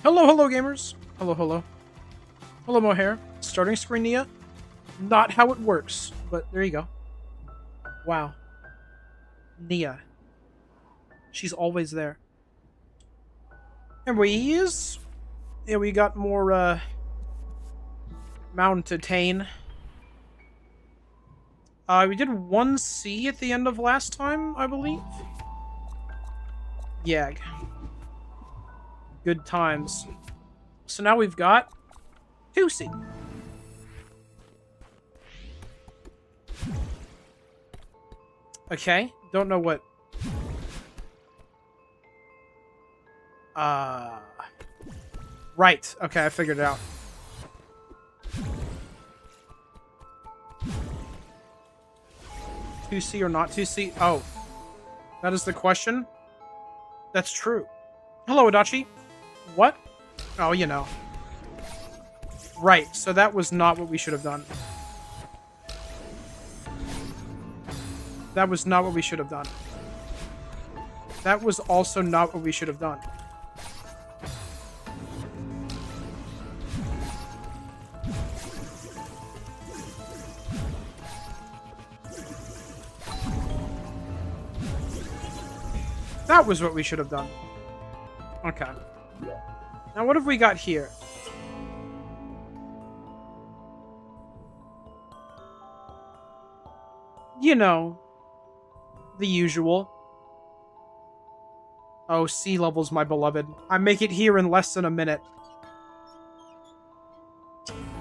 Hello, hello, gamers. Hello, hello. Hello, Mohair. Starting screen, Nia. Not how it works, but there you go. Wow. Nia. She's always there. Anyways, yeah, we got more, Mountain to Tane. We did 1C at the end of last time, I believe. Yag. Good times. So now we've got 2C. Okay, don't know what... Right, okay, I figured it out. "2C or not 2C? Oh. That is the question? That's true. Hello, Adachi. What? Oh, you know. Right, so that was not what we should have done. That was not what we should have done. That was also not what we should have done. That was what we should have done. Okay. Now what have we got here? You know, the usual. Oh, sea levels, my beloved. I make it here in less than a minute.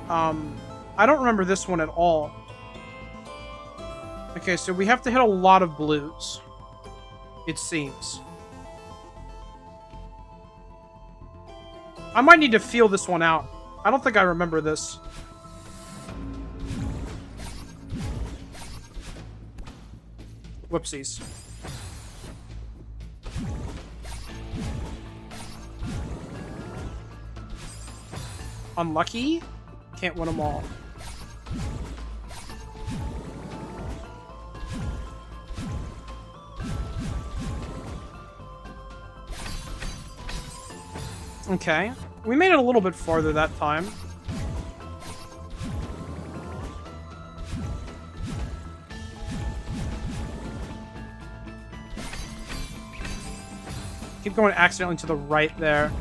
I don't remember this one at all. Okay, so we have to hit a lot of blues. It seems. I might need to feel this one out. I don't think I remember this. Whoopsies. Unlucky? Can't win them all. Okay. We made it a little bit farther that time. Keep going accidentally to the right there.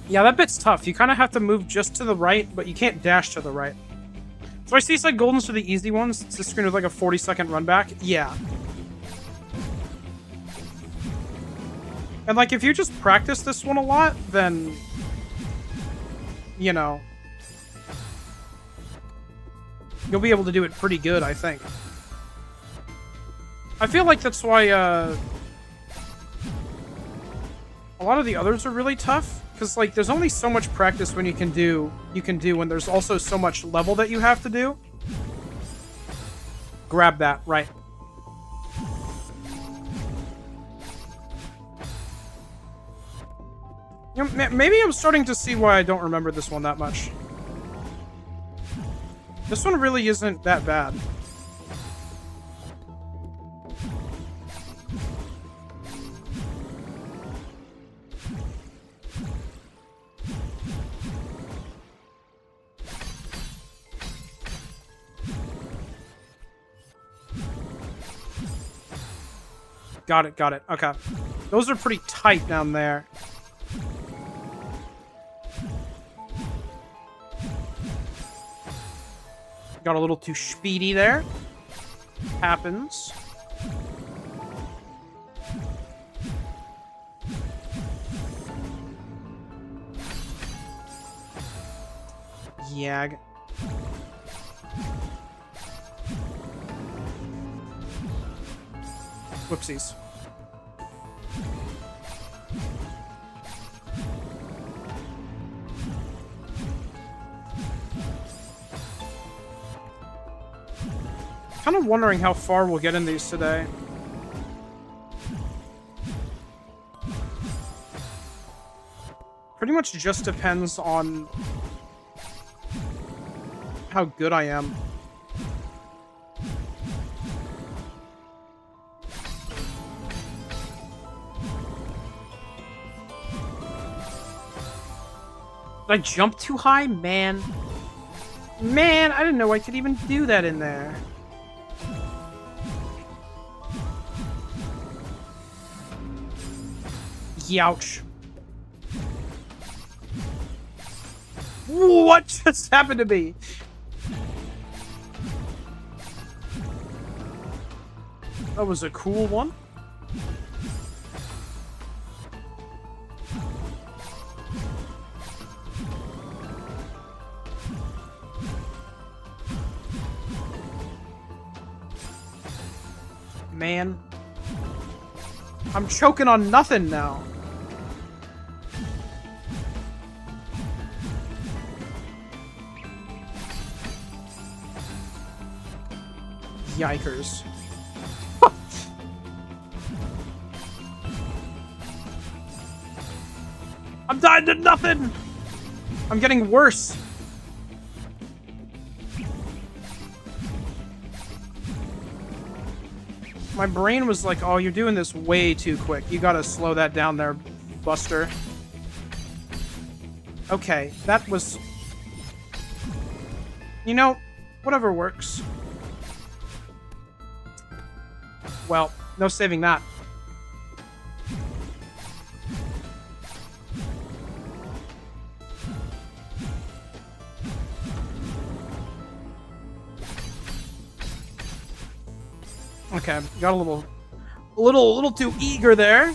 Yeah, that bit's tough. You kind of have to move just to the right, but you can't dash to the right. So I see it's like goldens are the easy ones. It's this screen with like a 40-second run back. Yeah. And like if you just practice this one a lot, then... you know... you'll be able to do it pretty good, I think. I feel like that's why, a lot of the others are really tough. Because, like, there's only so much practice when you can do when there's also so much level that you have to do. Grab that, right. You know, maybe I'm starting to see why I don't remember this one that much. This one really isn't that bad. Got it, got it. Okay. Those are pretty tight down there. Got a little too speedy there. Happens. Yag. Whoopsies. Kind of wondering how far we'll get in these today. Pretty much just depends on how good I am. Did I jump too high? Man. Man, I didn't know I could even do that in there. Youch. What just happened to me? That was a cool one. Man. I'm choking on nothing now. Yikers. I'm dying to nothing! I'm getting worse. My brain was like, oh, you're doing this way too quick. You gotta slow that down there, Buster. Okay, that was... You know, whatever works. Well, no saving that. Okay, got a little too eager there.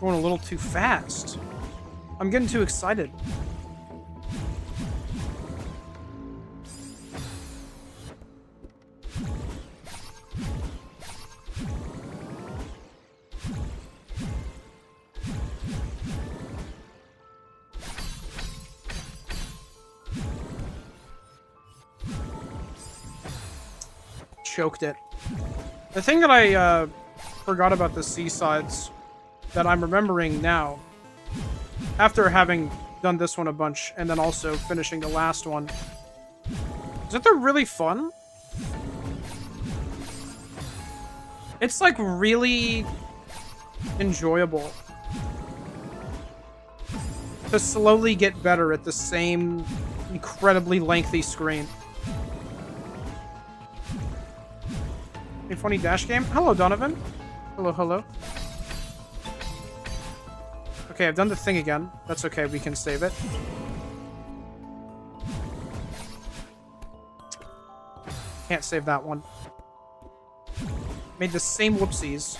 Going a little too fast. I'm getting too excited. Choked it. The thing that I forgot about the seasides that I'm remembering now, after having done this one a bunch and then also finishing the last one, is that they're really fun. It's like really enjoyable to slowly get better at the same incredibly lengthy screen. A funny dash game? Hello, Donovan. Hello, hello. Okay, I've done the thing again. That's okay, we can save it. Can't save that one. Made the same whoopsies.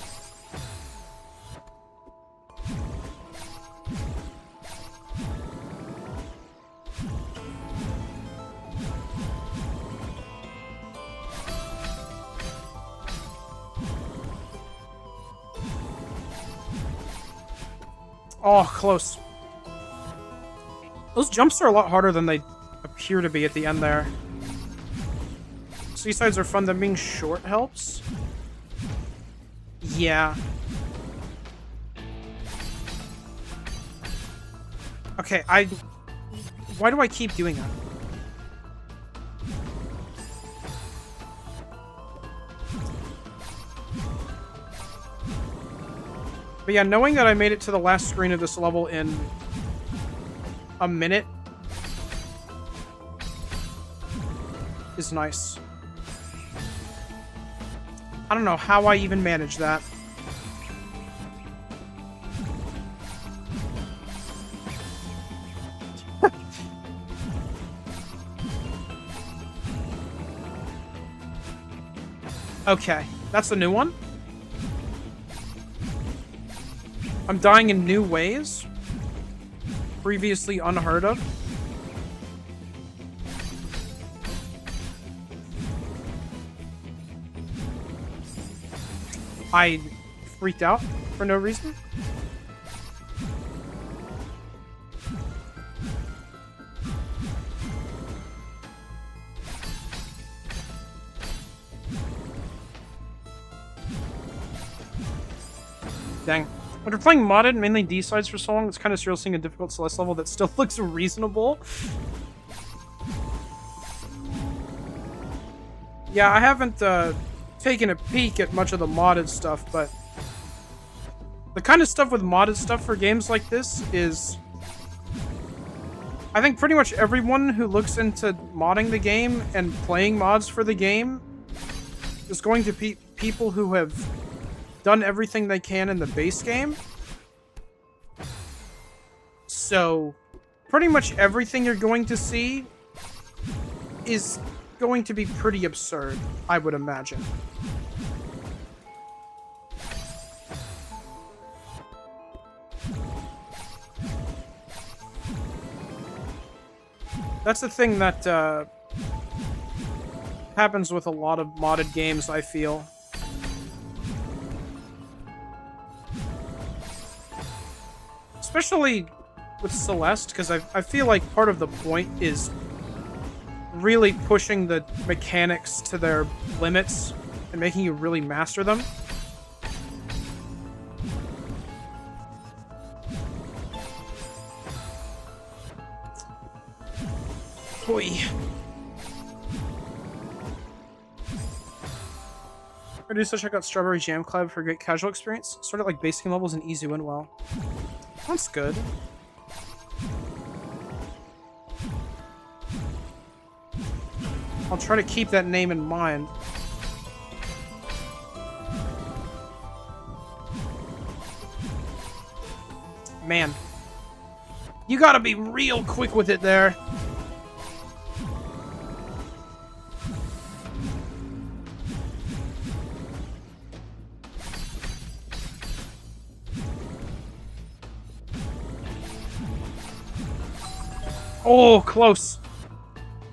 Oh, close. Those jumps are a lot harder than they appear to be at the end there. Seasides are fun, them being short helps. Yeah. Okay, why do I keep doing that? But yeah, knowing that I made it to the last screen of this level in a minute is nice. I don't know how I even managed that. Okay, that's the new one. I'm dying in new ways, previously unheard of. I freaked out for no reason. Dang. After playing modded, mainly D-sides for so long, it's kind of surreal seeing a difficult Celeste level that still looks reasonable. Yeah, I haven't taken a peek at much of the modded stuff, but the kind of stuff with modded stuff for games like this is... I think pretty much everyone who looks into modding the game and playing mods for the game is going to be people who have done everything they can in the base game. So, pretty much everything you're going to see is going to be pretty absurd, I would imagine. That's the thing that happens with a lot of modded games, I feel. Especially with Celeste, because I feel like part of the point is really pushing the mechanics to their limits and making you really master them. Boy. Producer, check out Strawberry Jam Club for a great casual experience. Sort of like base game levels and easy win well. That's good. I'll try to keep that name in mind. Man. You gotta be real quick with it there. Oh, close.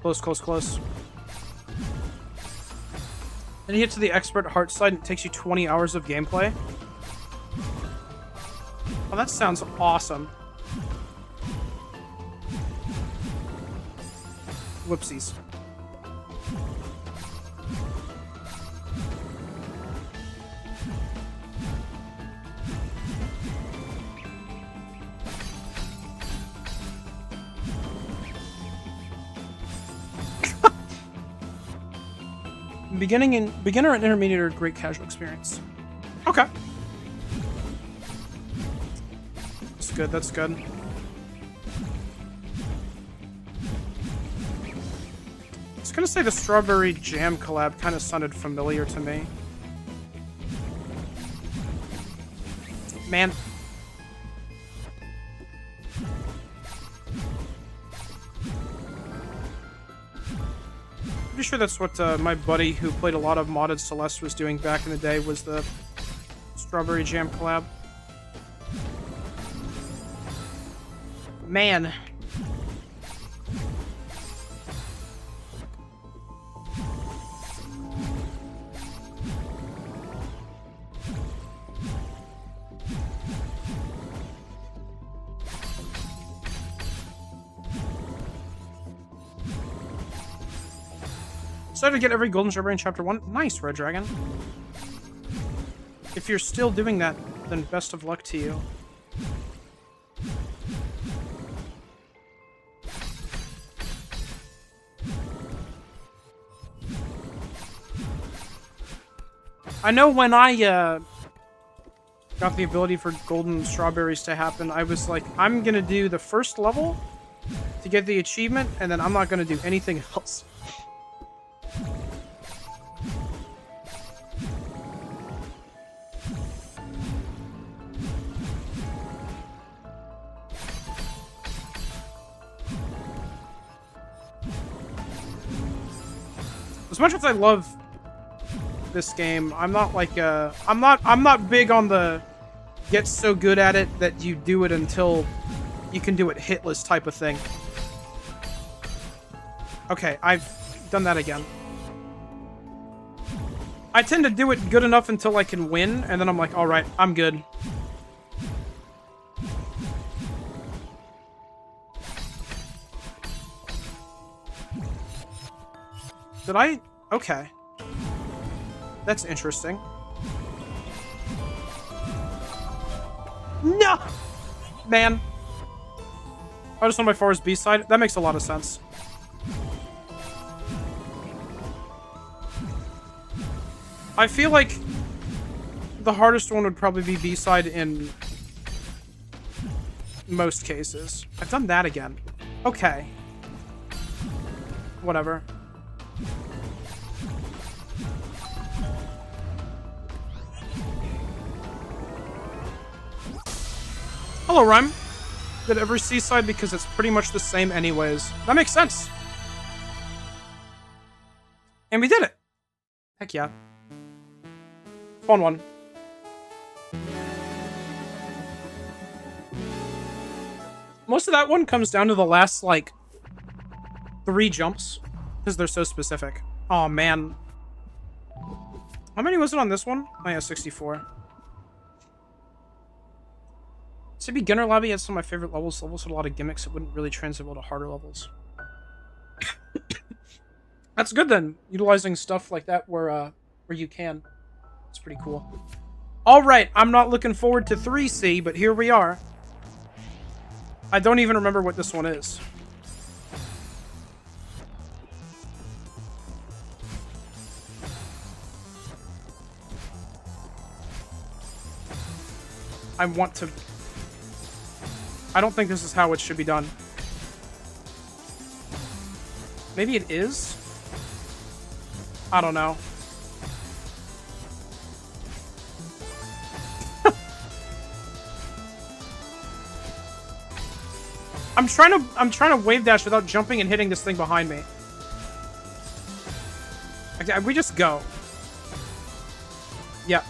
Close, close, close. Then you get to the expert heart side and it takes you 20 hours of gameplay. Oh, that sounds awesome. Whoopsies. Beginner and intermediate are great casual experience. Okay. That's good, that's good. I was gonna say the Strawberry Jam collab kind of sounded familiar to me. Man. Pretty sure that's what my buddy who played a lot of modded Celeste was doing back in the day, was the Strawberry Jam collab. Man. Decided to get every golden strawberry in chapter 1. Nice, Red Dragon. If you're still doing that, then best of luck to you. I know when I got the ability for golden strawberries to happen, I was like, I'm gonna do the first level to get the achievement, and then I'm not gonna do anything else. As much as I love this game, I'm not like I'm not big on the get so good at it that you do it until you can do it hitless type of thing. Okay, I've done that again. I tend to do it good enough until I can win, and then I'm like, alright, I'm good. Did I? Okay. That's interesting. No! Man. I just went by far as B-side. That makes a lot of sense. I feel like the hardest one would probably be B-side in most cases. I've done that again. Okay. Whatever. Hello, Rhyme. Did every C-side because it's pretty much the same anyways. That makes sense. And we did it. Heck yeah. Fun one. Most of that one comes down to the last, like, 3 jumps. Because they're so specific. Oh man. How many was it on this one? Oh yeah, 64. To beginner lobby had some of my favorite levels. Levels had a lot of gimmicks that wouldn't really translate well to harder levels. That's good then. Utilizing stuff like that where you can. It's pretty cool. Alright, I'm not looking forward to 3C, but here we are. I don't even remember what this one is. I want to... I don't think this is how it should be done. Maybe it is? I don't know. I'm trying to wave dash without jumping and hitting this thing behind me. Okay, we just go. Yeah.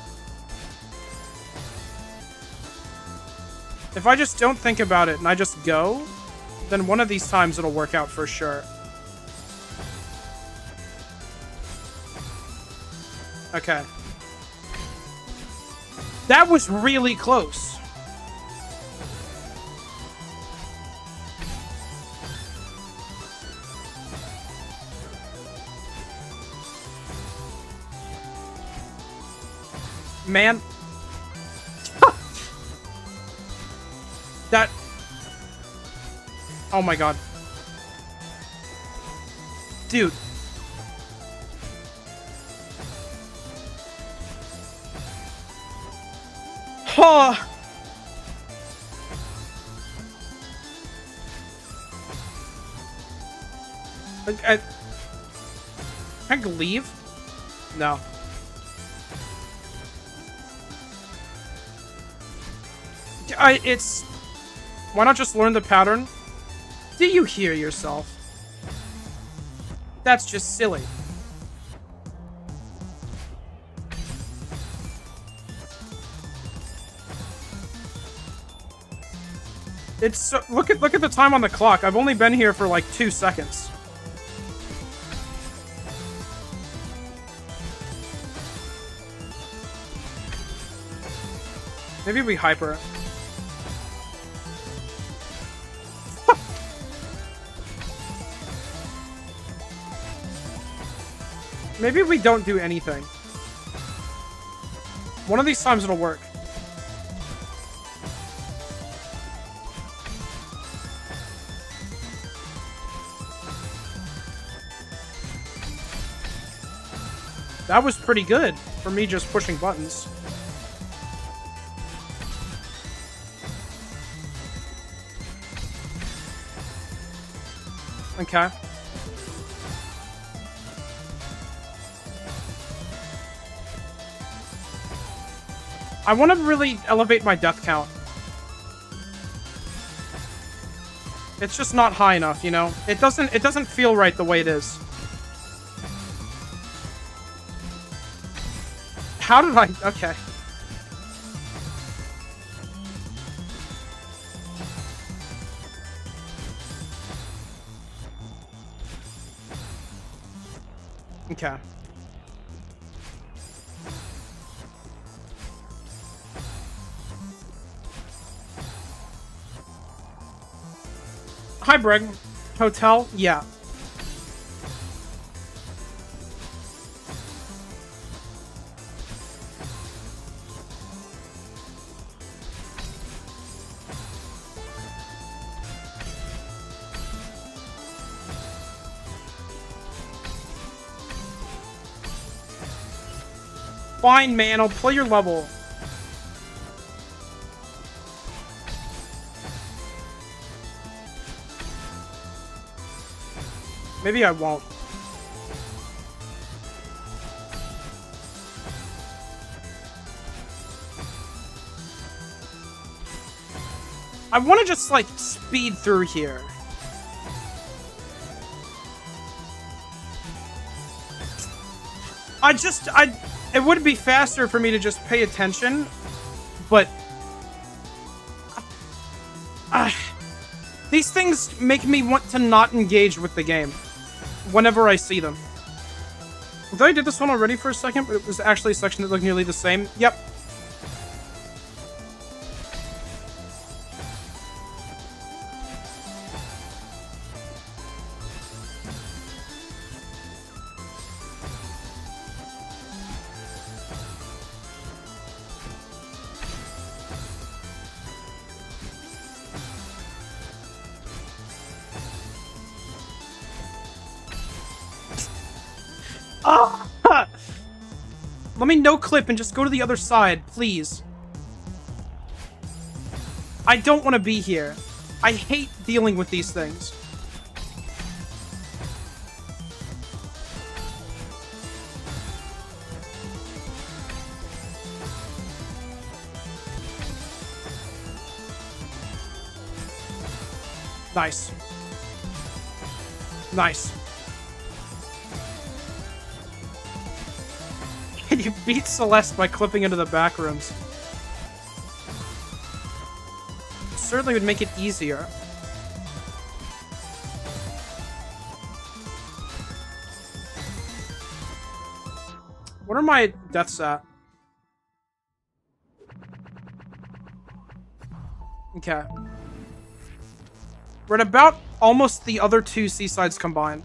If I just don't think about it and I just go, then one of these times it'll work out for sure. Okay. That was really close. Man. That... Oh my god. Dude. Huh. Can I leave? No. It's... Why not just learn the pattern? Do you hear yourself? That's just silly. It's so, look at the time on the clock. I've only been here for like 2 seconds. Maybe we hyper. Maybe we don't do anything. One of these times it'll work. That was pretty good for me just pushing buttons. Okay. I want to really elevate my death count. It's just not high enough, you know? It doesn't feel right the way it is. How did I... Okay. Okay. Hi, Breg. Hotel? Yeah. Fine, man. I'll play your level. Maybe I won't. I want to just, like, speed through here. It would be faster for me to just pay attention, but... these things make me want to not engage with the game whenever I see them. I thought I did this one already for a second, but it was actually a section that looked nearly the same. Yep. Let me no clip and just go to the other side, please. I don't want to be here. I hate dealing with these things. Nice. Nice. You beat Celeste by clipping into the back rooms. Certainly would make it easier. What are my deaths at? Okay. We're at about almost the other two seasides combined.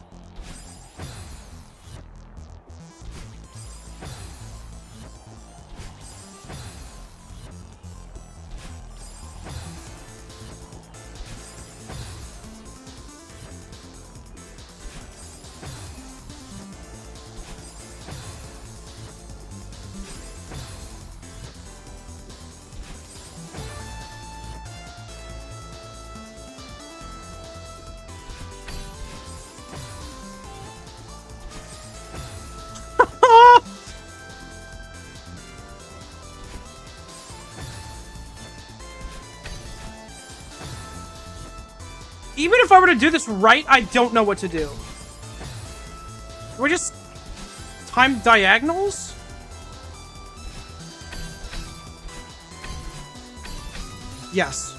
Even if I were to do this right, I don't know what to do. Do I just time diagonals? Yes.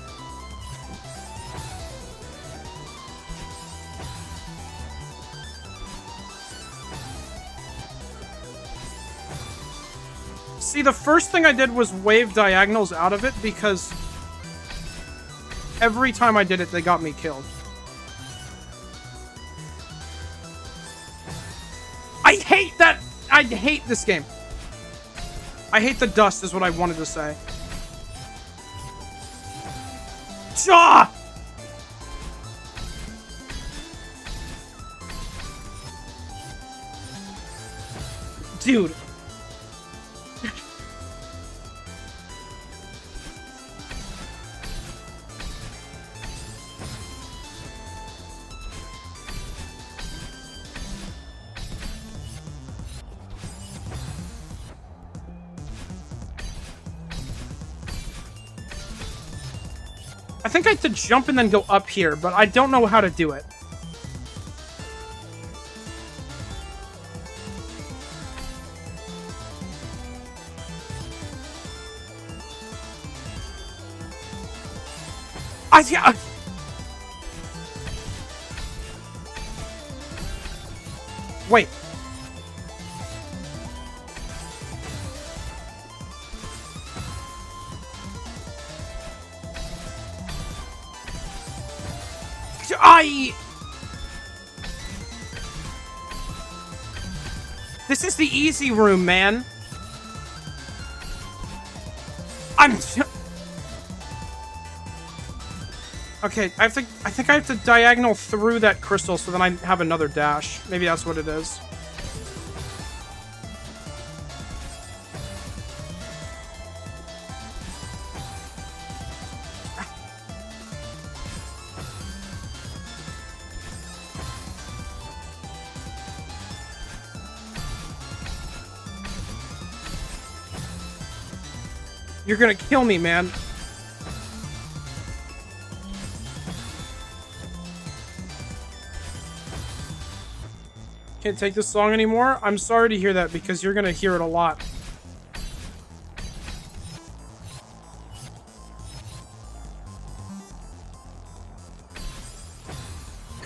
See, the first thing I did was wave diagonals out of it because every time I did it, they got me killed. I hate that! I hate this game. I hate the dust is what I wanted to say. Jaw! Dude. I think I have to jump and then go up here, but I don't know how to do it. Yeah. Wait. This is the easy room, man. Okay, I think I have to diagonal through that crystal so then I have another dash. Maybe that's what it is. You're gonna kill me, man. Can't take this song anymore? I'm sorry to hear that, because you're gonna hear it a lot.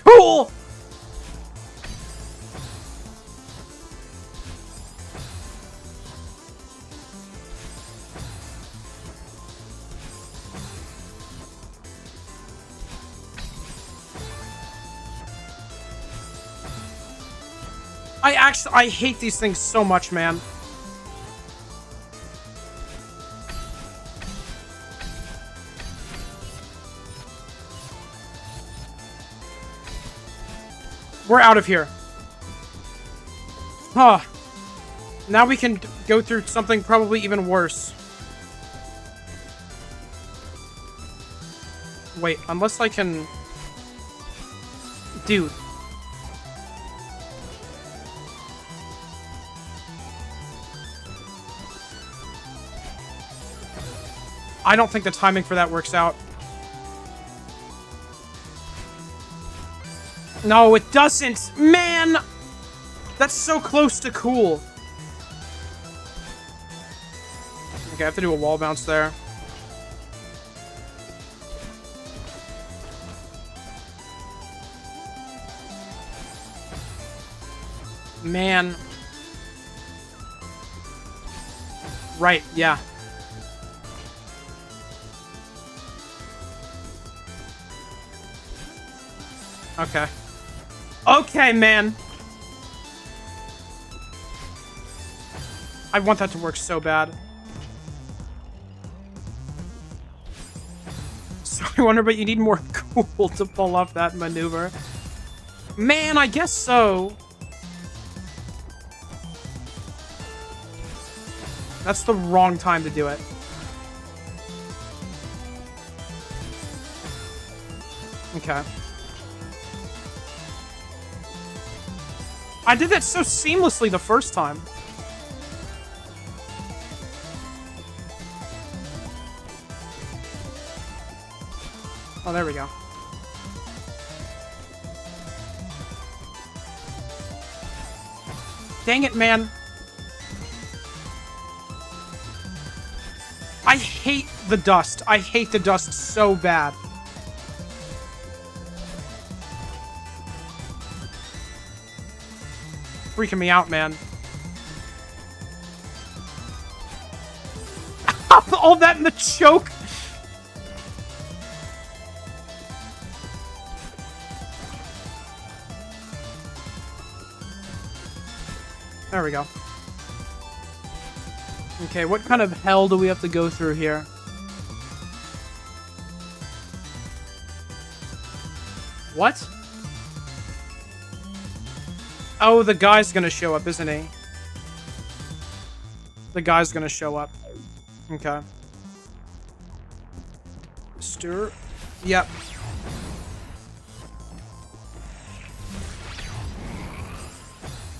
Cool! I hate these things so much, man. We're out of here. Huh. Now we can go through something probably even worse. Wait, unless I can... Dude. I don't think the timing for that works out. No, it doesn't! Man! That's so close to cool. Okay, I have to do a wall bounce there. Man. Right, yeah. Okay. Okay, man. I want that to work so bad. So I wonder, but you need more cool to pull off that maneuver. Man, I guess so. That's the wrong time to do it. Okay. I did that so seamlessly the first time. Oh, there we go. Dang it, man. I hate the dust. I hate the dust so bad. Freaking me out, man. All that in the choke. There we go. Okay, what kind of hell do we have to go through here? What? Oh, the guy's gonna show up, isn't he? The guy's gonna show up. Okay. Stir. Yep.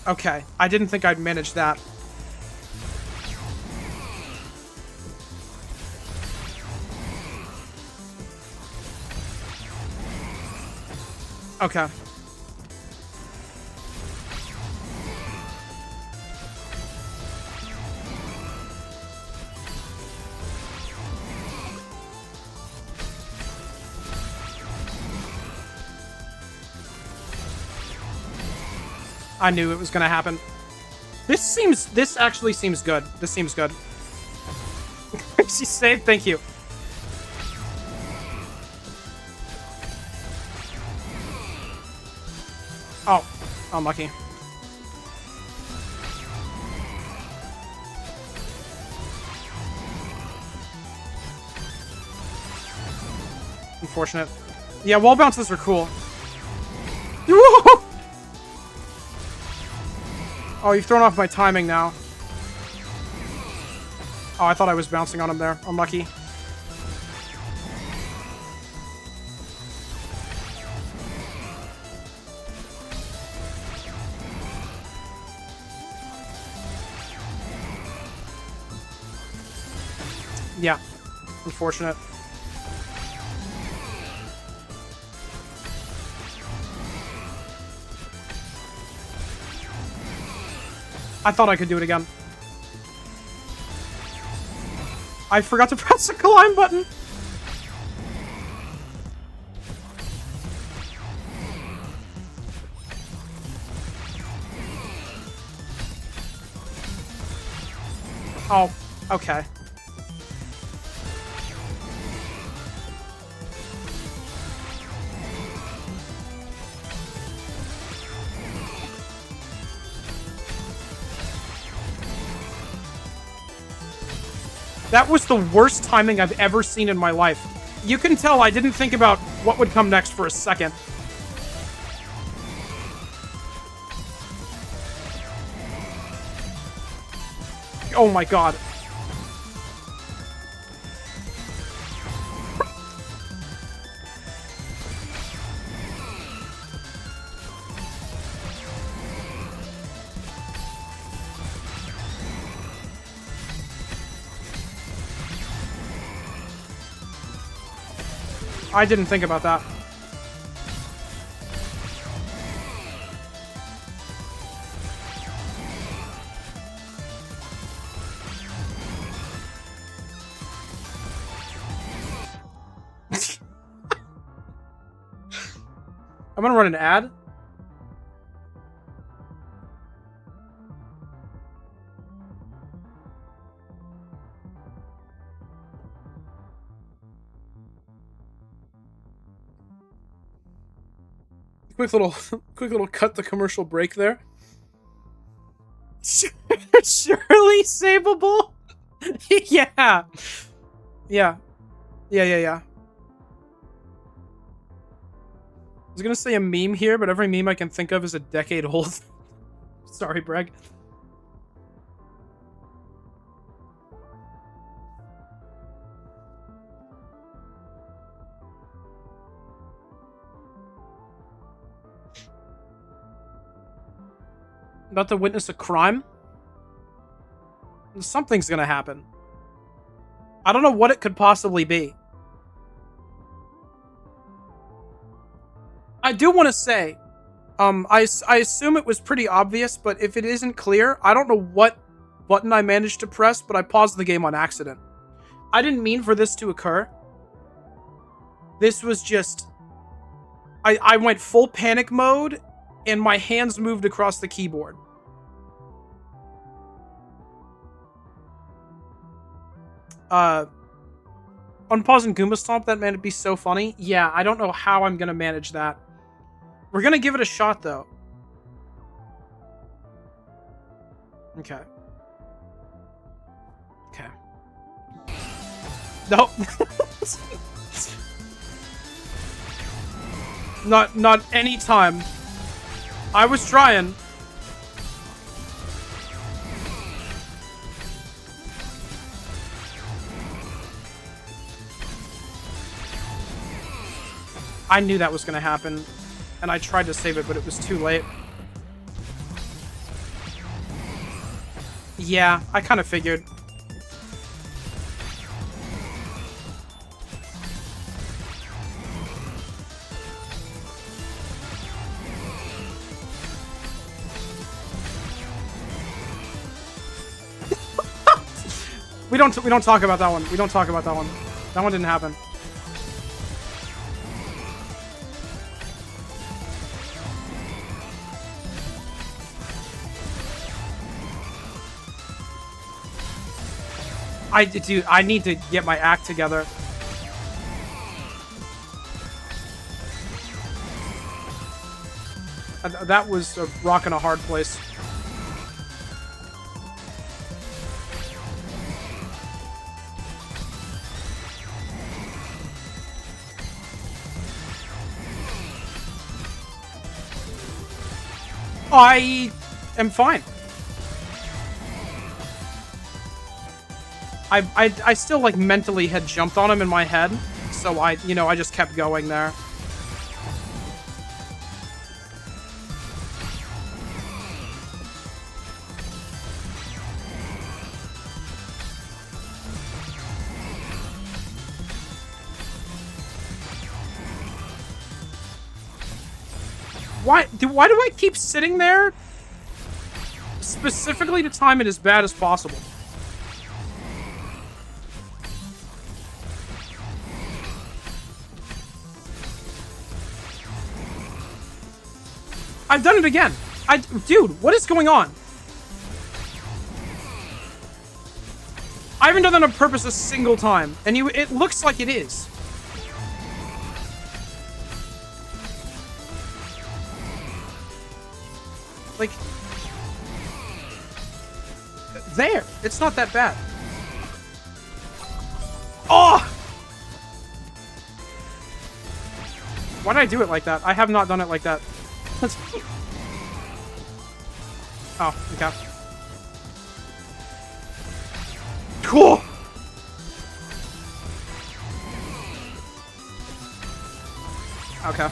Okay. I didn't think I'd manage that. Okay. I knew it was gonna happen. This actually seems good. This seems good. She saved, thank you. Oh, unlucky. Unfortunate. Yeah, wall bounces are cool. Oh, you've thrown off my timing now. Oh, I thought I was bouncing on him there. Unlucky. Yeah. Unfortunate. I thought I could do it again. I forgot to press the climb button. Oh, okay. That was the worst timing I've ever seen in my life. You can tell I didn't think about what would come next for a second. Oh my god. I didn't think about that. I'm gonna run an ad. Quick little cut the commercial break there. Surely saveable. Yeah. Yeah. Yeah. I was gonna say a meme here, but every meme I can think of is a decade old. Sorry, Breg. About to witness a crime? Something's gonna happen. I don't know what it could possibly be. I do want to say, I assume it was pretty obvious, but if it isn't clear, I don't know what button I managed to press, but I paused the game on accident. I didn't mean for this to occur. This was just... I went full panic mode, and my hands moved across the keyboard. Unpause and Goomba Stomp, that man, it'd be so funny. Yeah, I don't know how I'm gonna manage that. We're gonna give it a shot, though. Okay. Okay. Nope. Not any time. I was trying. I knew that was gonna happen, and I tried to save it, but it was too late. Yeah, I kind of figured. We don't talk about that one. We don't talk about that one. That one didn't happen. Dude, I need to get my act together. That was a rock in a hard place. I am fine. I still, like, mentally had jumped on him in my head, so I just kept going there. Why do I keep sitting there? Specifically to time it as bad as possible. I've done it again. Dude, what is going on? I haven't done that on purpose a single time, and it looks like it is. Like, there. It's not that bad. Oh! Why did I do it like that? I have not done it like that. Oh, okay. Cool! Okay.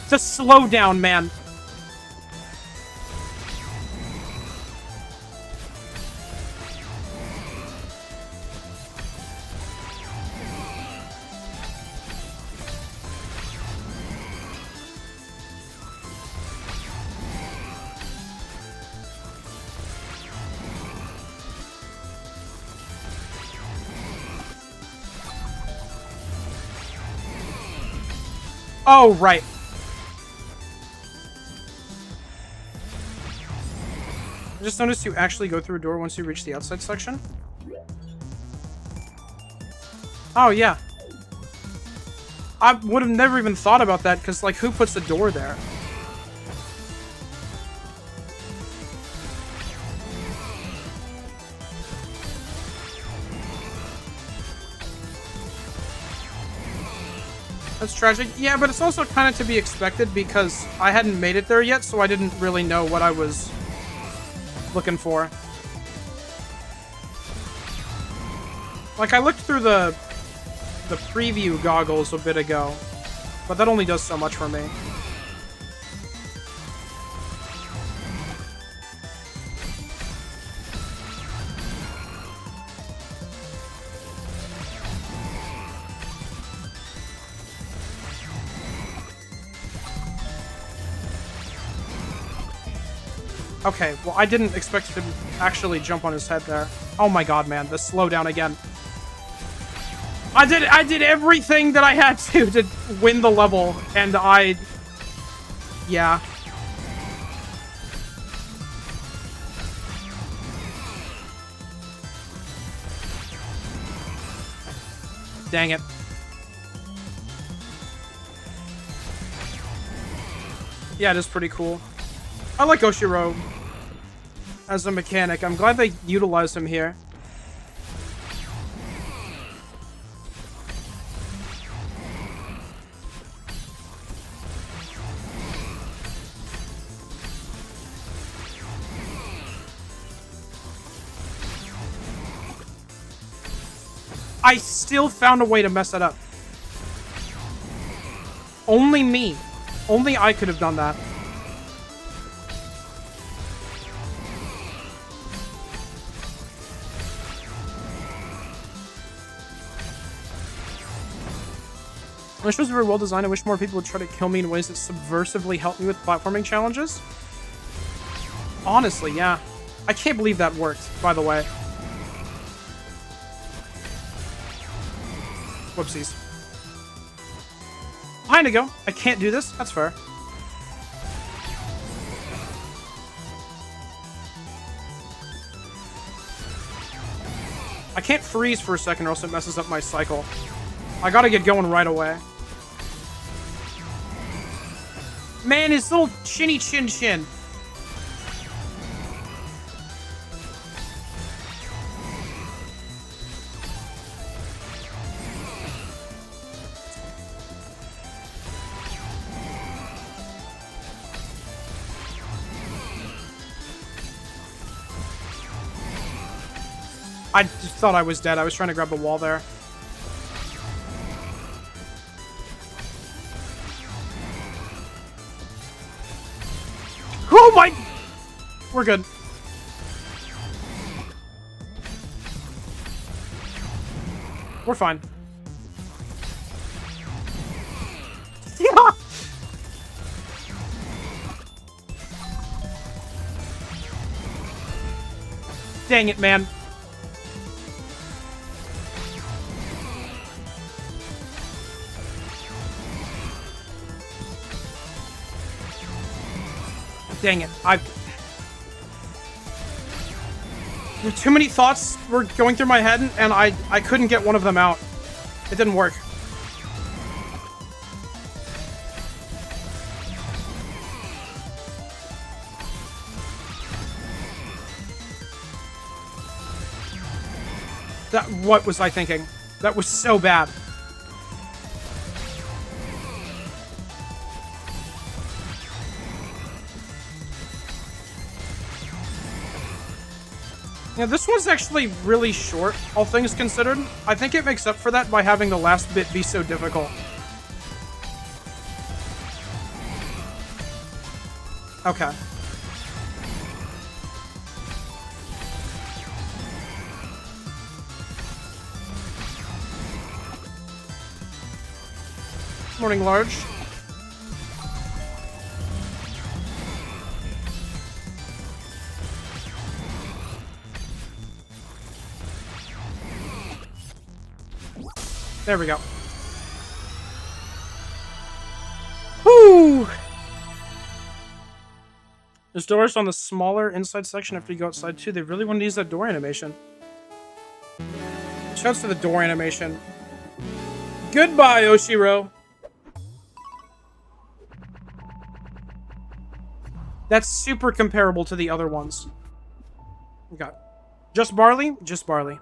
Just slow down, man. Oh, right. I just noticed you actually go through a door once you reach the outside section. Oh, yeah. I would have never even thought about that, because, like, who puts a door there? That's tragic. Yeah, but it's also kind of to be expected, because I hadn't made it there yet, so I didn't really know what I was looking for. Like, I looked through the preview goggles a bit ago, but that only does so much for me. Okay, well, I didn't expect to actually jump on his head there. Oh my god, man, the slowdown again. I did everything that I had to win the level, and yeah. Dang it. Yeah, it is pretty cool. I like Oshiro as a mechanic. I'm glad they utilized him here. I still found a way to mess it up. Only me. Only I could have done that. I wish it was very well designed. I wish more people would try to kill me in ways that subversively help me with platforming challenges. Honestly, yeah. I can't believe that worked, by the way. Whoopsies. Behind to go. I can't do this. That's fair. I can't freeze for a second or else it messes up my cycle. I gotta get going right away. Man, his little chinny chin chin. I just thought I was dead. I was trying to grab the wall there. good. We're fine. Yeah. Dang it, man. Dang it. Too many thoughts were going through my head, and I couldn't get one of them out. It didn't work. What was I thinking? That was so bad. Yeah, this one's actually really short, all things considered. I think it makes up for that by having the last bit be so difficult. Okay. Morning, Large. There we go. Whoo! There's doors on the smaller inside section after you go outside too. They really want to use that door animation. Shouts to the door animation. Goodbye, Oshiro. That's super comparable to the other ones. We got just barley? Just barley.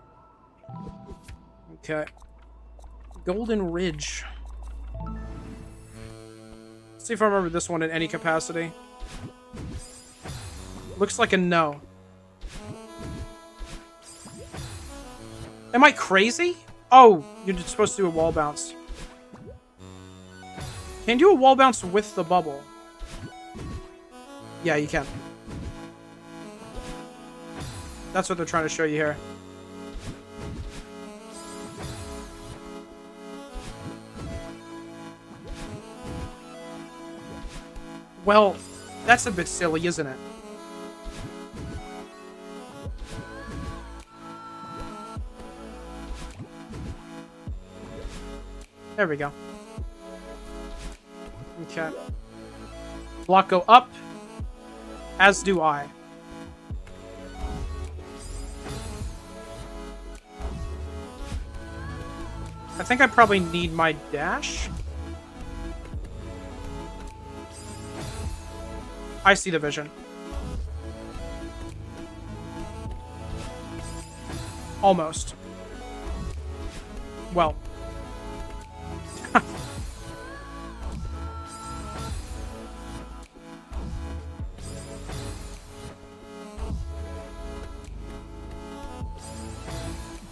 Okay. Golden Ridge. Let's see if I remember this one in any capacity. Looks like a no. Am I crazy? Oh, you're just supposed to do a wall bounce. Can you do a wall bounce with the bubble? Yeah, you can. That's what they're trying to show you here. Well, that's a bit silly, isn't it? There we go. Okay. Block go up, as do I. I think I probably need my dash. I see the vision. Almost. Well.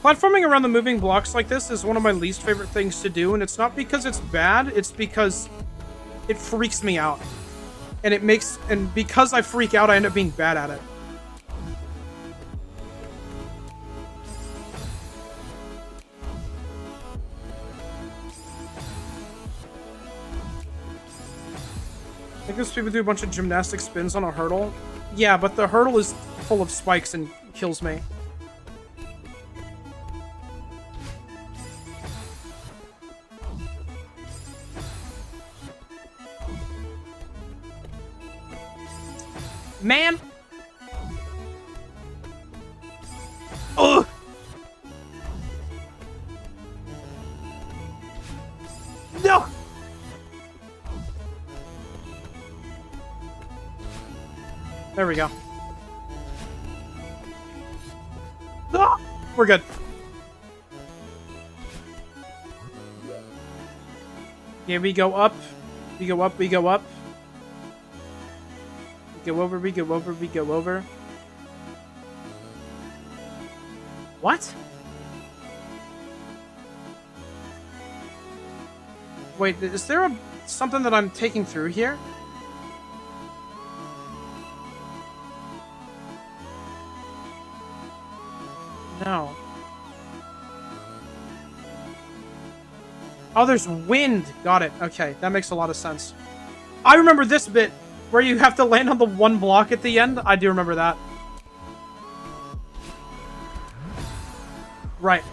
Platforming around the moving blocks like this is one of my least favorite things to do, and it's not because it's bad, it's because it freaks me out. And because I freak out, I end up being bad at it. I think those people do a bunch of gymnastic spins on a hurdle. Yeah, but the hurdle is full of spikes and kills me. Man! Ugh! No! There we go. Ah! We're good. Yeah, we go up. We go up, we go up. Go over, we go over, we go over. What? Wait, is there something that I'm taking through here? No. Oh, there's wind. Got it. Okay, that makes a lot of sense. I remember this bit where you have to land on the one block at the end. I do remember that. Right.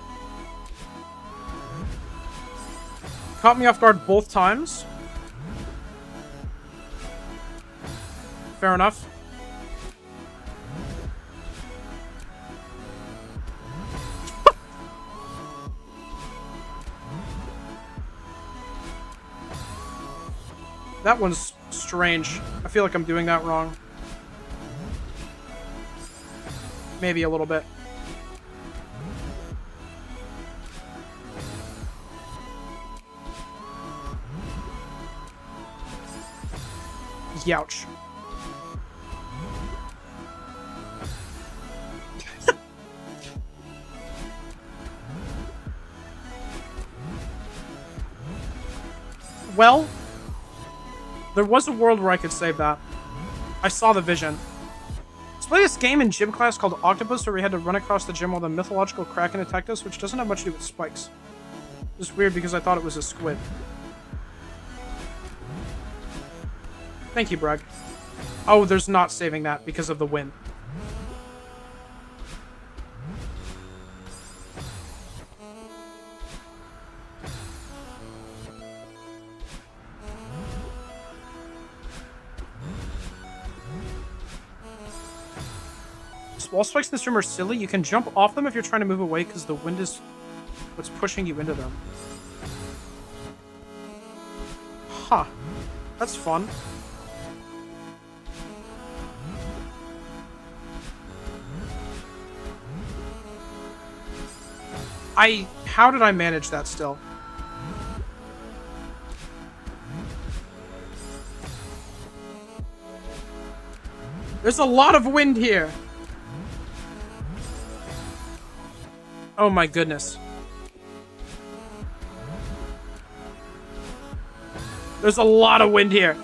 Caught me off guard both times. Fair enough. That one's strange. I feel like I'm doing that wrong. Maybe a little bit. Youch. Well, there was a world where I could save that. I saw the vision. Let's play this game in gym class called Octopus, where we had to run across the gym while the mythological Kraken attacked us, which doesn't have much to do with spikes. It's weird because I thought it was a squid. Thank you, Bragg. Oh, there's not saving that because of the wind. Wall spikes in this room are silly. You can jump off them if you're trying to move away because the wind is what's pushing you into them. Huh. That's fun. How did I manage that still? There's a lot of wind here. Oh my goodness. There's a lot of wind here.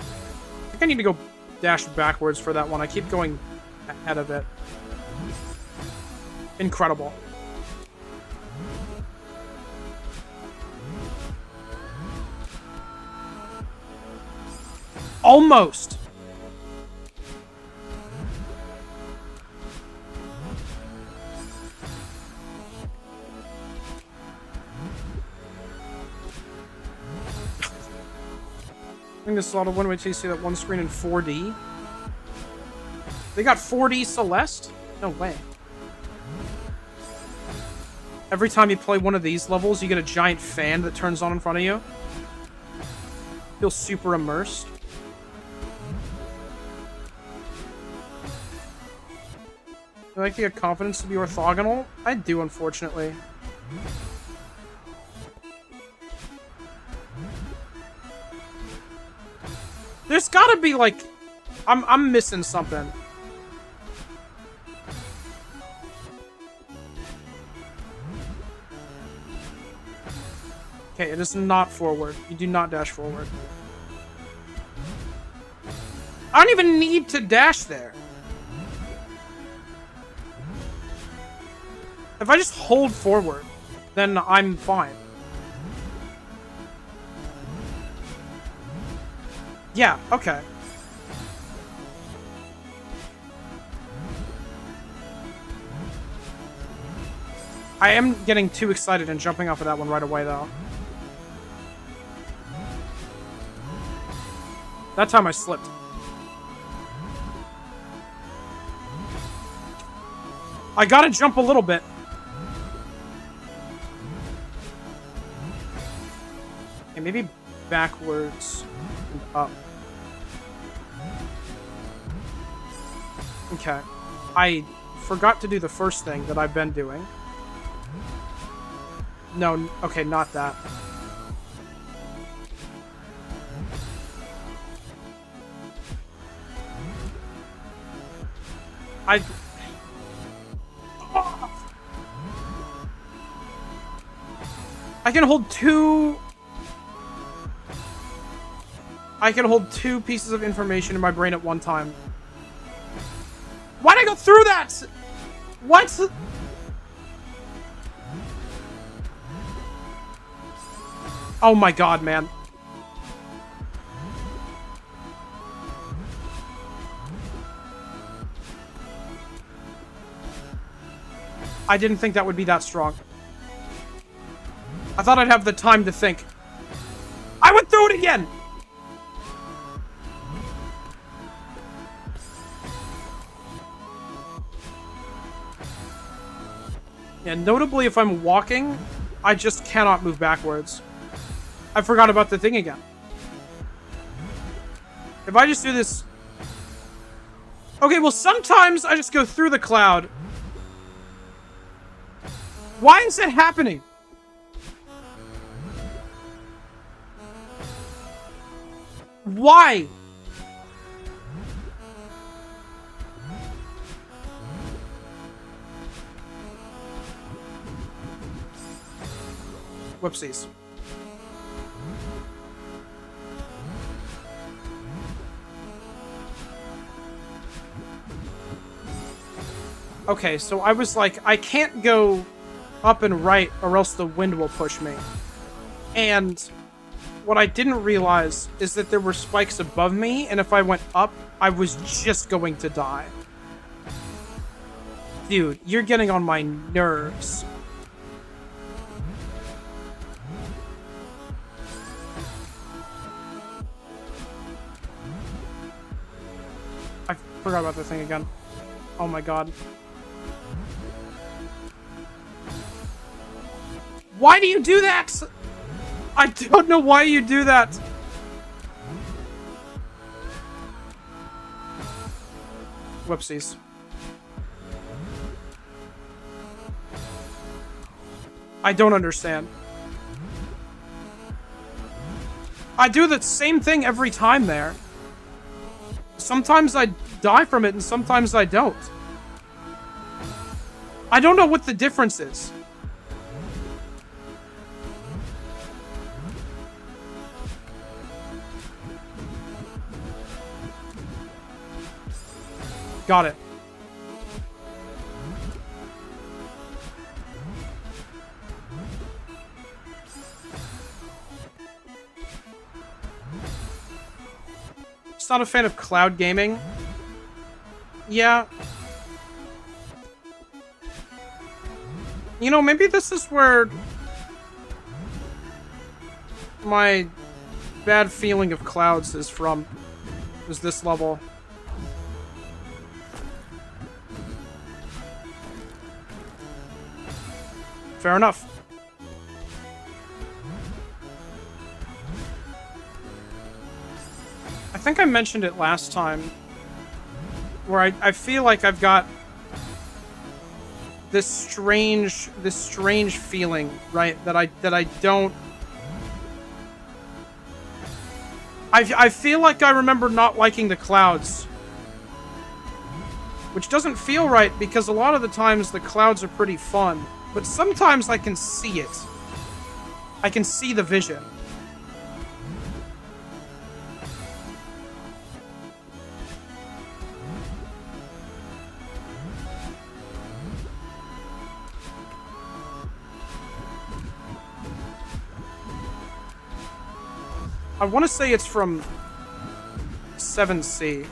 I think I need to go dash backwards for that one. I keep going ahead of it. Incredible. Almost. I think this is a lot of one-way to see that one screen in 4D. They got 4D Celeste? No way. Every time you play one of these levels, you get a giant fan that turns on in front of you. Feel super immersed. You like to get confidence to be orthogonal? I do, unfortunately. There's gotta be, like... I'm missing something. Okay, it is not forward. You do not dash forward. I don't even need to dash there. If I just hold forward, then I'm fine. Yeah, okay. I am getting too excited and jumping off of that one right away, though. That time I slipped. I gotta jump a little bit. Okay, maybe backwards and up. Okay. I forgot to do the first thing that I've been doing. No, okay, not that. I can hold two... I can hold two pieces of information in my brain at one time. Why'd I go through that? What? Oh my god, man. I didn't think that would be that strong. I thought I'd have the time to think. I went through it again! Yeah, notably if I'm walking, I just cannot move backwards. I forgot about the thing again. If I just do this... Okay, well sometimes I just go through the cloud. Why is it happening? Why? Whoopsies. Okay, so I was like, I can't go up and right or else the wind will push me. And what I didn't realize is that there were spikes above me, and if I went up, I was just going to die. Dude, you're getting on my nerves. I forgot about the thing again. Oh my god. Why do you do that? I don't know why you do that. Whoopsies. I don't understand. I do the same thing every time there. Sometimes I die from it and sometimes I don't. I don't know what the difference is. Got it. Just not a fan of cloud gaming. Yeah. You know, maybe this is where my bad feeling of clouds is from. Is this level. Fair enough. I think I mentioned it last time, where I feel like I've got this strange feeling, right? That I don't. I feel like I remember not liking the clouds, which doesn't feel right because a lot of the times the clouds are pretty fun. But sometimes I can see it. I can see the vision. I want to say it's from 7C.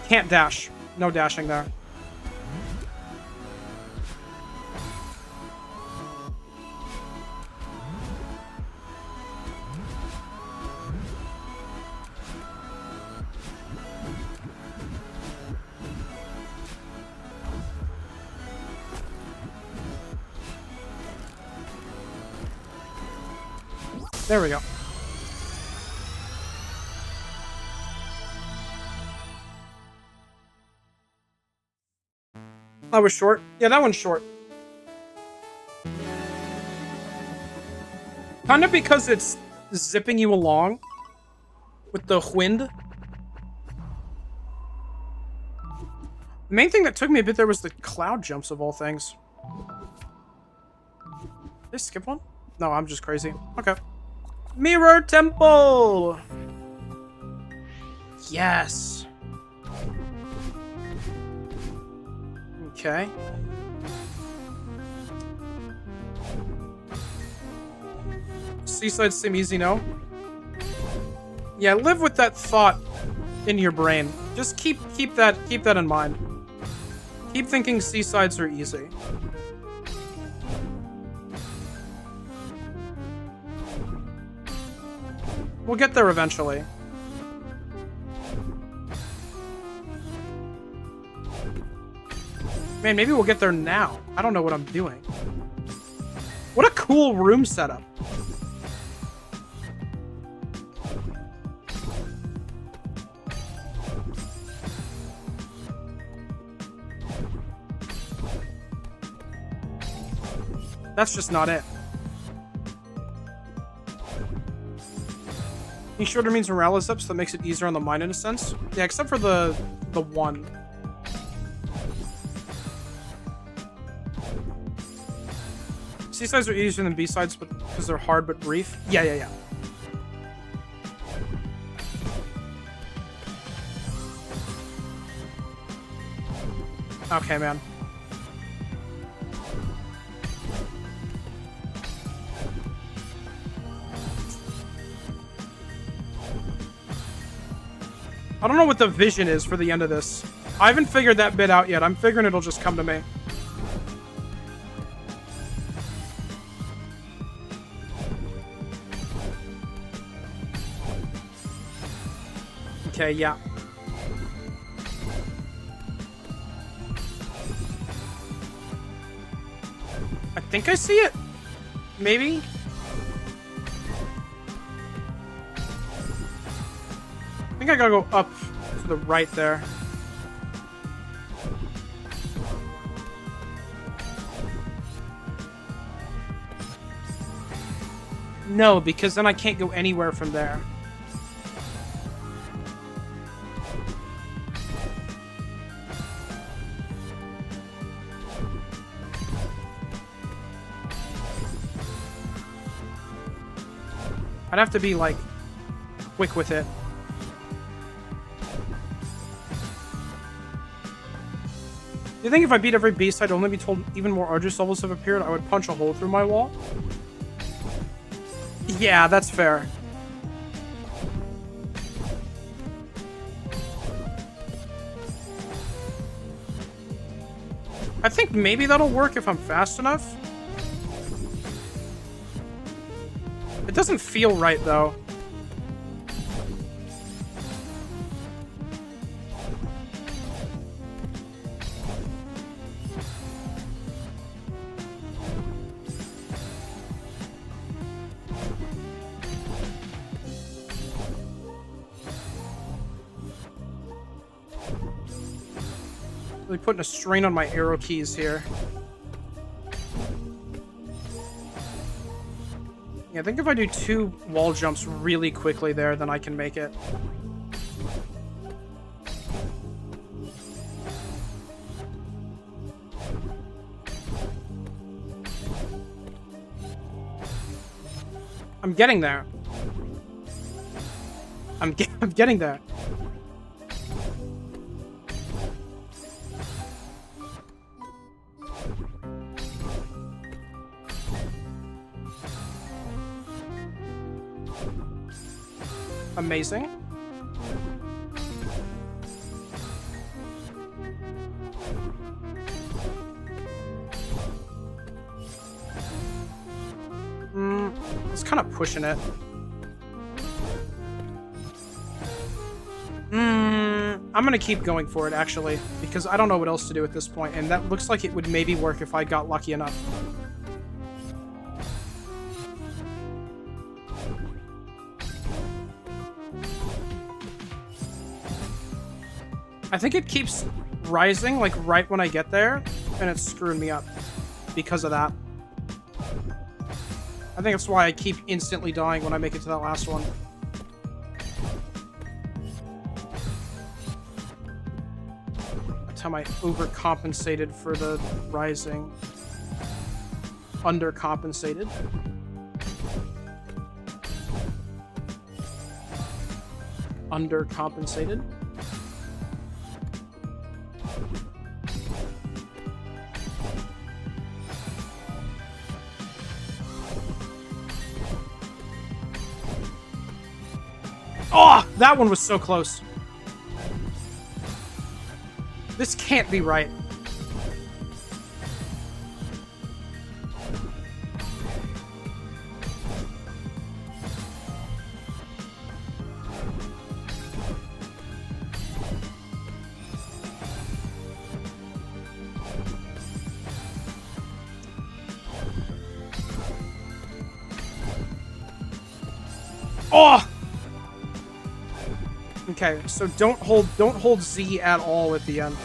Can't dash. No dashing there. There we go. That was short. Yeah, that one's short. Kind of because it's zipping you along with the wind. The main thing that took me a bit there was the cloud jumps of all things. Did I skip one? No, I'm just crazy. Okay. Mirror Temple! Yes. Okay. Seaside seem easy, no? Yeah, live with that thought in your brain. Just keep that in mind. Keep thinking seasides are easy. We'll get there eventually. Man, maybe we'll get there now. I don't know what I'm doing. What a cool room setup. That's just not it. Being shorter means morale is up, so that makes it easier on the mind in a sense. Yeah, except for the one. C-sides are easier than B-sides, but because they're hard but brief. Yeah. Okay, man. I don't know what the vision is for the end of this. I haven't figured that bit out yet. I'm figuring it'll just come to me. Okay, yeah. I think I see it. Maybe? I think I gotta go up to the right there. No, because then I can't go anywhere from there. I'd have to be, like, quick with it. Do you think if I beat every beast, I'd only be told even more arduous levels have appeared? I would punch a hole through my wall? Yeah, that's fair. I think maybe that'll work if I'm fast enough. It doesn't feel right, though. Really putting a strain on my arrow keys here. Yeah, I think if I do 2 wall jumps really quickly there, then I can make it. I'm getting there. I'm getting there. Amazing. It's kind of pushing it. I'm gonna keep going for it, actually, because I don't know what else to do at this point, and that looks like it would maybe work if I got lucky enough. I think it keeps rising, like, right when I get there, and it's screwing me up because of that. I think that's why I keep instantly dying when I make it to that last one. That time I overcompensated for the rising. Undercompensated. undercompensated. Oh, that one was so close. This can't be right. Oh! Okay, so don't hold Z at all at the end.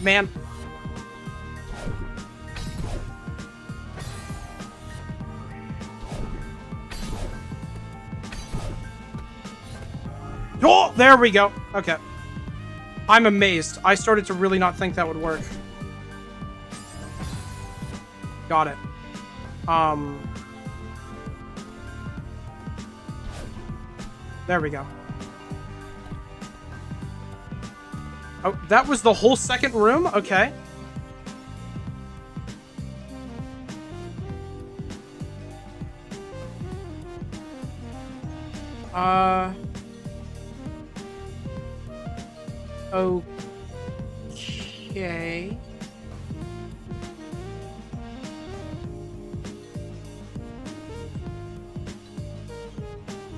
Man. Oh, there we go. Okay. I'm amazed. I started to really not think that would work. Got it. There we go. Oh, that was the whole second room? Okay. Okay.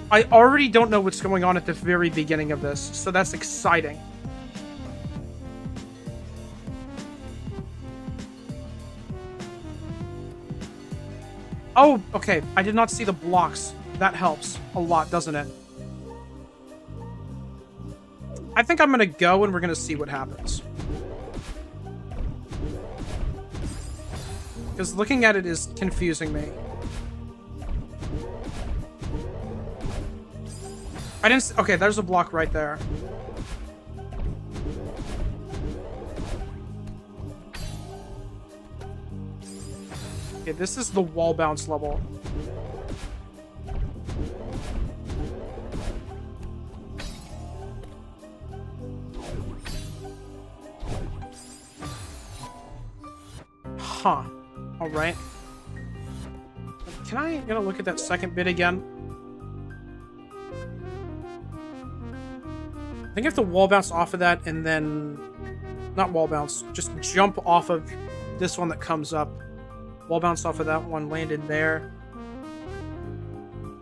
I already don't know what's going on at the very beginning of this, so that's exciting. Oh, okay. I did not see the blocks. That helps a lot, doesn't it? I think I'm gonna go and we're gonna see what happens. Because looking at it is confusing me. I didn't... Okay, there's a block right there. Okay, this is the wall bounce level. Huh. Alright. Can I get a look at that second bit again? I think I have to wall bounce off of that and then... Not wall bounce, just jump off of this one that comes up. Wall bounce off of that one, landed there.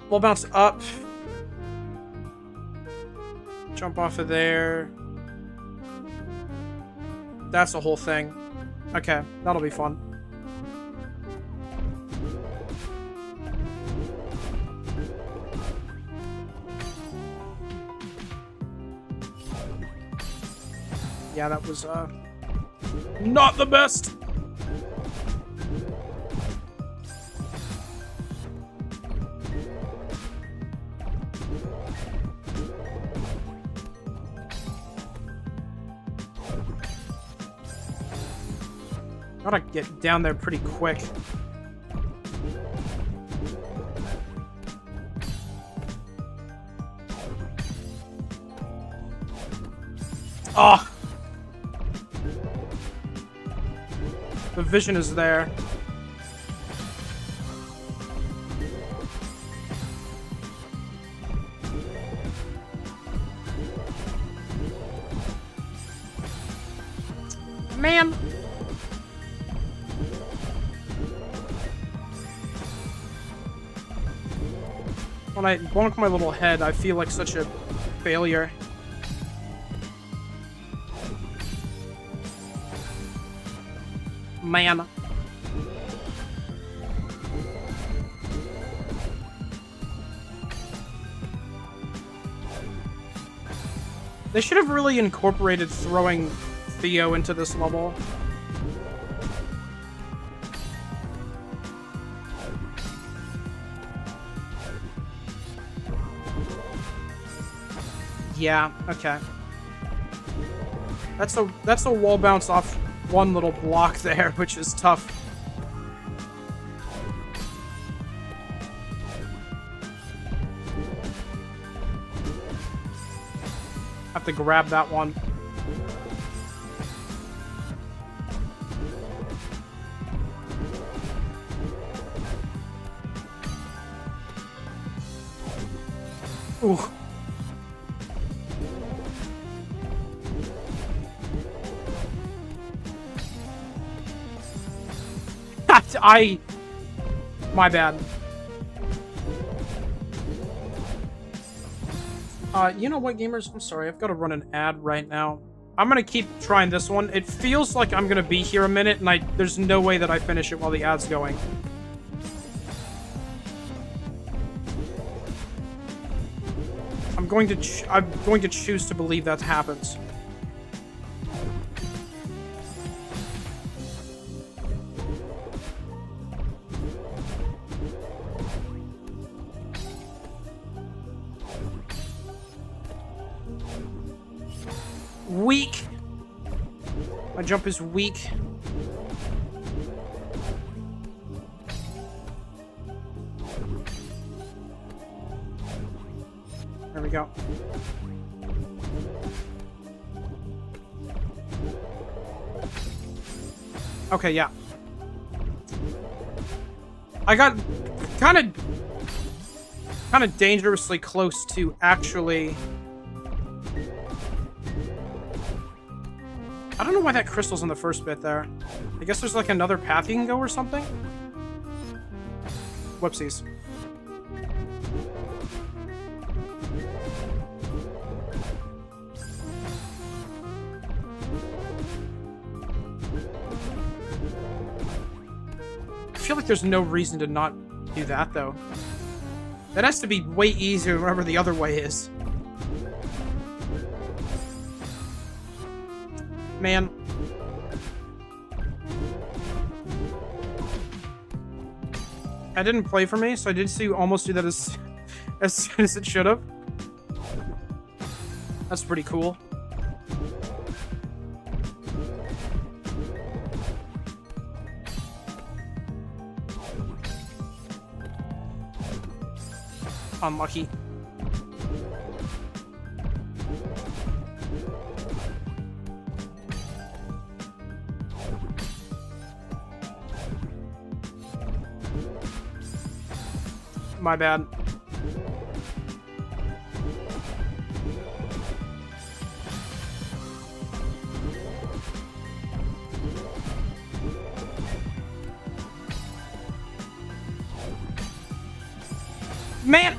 Wall bounce up. Jump off of there. That's the whole thing. Okay, that'll be fun. Yeah, that was, not the best! Gotta get down there pretty quick. Oh! The vision is there. Man! When I bonk my little head, I feel like such a failure. Man. They should have really incorporated throwing Theo into this level. Yeah, okay. That's a wall bounce one little block there, which is tough. Have to grab that one. Ooh. My bad. You know what, gamers? I'm sorry, I've got to run an ad right now. I'm gonna keep trying this one. It feels like I'm gonna be here a minute, and there's no way that I finish it while the ad's going. I'm going to choose to believe that happens. Weak. My jump is weak. There we go. Okay, yeah. I got kind of dangerously close to actually... I don't know why that crystal's in the first bit there. I guess there's like another path you can go or something? Whoopsies. I feel like there's no reason to not do that, though. That has to be way easier wherever the other way is. Man. That didn't play for me, so I did see almost do that as soon as it should have. That's pretty cool. Unlucky. My bad. Man!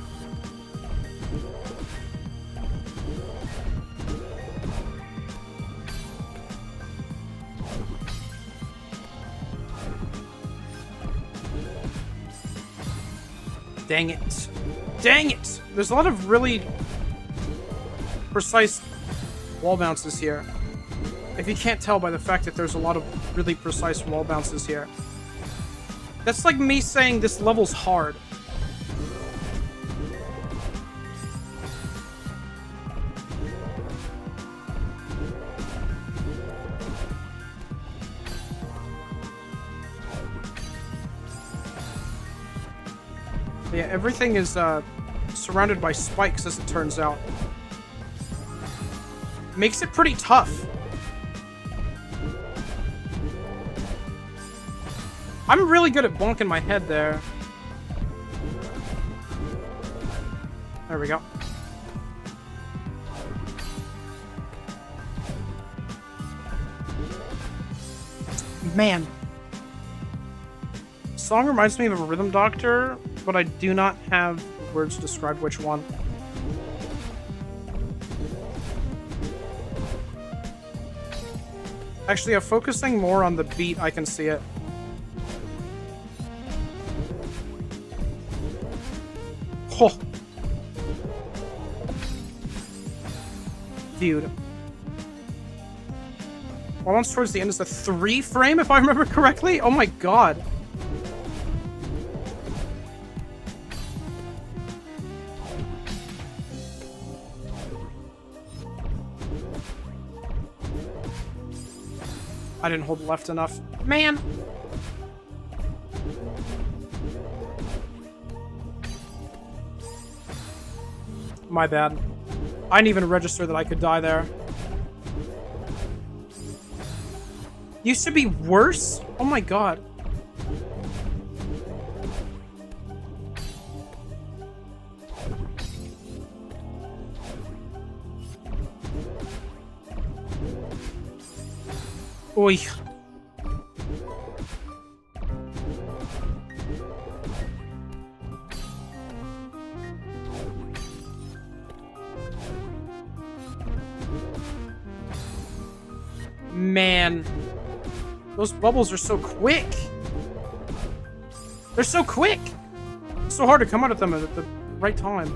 Dang it. Dang it! There's a lot of really precise wall bounces here. If you can't tell by the fact that there's a lot of really precise wall bounces here. That's like me saying this level's hard. Yeah, everything is surrounded by spikes, as it turns out. Makes it pretty tough. I'm really good at bonking my head there. There we go. Man. Song reminds me of a Rhythm Doctor, but I do not have words to describe which one. Actually, focusing more on the beat, I can see it. Oh. Dude. Well, once towards the end is the 3 frame, if I remember correctly? Oh my god. I didn't hold left enough. Man! My bad. I didn't even register that I could die there. Used to be worse? Oh my god. Oi. Man. Those bubbles are so quick. They're so quick. It's so hard to come out of them at the right time.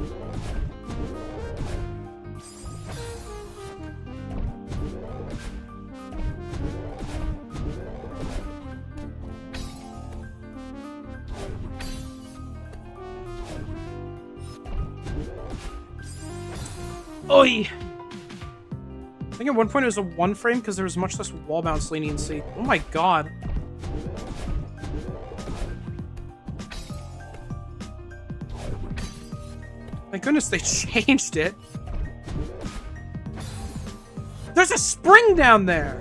Oi! I think at one point it was a 1 frame because there was much less wall bounce leniency. Oh my god. Thank goodness they changed it. There's a spring down there!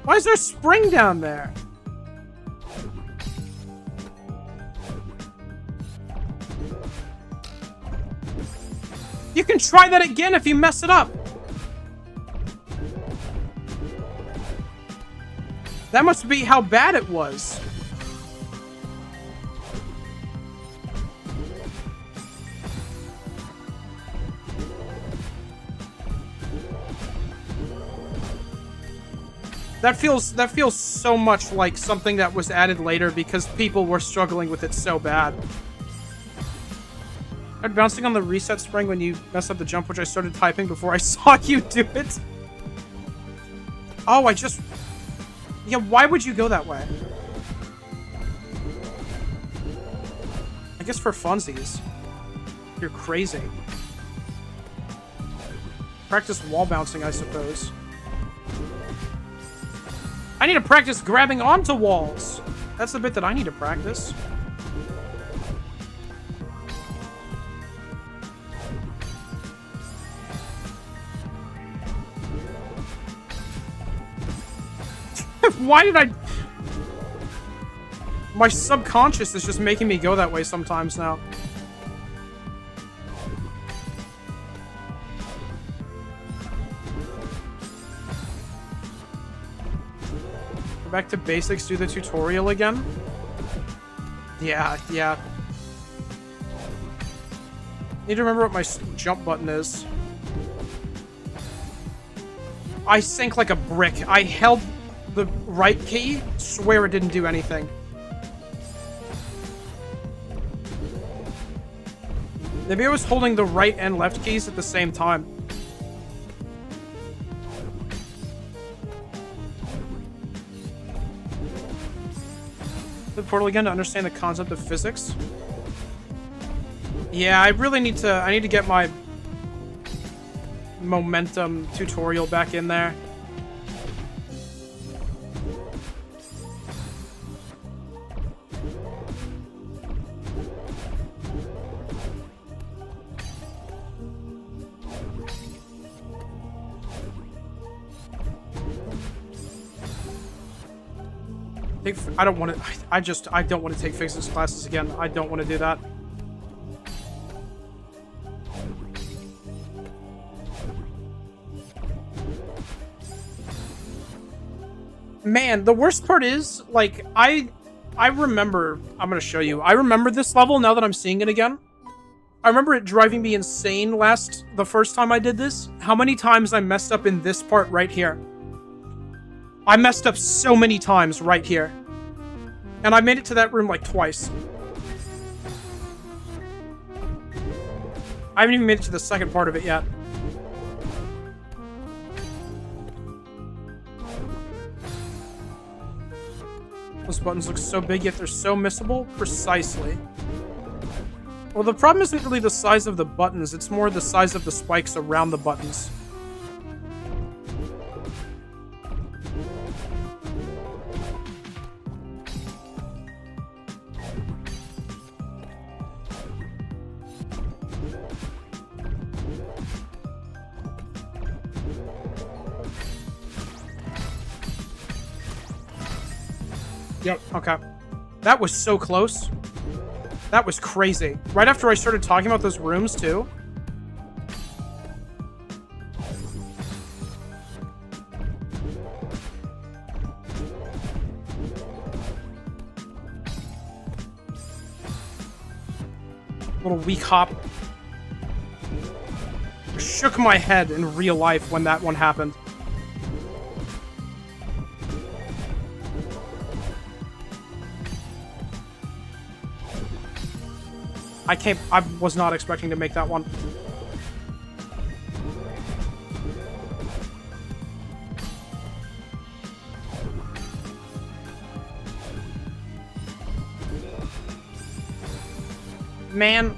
Why is there a spring down there? You can try that again if you mess it up. That must be how bad it was. That feels so much like something that was added later because people were struggling with it so bad. Tried bouncing on the reset spring when you messed up the jump, which I started typing before I saw you do it. Oh, yeah, why would you go that way? I guess for funsies. You're crazy. Practice wall bouncing, I suppose. I need to practice grabbing onto walls. That's the bit that I need to practice. Why did I... My subconscious is just making me go that way sometimes now. Go back to basics, do the tutorial again? Yeah. Need to remember what my jump button is. I sank like a brick. I held the right key, swear it didn't do anything. Maybe I was holding the right and left keys at the same time. The portal again to understand the concept of physics. Yeah, I really need to get my momentum tutorial back in there. I don't want to. I don't want to take physics classes again. I don't want to do that. Man, the worst part is, like, I remember. I'm gonna show you. I remember this level now that I'm seeing it again. I remember it driving me insane the first time I did this. How many times I messed up in this part right here. I messed up so many times right here. And I made it to that room like twice. I haven't even made it to the second part of it yet. Those buttons look so big, yet they're so missable. Precisely. Well, the problem isn't really the size of the buttons, it's more the size of the spikes around the buttons. Yep. Okay. That was so close. That was crazy. Right after I started talking about those rooms, too. Little weak hop. Shook my head in real life when that one happened. I was not expecting to make that one. Man.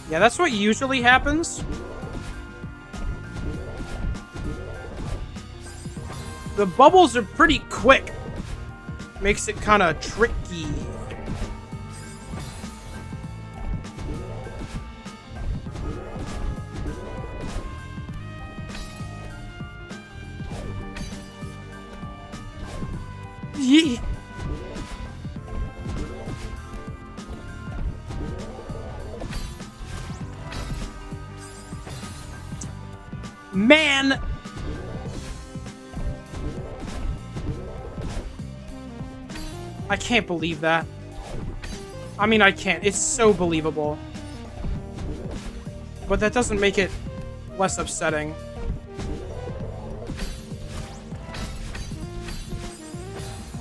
Yeah, that's what usually happens. The bubbles are pretty quick. Makes it kind of tricky. Yee. Man! I can't believe that. I mean, I can't. It's so believable. But that doesn't make it less upsetting.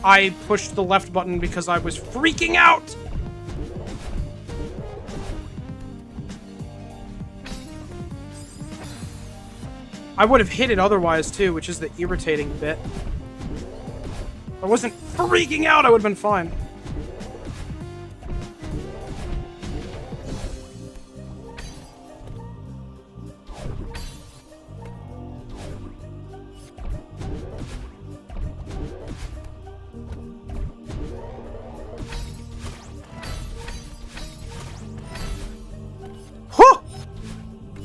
I pushed the left button because I was freaking out! I would have hit it otherwise, too, which is the irritating bit. If I wasn't freaking out, I would have been fine. Whew!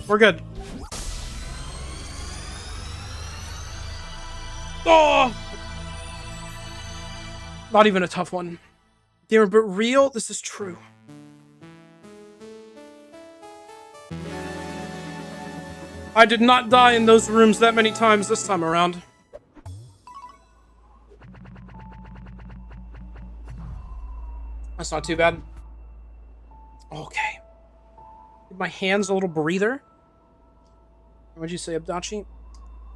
We're good. Oh! Not even a tough one. Gamer, but real, this is true. I did not die in those rooms that many times this time around. That's not too bad. Okay. Give my hands a little breather. What'd you say, Abdachi?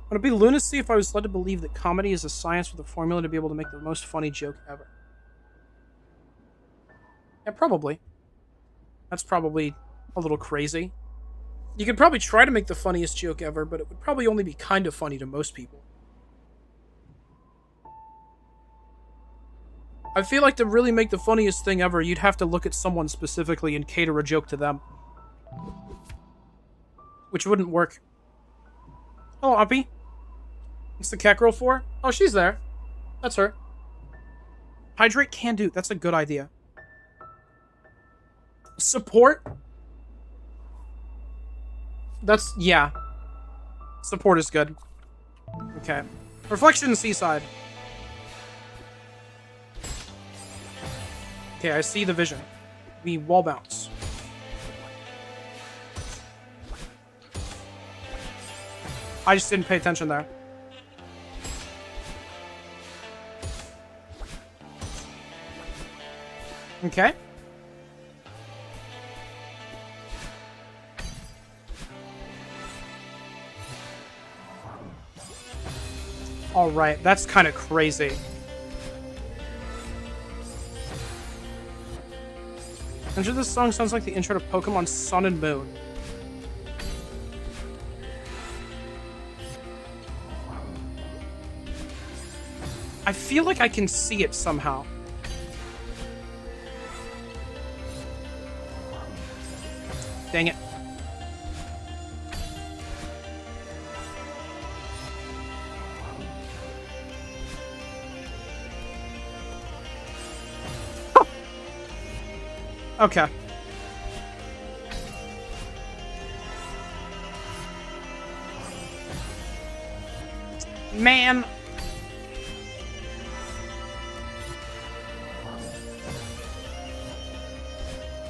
Would it be lunacy if I was led to believe that comedy is a science with a formula to be able to make the most funny joke ever? Yeah, probably. That's probably a little crazy. You could probably try to make the funniest joke ever, but it would probably only be kind of funny to most people. I feel like to really make the funniest thing ever, you'd have to look at someone specifically and cater a joke to them. Which wouldn't work. Hello, Uppy. What's the cat girl for? Oh, she's there. That's her. Hydrate can do. That's a good idea. Support? That's, yeah. Support is good. Okay. Reflection Seaside. Okay, I see the vision. We wall bounce. I just didn't pay attention there. Okay. Alright, that's kind of crazy. Intro of this song sounds like the intro to Pokemon Sun and Moon. I feel like I can see it somehow. Dang it. Okay. Man.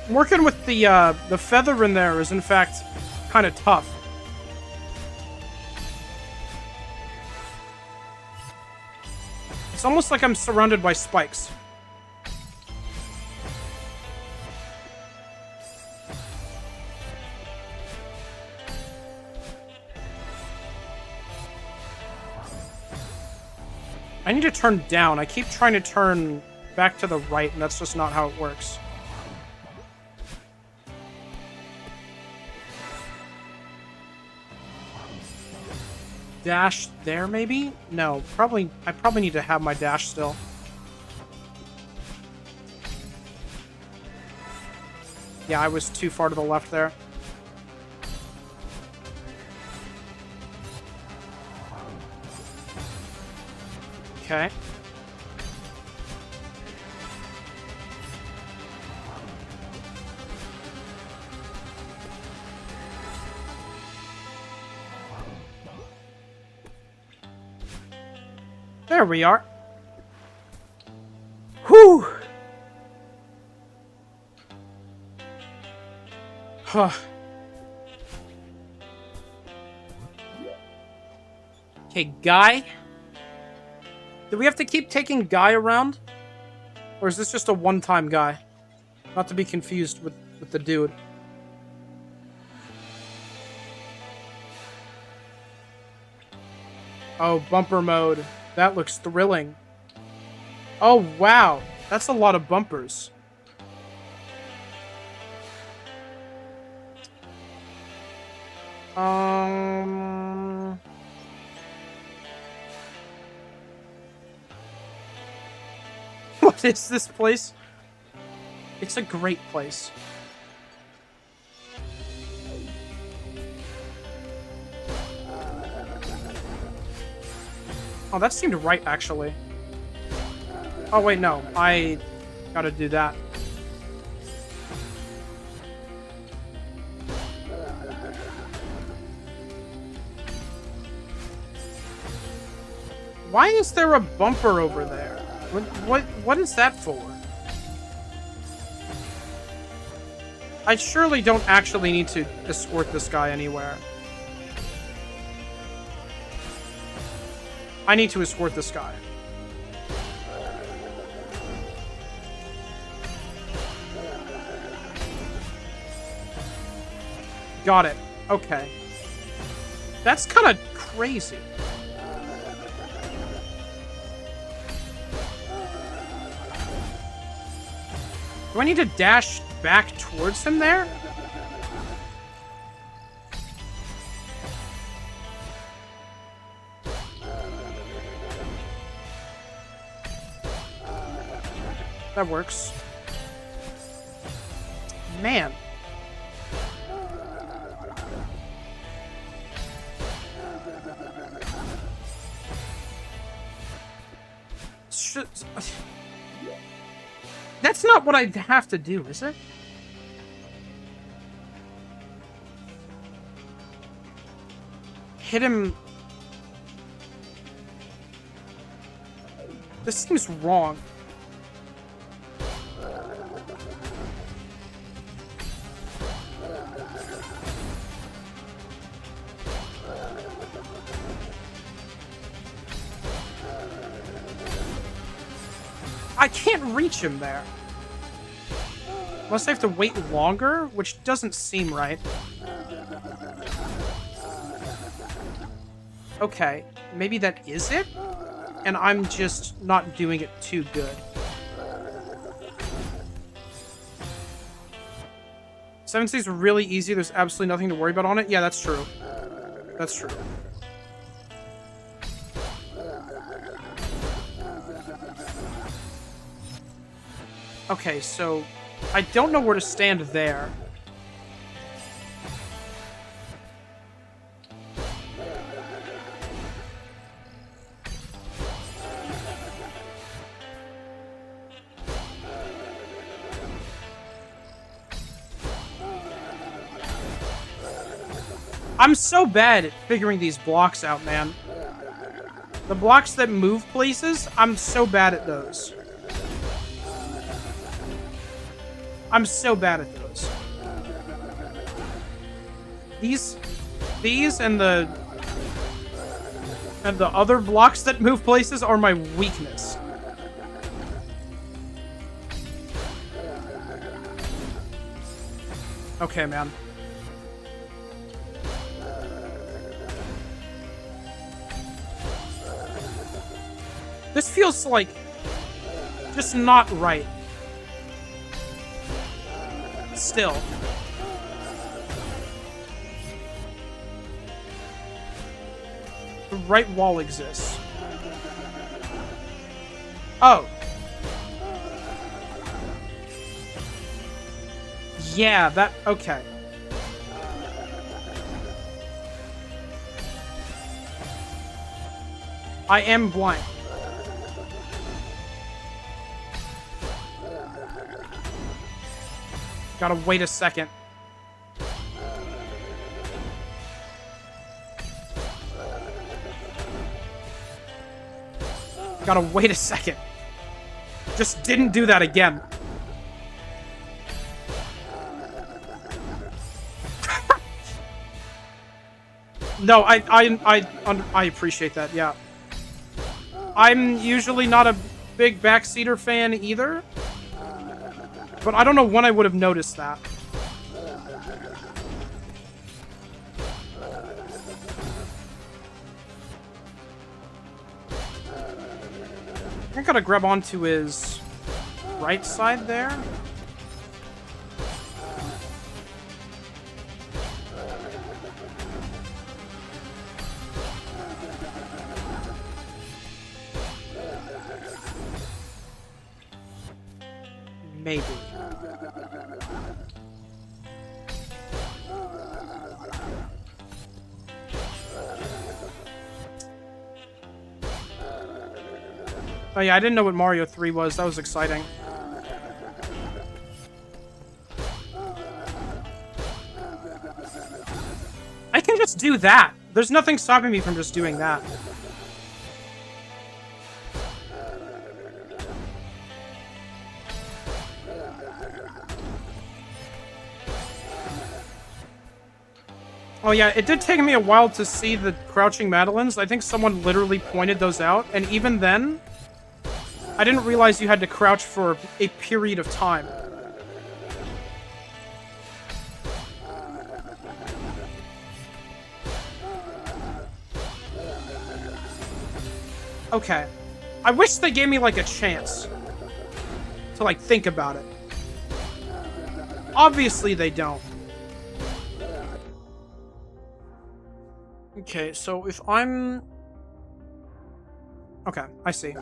Working with the feather in there is, in fact, kind of tough. It's almost like I'm surrounded by spikes. I need to turn down. I keep trying to turn back to the right, and that's just not how it works. Dash there, maybe? No, probably. I probably need to have my dash still. Yeah, I was too far to the left there. Okay. There we are. Whew. Huh. Okay, Guy. Do we have to keep taking Guy around? Or is this just a one-time Guy? Not to be confused with the dude. Oh, bumper mode. That looks thrilling. Oh, wow. That's a lot of bumpers. What is this place? It's a great place. Oh, that seemed right, actually. Oh, wait, no. I gotta do that. Why is there a bumper over there? What is that for? I surely don't actually need to escort this guy anywhere. I need to escort this guy. Got it. Okay. That's kind of crazy. Do I need to dash back towards him there? That works. Man. That's not what I have to do, is it? Hit him. This seems wrong. I can't reach him there. Unless I have to wait longer, which doesn't seem right. Okay, maybe that is it? And I'm just not doing it too good. 7C's really easy, there's absolutely nothing to worry about on it? Yeah, that's true. That's true. Okay, so I don't know where to stand there. I'm so bad at figuring these blocks out, man. The blocks that move places, I'm so bad at those. I'm so bad at those. These and the other blocks that move places are my weakness. Okay, man. This feels like just not right. Still. The right wall exists. Oh. Yeah, that... Okay. I am blind. Gotta wait a second. Gotta wait a second. Just didn't do that again. No, I appreciate that, yeah. I'm usually not a big backseater fan either. But I don't know when I would have noticed that. I gotta grab onto his right side there. Maybe. Oh yeah, I didn't know what Mario 3 was. That was exciting. I can just do that. There's nothing stopping me from just doing that. Oh yeah, it did take me a while to see the crouching Madeleines. I think someone literally pointed those out, and even then, I didn't realize you had to crouch for a period of time. Okay. I wish they gave me, like, a chance to, like, think about it. Obviously they don't. Okay, so if I'm... Okay, I see.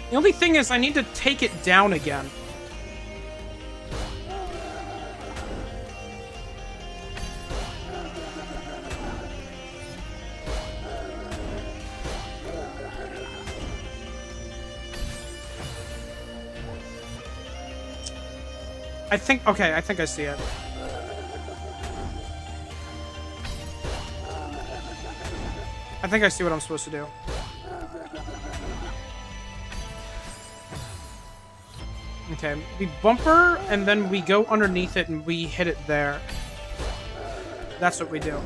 The only thing is I need to take it down again. I think I see it. I think I see what I'm supposed to do. Okay, we bumper, and then we go underneath it, and we hit it there. That's what we do.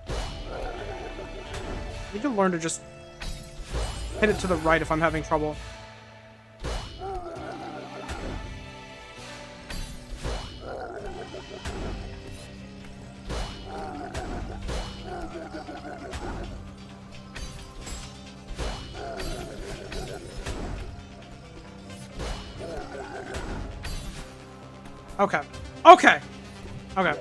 I need to learn to just hit it to the right if I'm having trouble. Okay. Okay! Okay.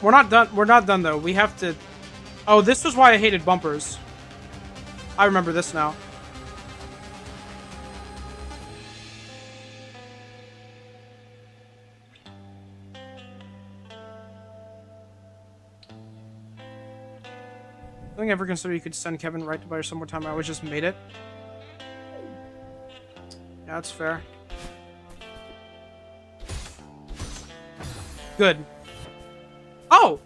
We're not done, though. We have to... Oh, this was why I hated bumpers. I remember this now. I think I ever considered you could send Kevin right to buy her some more time. I always just made it. Yeah, that's fair. Good. Oh!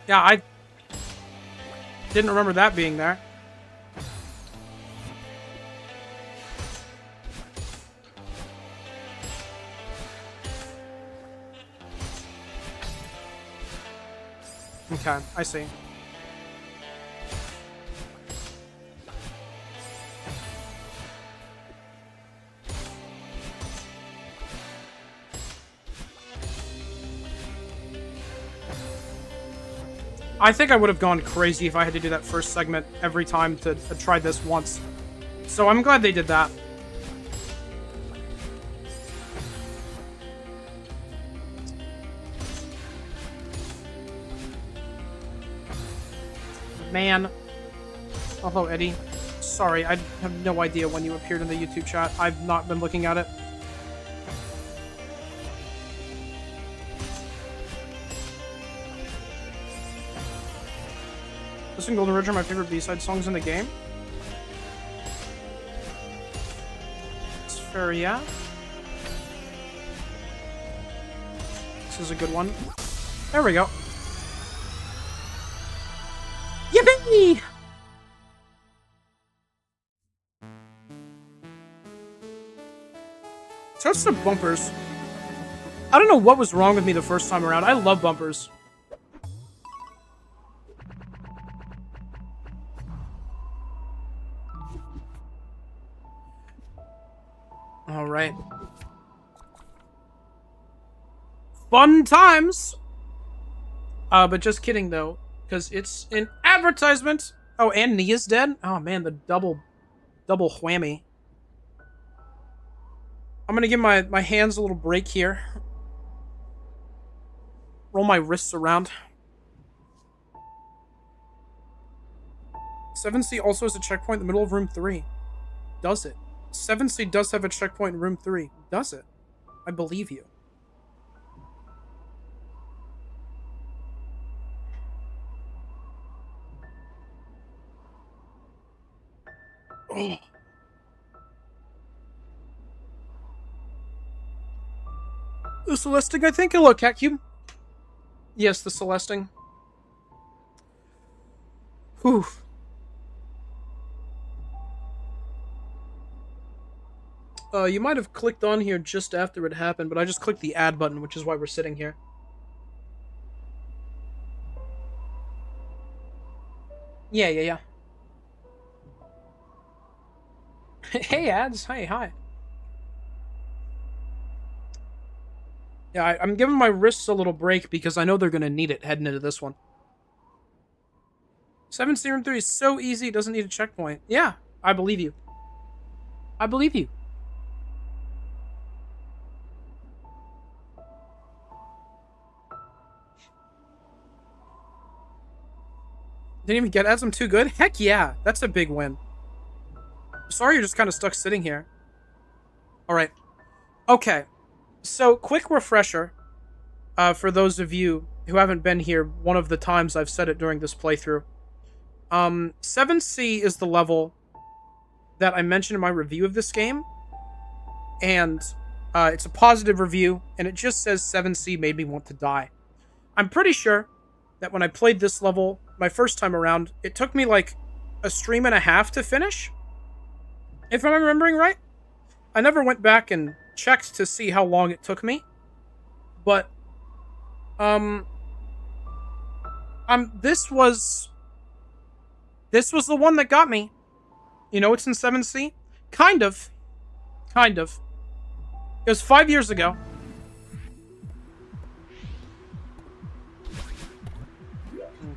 Yeah, I didn't remember that being there. Okay, I see. I think I would have gone crazy if I had to do that first segment every time to try this once. So I'm glad they did that. Man. Oh, hello, Eddie. Sorry, I have no idea when you appeared in the YouTube chat. I've not been looking at it. This and Golden Ridge are my favorite B-side songs in the game. It's fair, yeah. This is a good one. There we go. Yippee! So it's the bumpers. I don't know what was wrong with me the first time around. I love bumpers. Alright. Fun times! But just kidding, though. Because it's an advertisement! Oh, and Nia's dead? Oh, man, the double whammy. I'm gonna give my hands a little break here. Roll my wrists around. 7C also has a checkpoint in the middle of room 3. Does it? 7C does have a checkpoint in room 3. Does it? I believe you. Oh. The Celesting, I think. Hello, Cat Cube. Yes, the Celesting. Whew. You might have clicked on here just after it happened, but I just clicked the add button, which is why we're sitting here. Yeah. Hey, ads. Hi. Yeah, I'm giving my wrists a little break because I know they're going to need it heading into this one. 7 Serum 3 is so easy, it doesn't need a checkpoint. Yeah, I believe you. I believe you. Didn't even get ads, I'm too good? Heck yeah, that's a big win. Sorry you're just kind of stuck sitting here. Alright. Okay. So, quick refresher. For those of you who haven't been here one of the times I've said it during this playthrough. 7C is the level that I mentioned in my review of this game. And it's a positive review, and it just says 7C made me want to die. I'm pretty sure that when I played this level my first time around, it took me like a stream and a half to finish. If I'm remembering right. I never went back and checked to see how long it took me. But, this was the one that got me. You know, it's in 7C? Kind of. It was 5 years ago.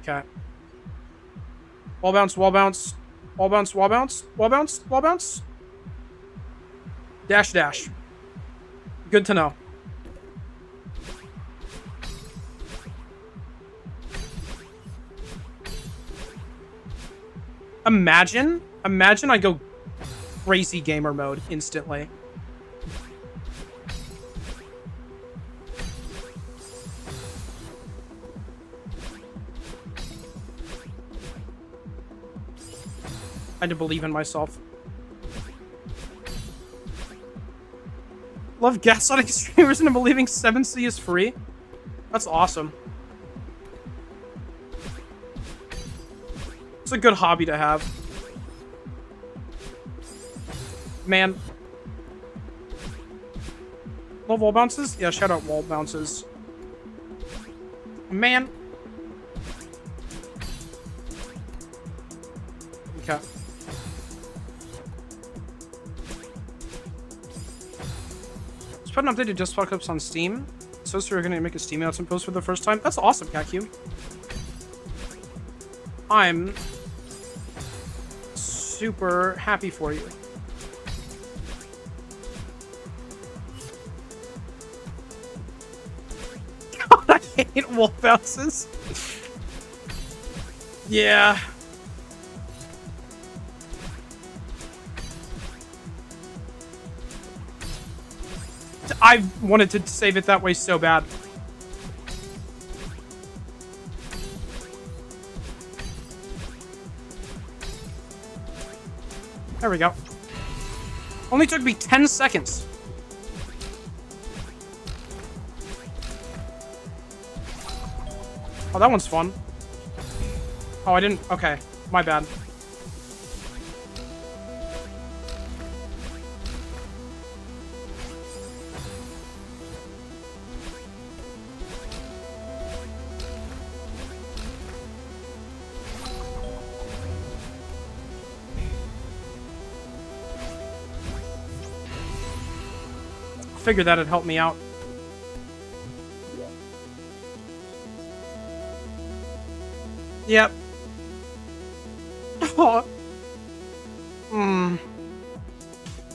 Okay. Wall bounce. Dash. Good to know. Imagine I go crazy gamer mode instantly. I had to believe in myself. Love gaslighting streamers into believing 7C is free. That's awesome. It's a good hobby to have. Man. Love wall bounces? Yeah, shout out wall bounces. Man. Okay. Just put an updated Just Fuck Ups on Steam. So we're gonna make a Steam announcement post for the first time. That's awesome, CatQ. I'm super happy for you. God, I hate wall bounces. Yeah. I wanted to save it that way so bad. There we go. Only took me 10 seconds. Oh, that one's fun. Oh, I didn't... Okay. My bad. Figured that'd help me out. Yep. Oh.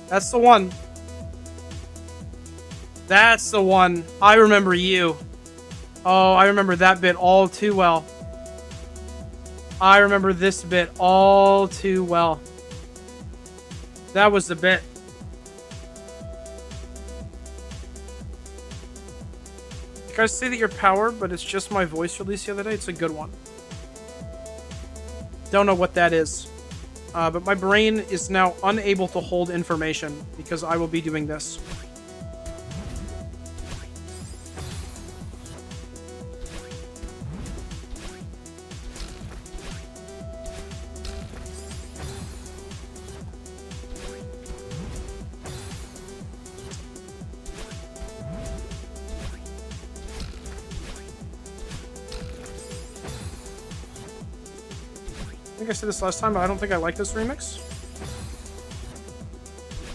That's the one. That's the one. I remember you. Oh, I remember that bit all too well. I remember this bit all too well. That was the bit. You guys say that you're powered, but it's just my voice released the other day. It's a good one. Don't know what that is. But my brain is now unable to hold information because I will be doing this. I think I said this last time, but I don't think I like this remix.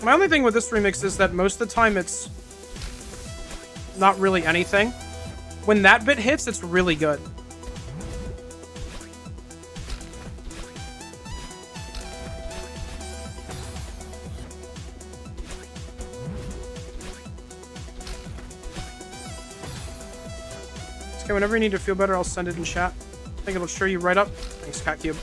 My only thing with this remix is that most of the time it's not really anything. When that bit hits, it's really good. Okay, whenever you need to feel better, I'll send it in chat. I think it'll cheer you right up. Thanks, CatCube.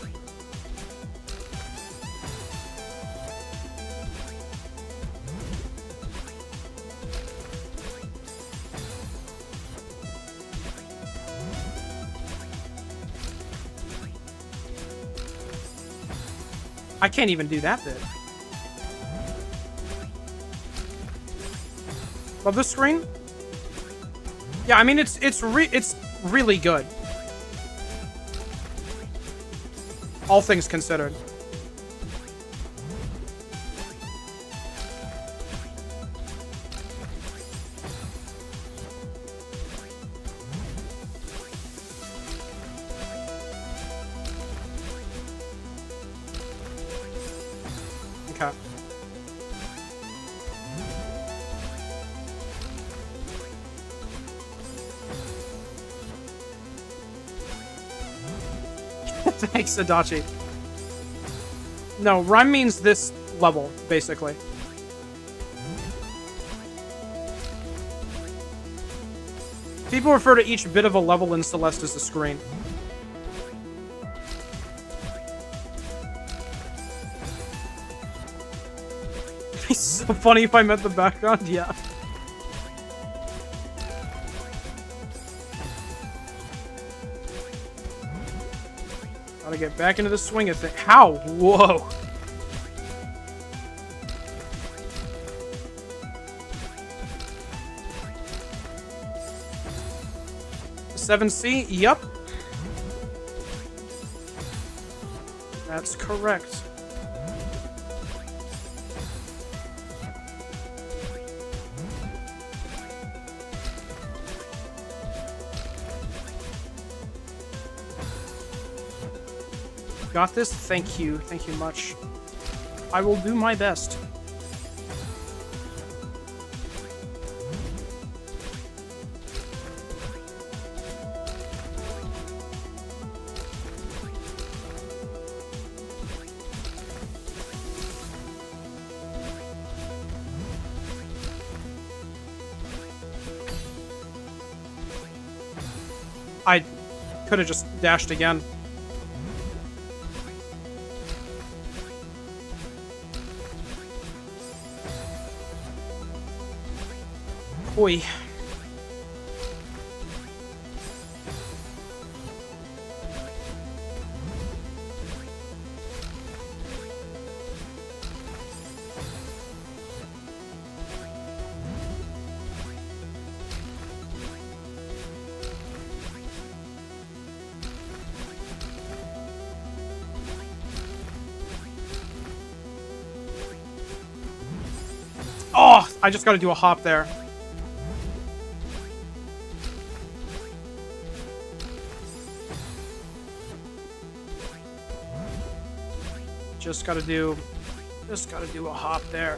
I can't even do that bit. Love this screen? Yeah, I mean it's really good. All things considered. Okay. Thanks, Adachi. No, rhyme means this level, basically. People refer to each bit of a level in Celeste as a screen. It's so funny if I met the background, yeah. Gotta get back into the swing of things. How? Whoa. 7C? Yup. That's correct. Got this? Thank you. Thank you much. I will do my best. I could have just dashed again. Oi. Oh, I just got to do a hop there. Just gotta do a hop there.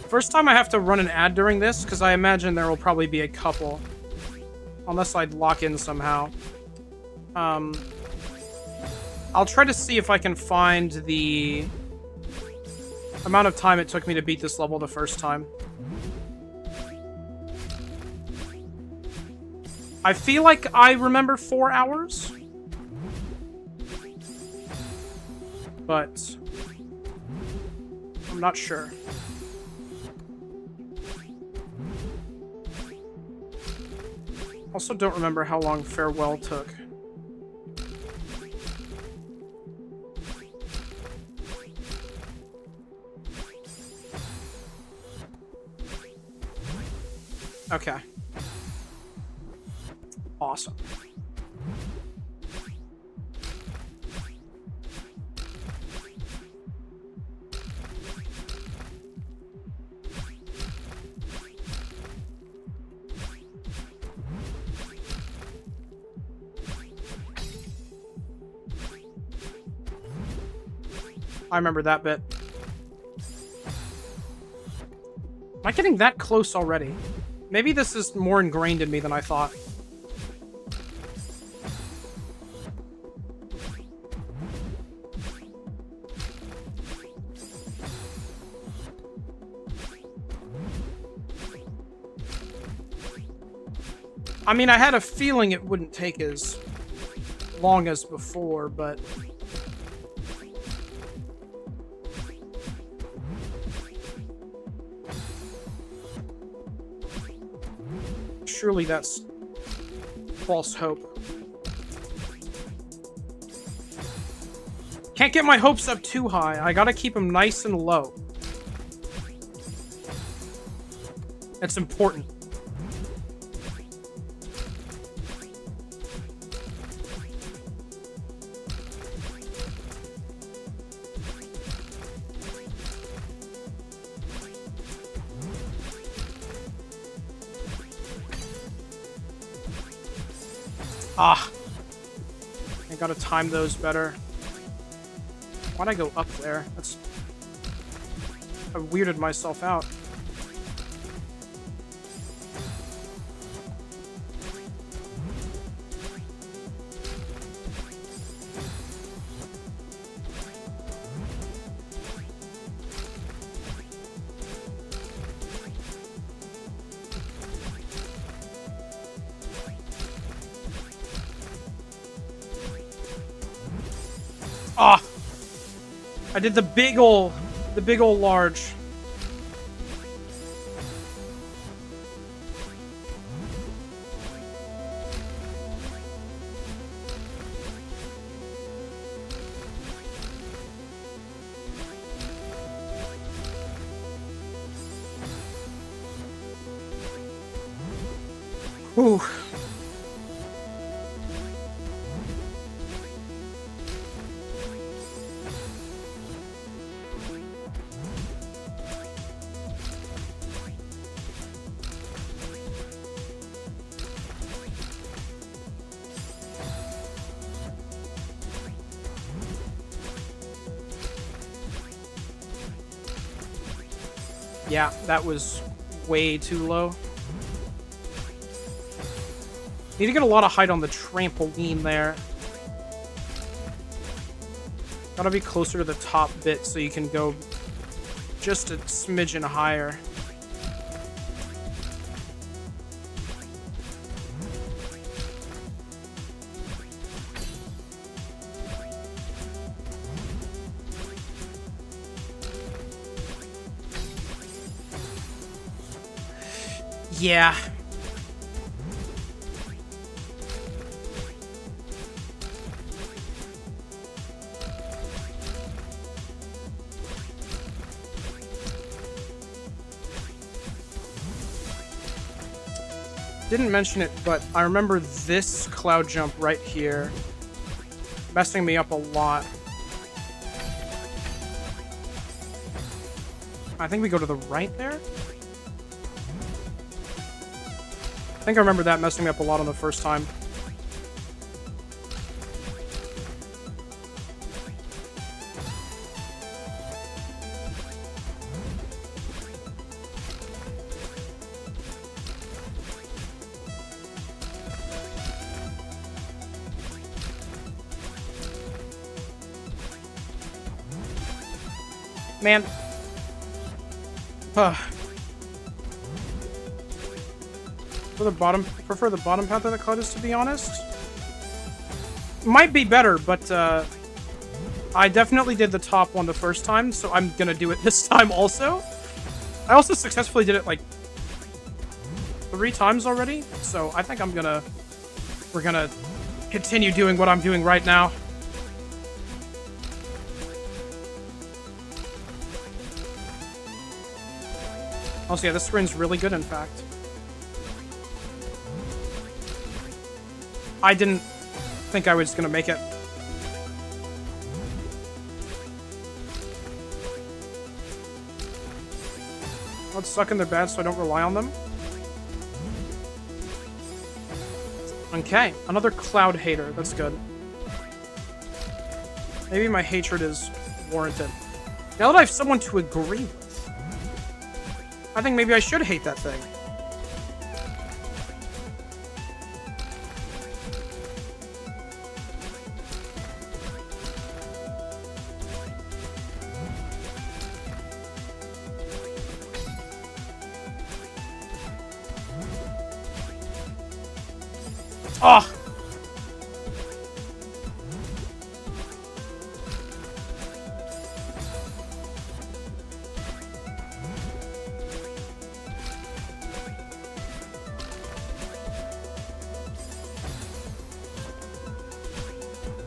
First time I have to run an ad during this, because I imagine there will probably be a couple. Unless I'd lock in somehow. I'll try to see if I can find the amount of time it took me to beat this level the first time. I feel like I remember 4 hours. But I'm not sure. Also don't remember how long Farewell took. Okay. Awesome. I remember that bit. Am I getting that close already? Maybe this is more ingrained in me than I thought. I mean, I had a feeling it wouldn't take as long as before, but... surely that's false hope. Can't get my hopes up too high. I gotta keep them nice and low. That's important. Ah. I gotta time those better. Why'd I go up there? That's... I weirded myself out. Ah! I did the big ol' large. Whew. Yeah, that was way too low. Need to get a lot of height on the trampoline there. Gotta be closer to the top bit so you can go just a smidgen higher. Yeah. Didn't mention it, but I remember this cloud jump right here messing me up a lot. I think we go to the right there? I think I remember that messing me up a lot on the first time. Man. Prefer the bottom path of the Cloudus, to be honest. Might be better, but I definitely did the top one the first time, so I'm gonna do it this time also. I also successfully did it like 3 times already, so I think we're gonna continue doing what I'm doing right now. Also, yeah, this screen's really good, in fact. I didn't think I was gonna make it. Let's suck in their bad so I don't rely on them. Okay, another cloud hater. That's good. Maybe my hatred is warranted. Now that I have someone to agree with, I think maybe I should hate that thing. Oh!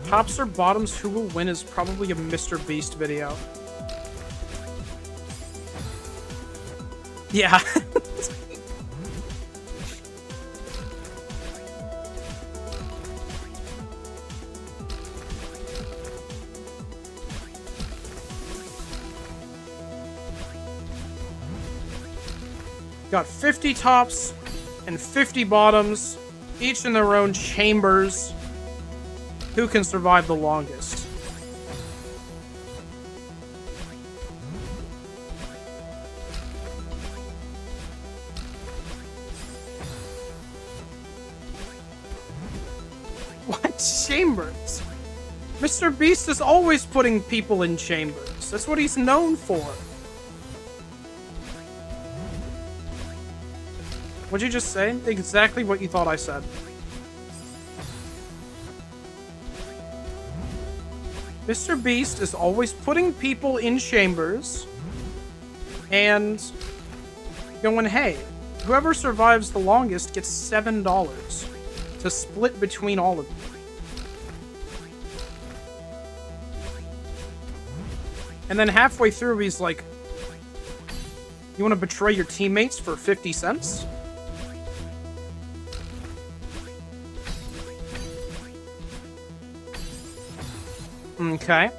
Tops or bottoms, who will win is probably a Mr. Beast video. Yeah. Got 50 tops and 50 bottoms, each in their own chambers. Who can survive the longest? What chambers? Mr. Beast is always putting people in chambers. That's what he's known for. What'd you just say? Exactly what you thought I said. Mr. Beast is always putting people in chambers and going, hey, whoever survives the longest gets $7 to split between all of you. And then halfway through, he's like, you want to betray your teammates for 50 cents? Okay.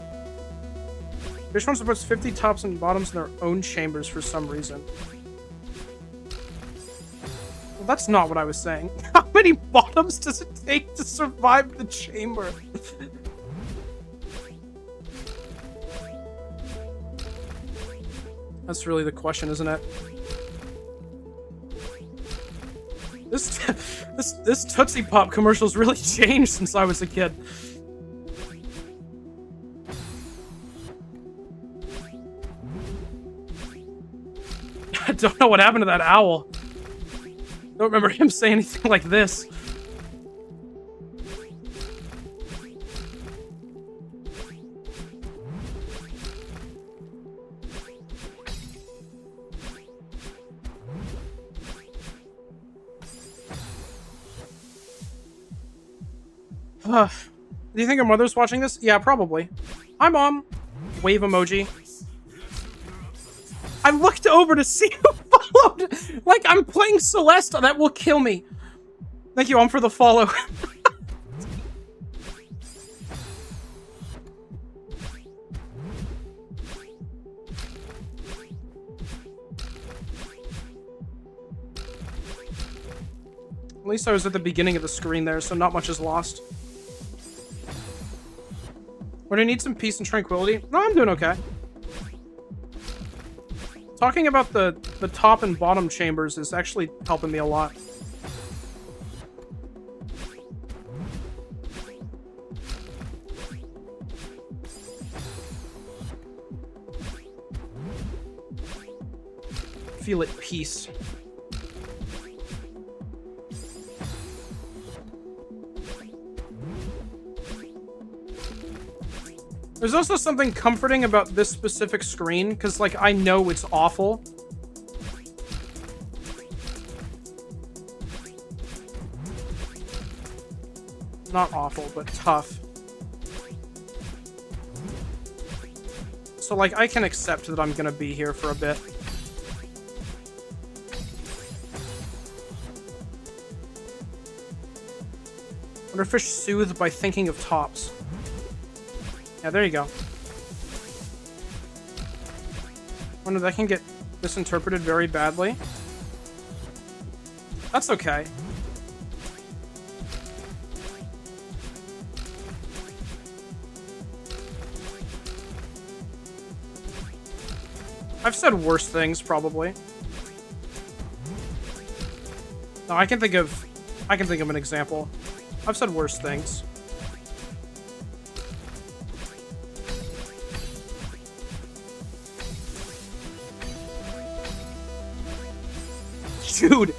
Fish one supports 50 tops and bottoms in their own chambers for some reason. Well, that's not what I was saying. How many bottoms does it take to survive the chamber? That's really the question, isn't it? This Tootsie Pop commercial's really changed since I was a kid. I don't know what happened to that owl. Don't remember him saying anything like this. Do you think your mother's watching this? Yeah, probably. Hi, Mom. Wave emoji. I looked over to see who followed. Like I'm playing Celeste. That will kill me. Thank you, Mom, for the follow. At least I was at the beginning of the screen there, so not much is lost. Would I need some peace and tranquility? No, I'm doing okay. Talking about the top and bottom chambers is actually helping me a lot. Feel at peace. There's also something comforting about this specific screen, because, like, I know it's awful. Not awful, but tough. So, like, I can accept that I'm gonna be here for a bit. Wonder if fish soothed by thinking of tops. Yeah, there you go. Wonder that can get misinterpreted very badly. That's okay. I've said worse things, probably. No, I can think of an example. I've said worse things. Dude.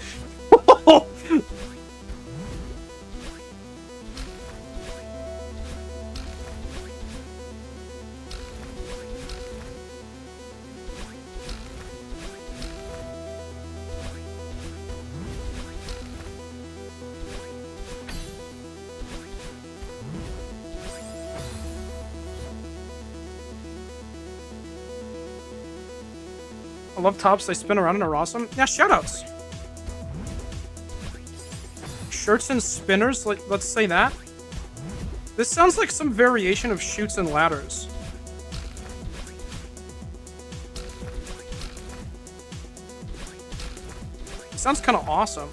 I love tops, they spin around and are awesome. Yeah, shoutouts. Shirts and spinners, let's say that. This sounds like some variation of Chutes and Ladders. It sounds kind of awesome.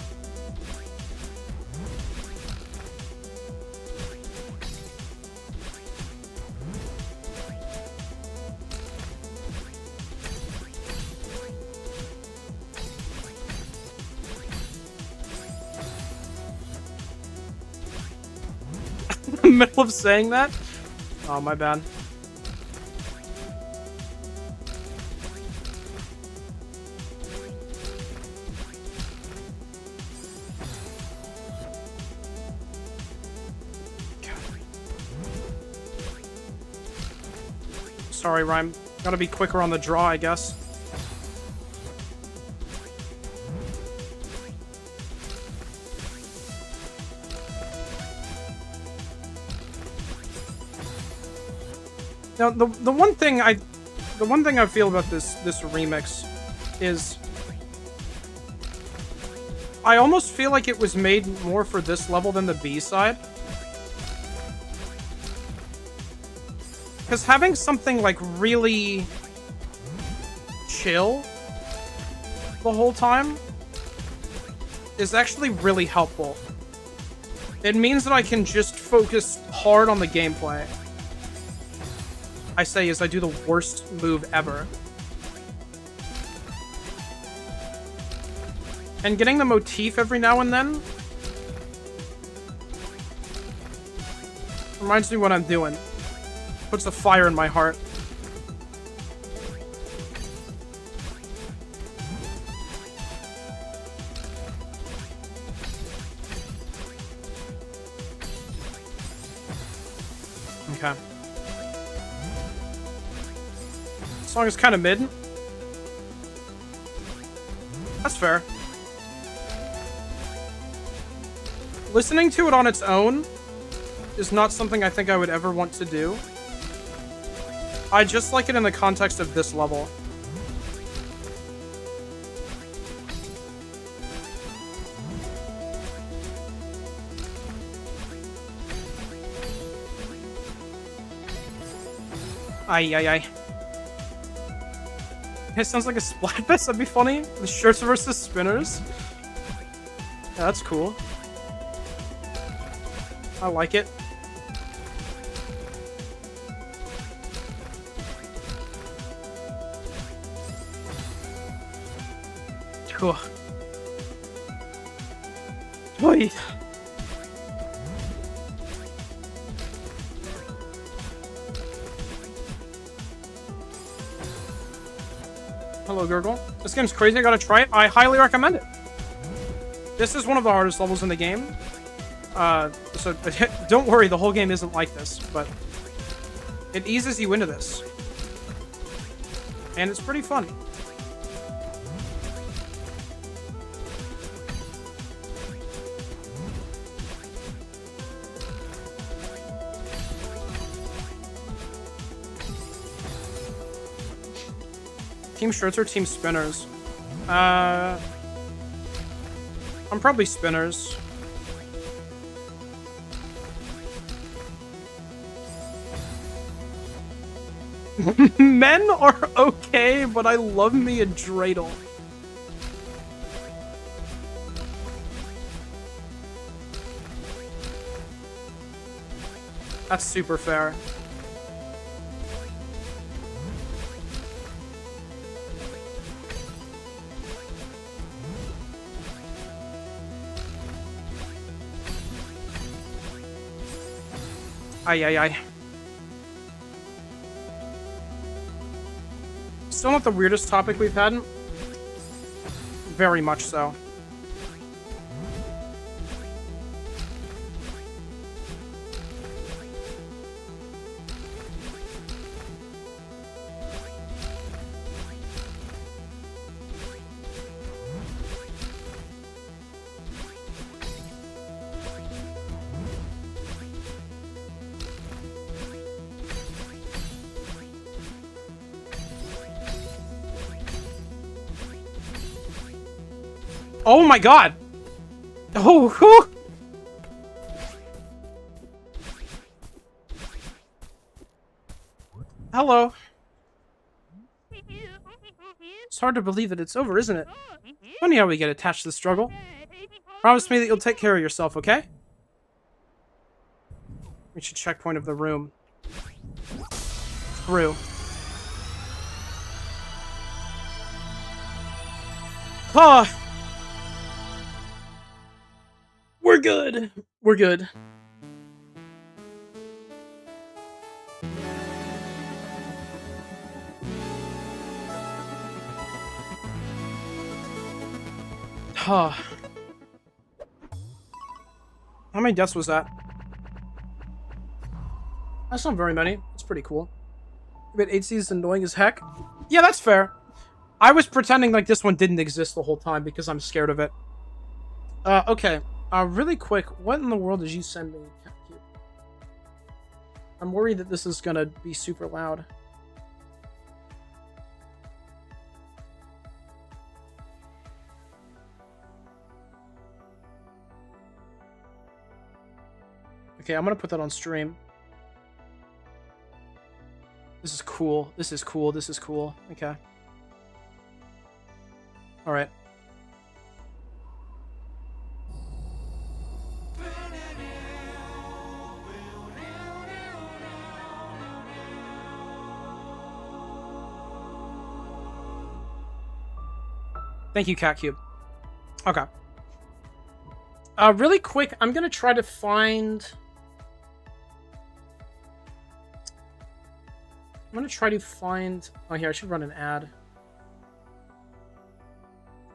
Middle of saying that? Oh, my bad. Sorry, Rhyme. Gotta be quicker on the draw, I guess. Now, the one thing I feel about this remix is I almost feel like it was made more for this level than the B side. Because having something, like, really chill the whole time is actually really helpful. It means that I can just focus hard on the gameplay. I say as I do the worst move ever. And getting the motif every now and then reminds me what I'm doing. Puts a fire in my heart. Okay. This song is kind of mid. That's fair. Listening to it on its own is not something I think I would ever want to do. I just like it in the context of this level. Ay. It sounds like a Splatfest. That'd be funny. The shirts versus spinners. Yeah, that's cool. I like it. Cool. Oy. Hello, Gurgle. This game's crazy. I gotta try it. I highly recommend it. This is one of the hardest levels in the game. So don't worry, the whole game isn't like this, but it eases you into this. And it's pretty fun. Team shirts or team spinners? I'm probably spinners. Men are okay, but I love me a dreidel. That's super fair. Ay. Still not the weirdest topic we've had. Very much so. Oh my god! Oh, whew. Hello. It's hard to believe that it's over, isn't it? Funny how we get attached to the struggle. Promise me that you'll take care of yourself, okay? Reach a checkpoint of the room. Through. Ah! We're good. We're good. How many deaths was that? That's not very many. That's pretty cool. But HC is annoying as heck. Yeah, that's fair. I was pretending like this one didn't exist the whole time because I'm scared of it. Okay. Really quick, what in the world did you send me, Capcube? I'm worried that this is gonna be super loud. Okay, I'm gonna put that on stream. This is cool. This is cool. This is cool. Okay. Alright. Thank you, Cat Cube. Okay. Really quick, I'm gonna try to find... Oh, here, I should run an ad.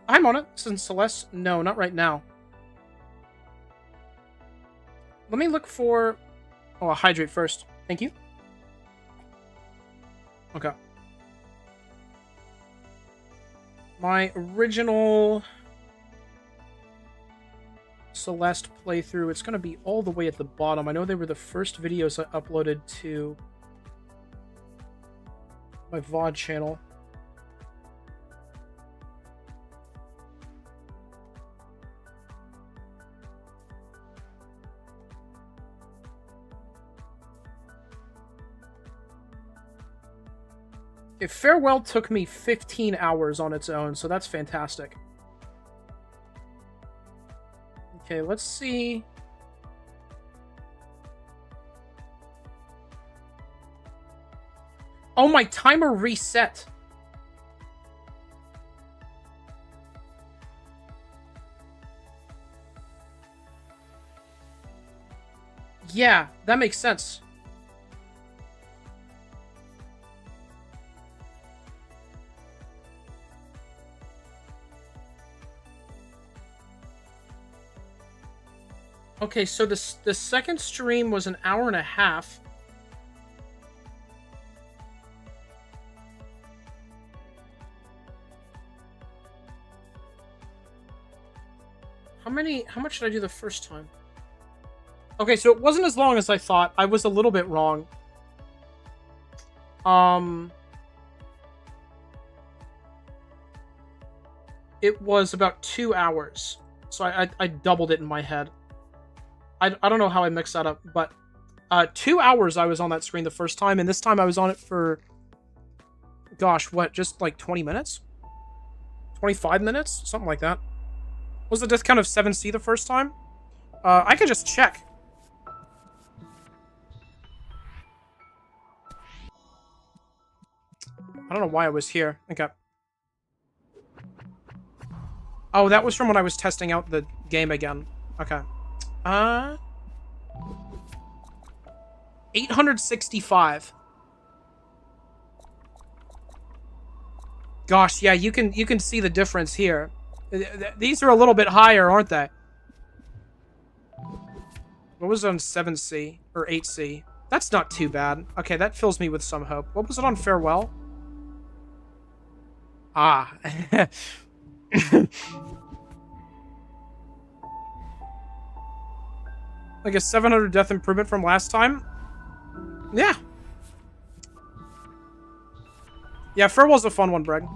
I'm on it. Since Celeste? No, not right now. Let me look for... Oh, I'll hydrate first. Thank you. Okay. My original Celeste playthrough, it's going to be all the way at the bottom. I know they were the first videos I uploaded to my VOD channel. If Farewell took me 15 hours on its own, so that's fantastic. Okay, let's see. Oh, my timer reset. Yeah, that makes sense. Okay, so the second stream was an hour and a half. How much did I do the first time? Okay, so it wasn't as long as I thought. I was a little bit wrong. It was about 2 hours. So I doubled it in my head. I don't know how I mixed that up, but 2 hours I was on that screen the first time, and this time I was on it for, gosh, what, just like 20 minutes? 25 minutes? Something like that. Was the death count of 7C the first time? I could just check. I don't know why I was here. Okay. Oh, that was from when I was testing out the game again. Okay. 865. Gosh, yeah, you can see the difference here. These are a little bit higher, aren't they? What was it on 7C or 8C? That's not too bad. Okay, that fills me with some hope. What was it on Farewell? Ah. Like a 700 death improvement from last time? Yeah. Yeah, Farewell's a fun one, Breg.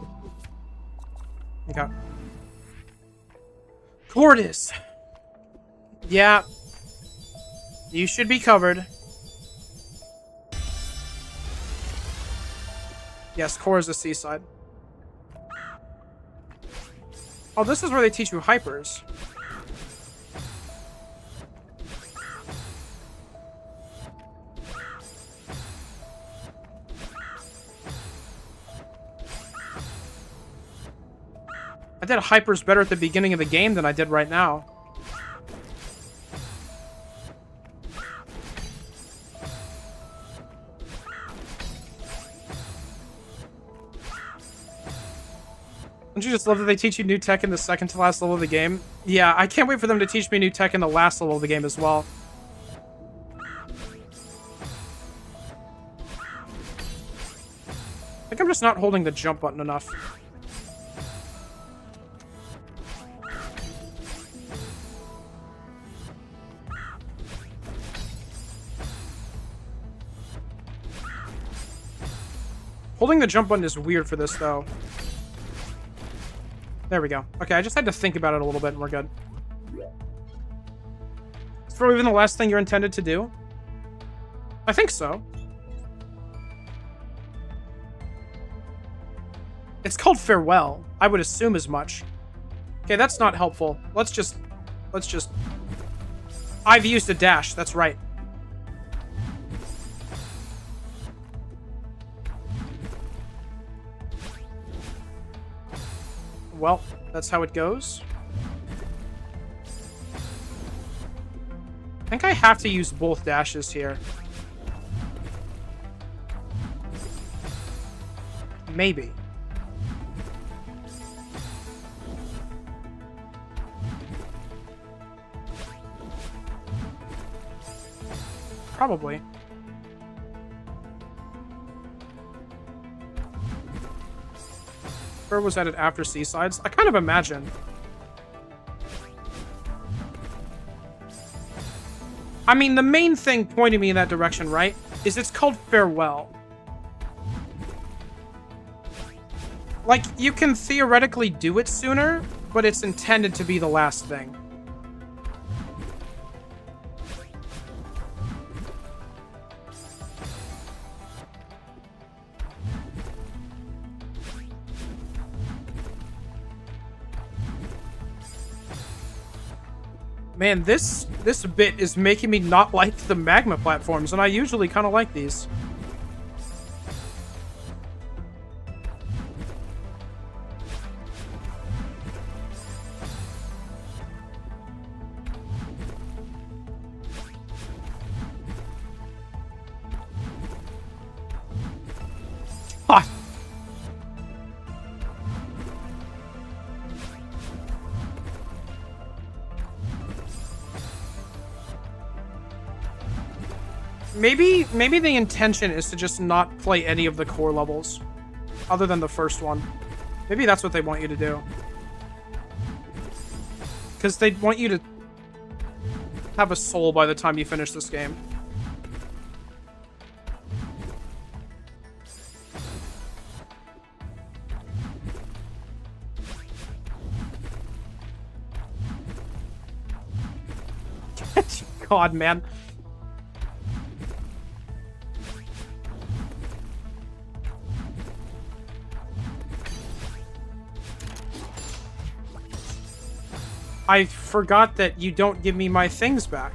Okay. Cordis. Yeah. You should be covered. Yes, Core is the seaside. Oh, this is where they teach you hypers. I did hypers better at the beginning of the game than I did right now. Don't you just love that they teach you new tech in the second to last level of the game? Yeah, I can't wait for them to teach me new tech in the last level of the game as well. I think I'm just not holding the jump button enough. Holding the jump button is weird for this, though. There we go. Okay, I just had to think about it a little bit and we're good. Is throw even the last thing you're intended to do? I think so. It's called farewell. I would assume as much. Okay, that's not helpful. Let's just... I've used a dash, that's right. Well, that's how it goes. I think I have to use both dashes here. Maybe. Probably. Or was added after Seasides? I kind of imagine. I mean, the main thing pointing me in that direction, right, is it's called Farewell. Like, you can theoretically do it sooner, but it's intended to be the last thing. Man, this bit is making me not like the magma platforms, and I usually kind of like these. Ah. Maybe the intention is to just not play any of the core levels, other than the first one. Maybe that's what they want you to do. Because they want you to have a soul by the time you finish this game. God, man. I forgot that you don't give me my things back.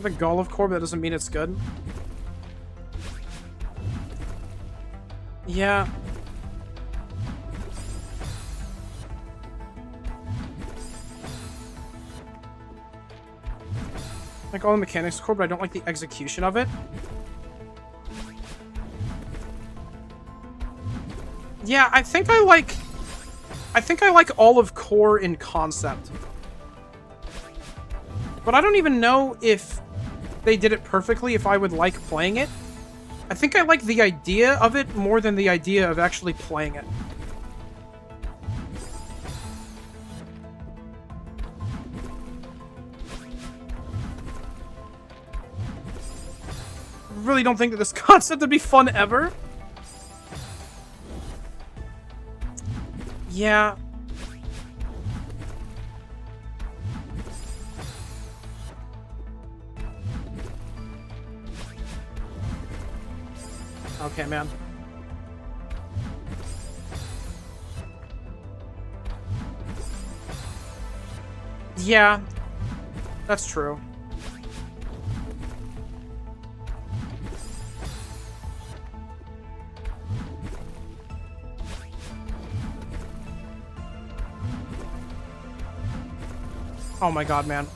The Gall of Core, but that doesn't mean it's good. Yeah. I like all the mechanics core, but I don't like the execution of it. Yeah, I think I like all of core in concept. But I don't even know if they did it perfectly, if I would like playing it. I think I like the idea of it more than the idea of actually playing it. I really don't think that this concept would be fun ever. Yeah. Okay, man. Yeah, that's true. Oh my god, man.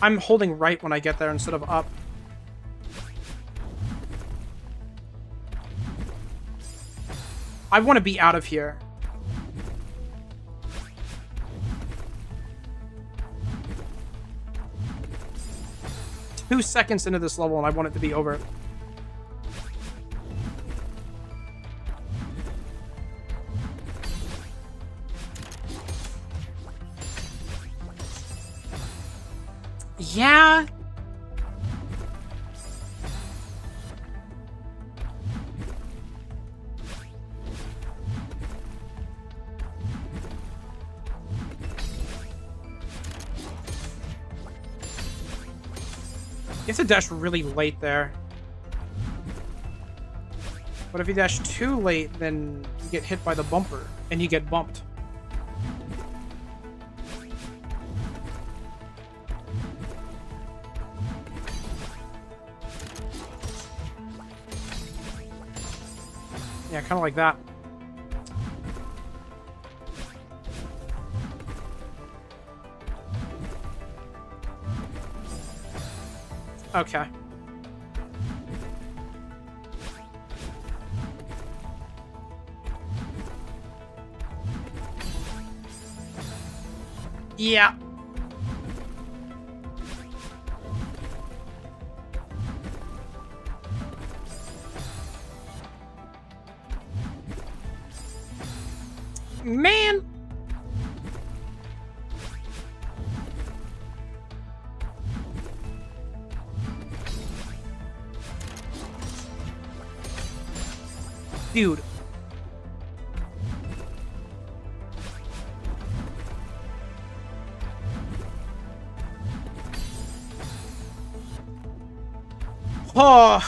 I'm holding right when I get there instead of up. I want to be out of here. 2 seconds into this level and I want it to be over. Yeah. You have to dash really late there. But if you dash too late, then you get hit by the bumper, and you get bumped. Yeah, kind of like that. Okay. Yeah. Man. Dude. Oh.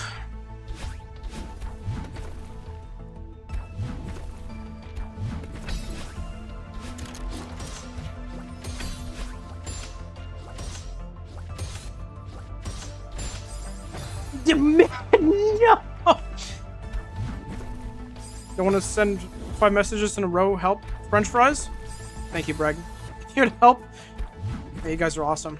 Man, no. Don't want to send 5 messages in a row. Help. French fries? Thank you, Breg. Here to help. Hey, you guys are awesome.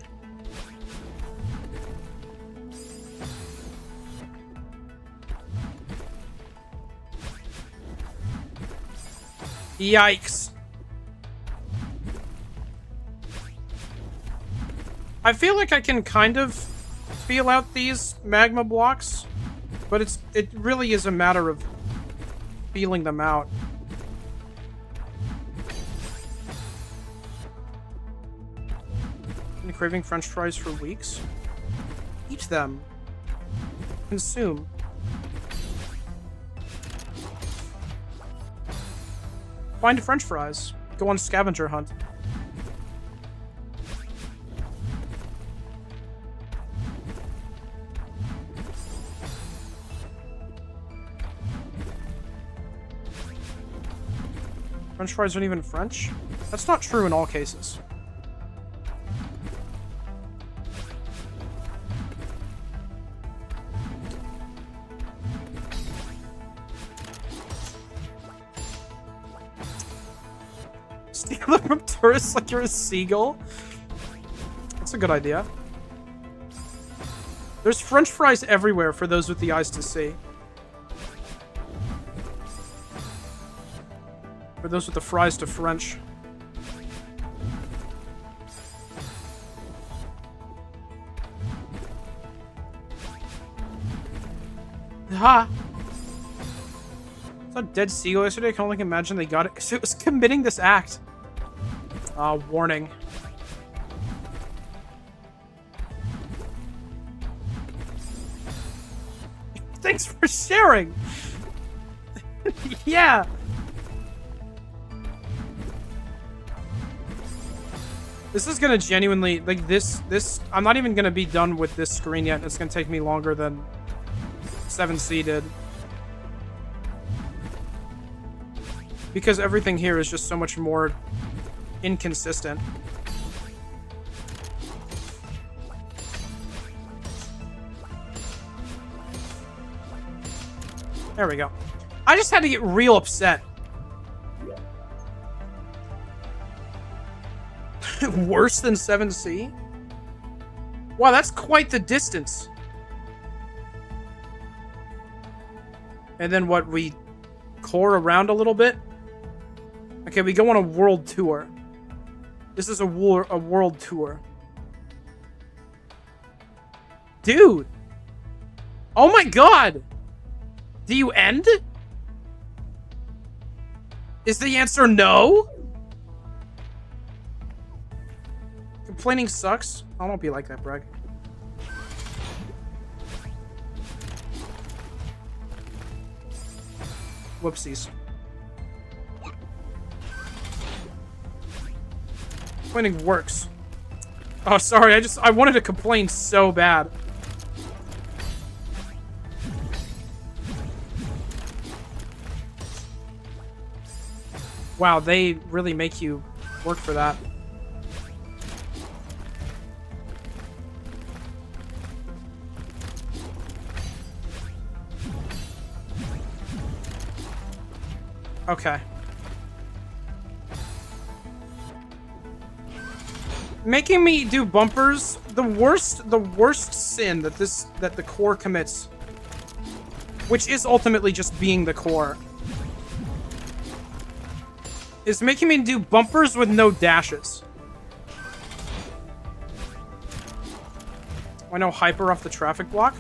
Yikes. I feel like I can kind of feel out these magma blocks, but it really is a matter of feeling them out. Been craving French fries for weeks. Eat them. Consume. Find French fries. Go on scavenger hunt. French fries aren't even French? That's not true in all cases. Steal them from tourists like you're a seagull? That's a good idea. There's French fries everywhere for those with the eyes to see. For those with the fries to French. Ha! I saw a dead seagull yesterday. I can only imagine they got it because it was committing this act. Warning. Thanks for sharing! Yeah! This is gonna genuinely, like, this, I'm not even gonna be done with this screen yet. It's gonna take me longer than 7C did. Because everything here is just so much more inconsistent. There we go. I just had to get real upset. Worse than 7C? Wow, that's quite the distance. And then what, we core around a little bit? Okay, we go on a world tour. This is a world tour. Dude! Oh my god! Do you end? Is the answer no? Complaining sucks. I won't be like that, Bragg. Whoopsies. Complaining works. Oh, sorry. I wanted to complain so bad. Wow, they really make you work for that. Okay. Making me do bumpers, the worst sin that the core commits, which is ultimately just being the core, is making me do bumpers with no dashes. I know hyper off the traffic block.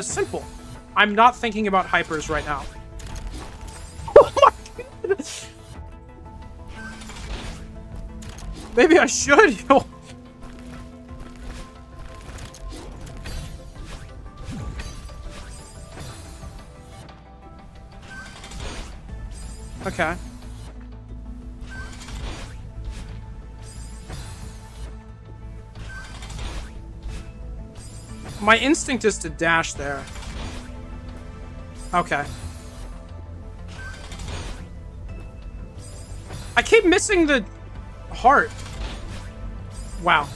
Simple. I'm not thinking about hypers right now. Oh my goodness. Maybe I should. Okay. My instinct is to dash there. Okay. I keep missing the heart. Wow.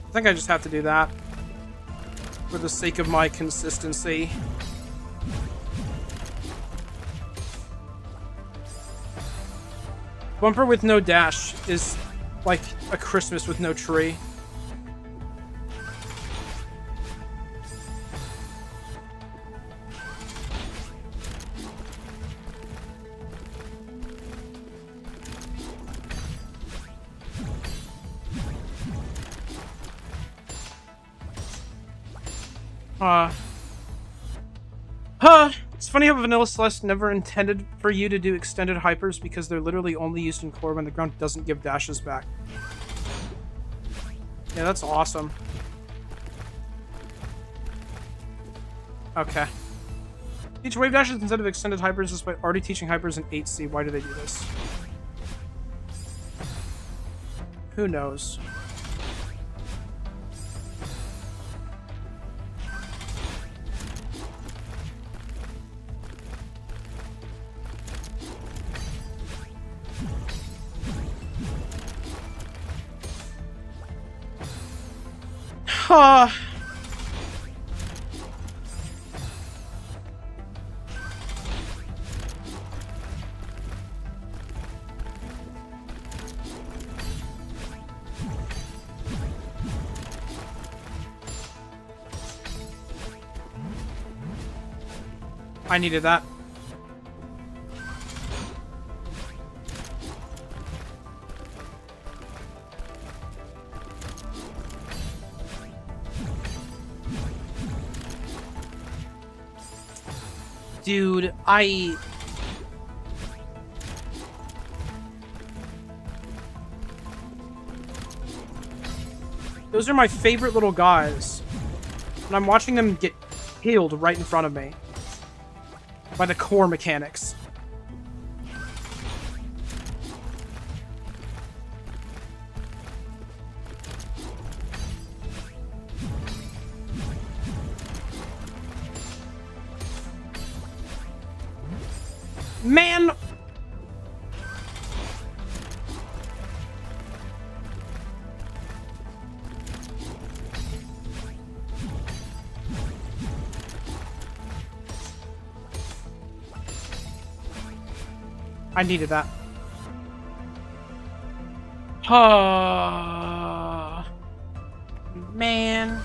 I think I just have to do that for the sake of my consistency. Bumper with no dash is like a Christmas with no tree. It's funny how Vanilla Celeste never intended for you to do extended hypers because they're literally only used in core when the ground doesn't give dashes back. Yeah, that's awesome. Okay. Teach wave dashes instead of extended hypers despite already teaching hypers in 8C. Why do they do this? Who knows? I needed that. Dude, those are my favorite little guys. And I'm watching them get killed right in front of me. By the core mechanics. Man! I needed that. Man.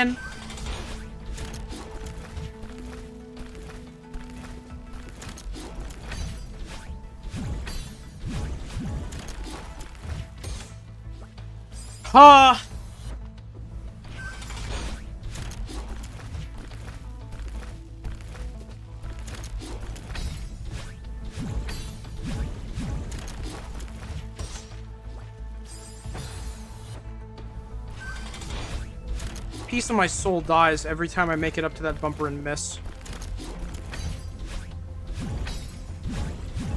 man. Huh. Piece of my soul dies every time I make it up to that bumper and miss.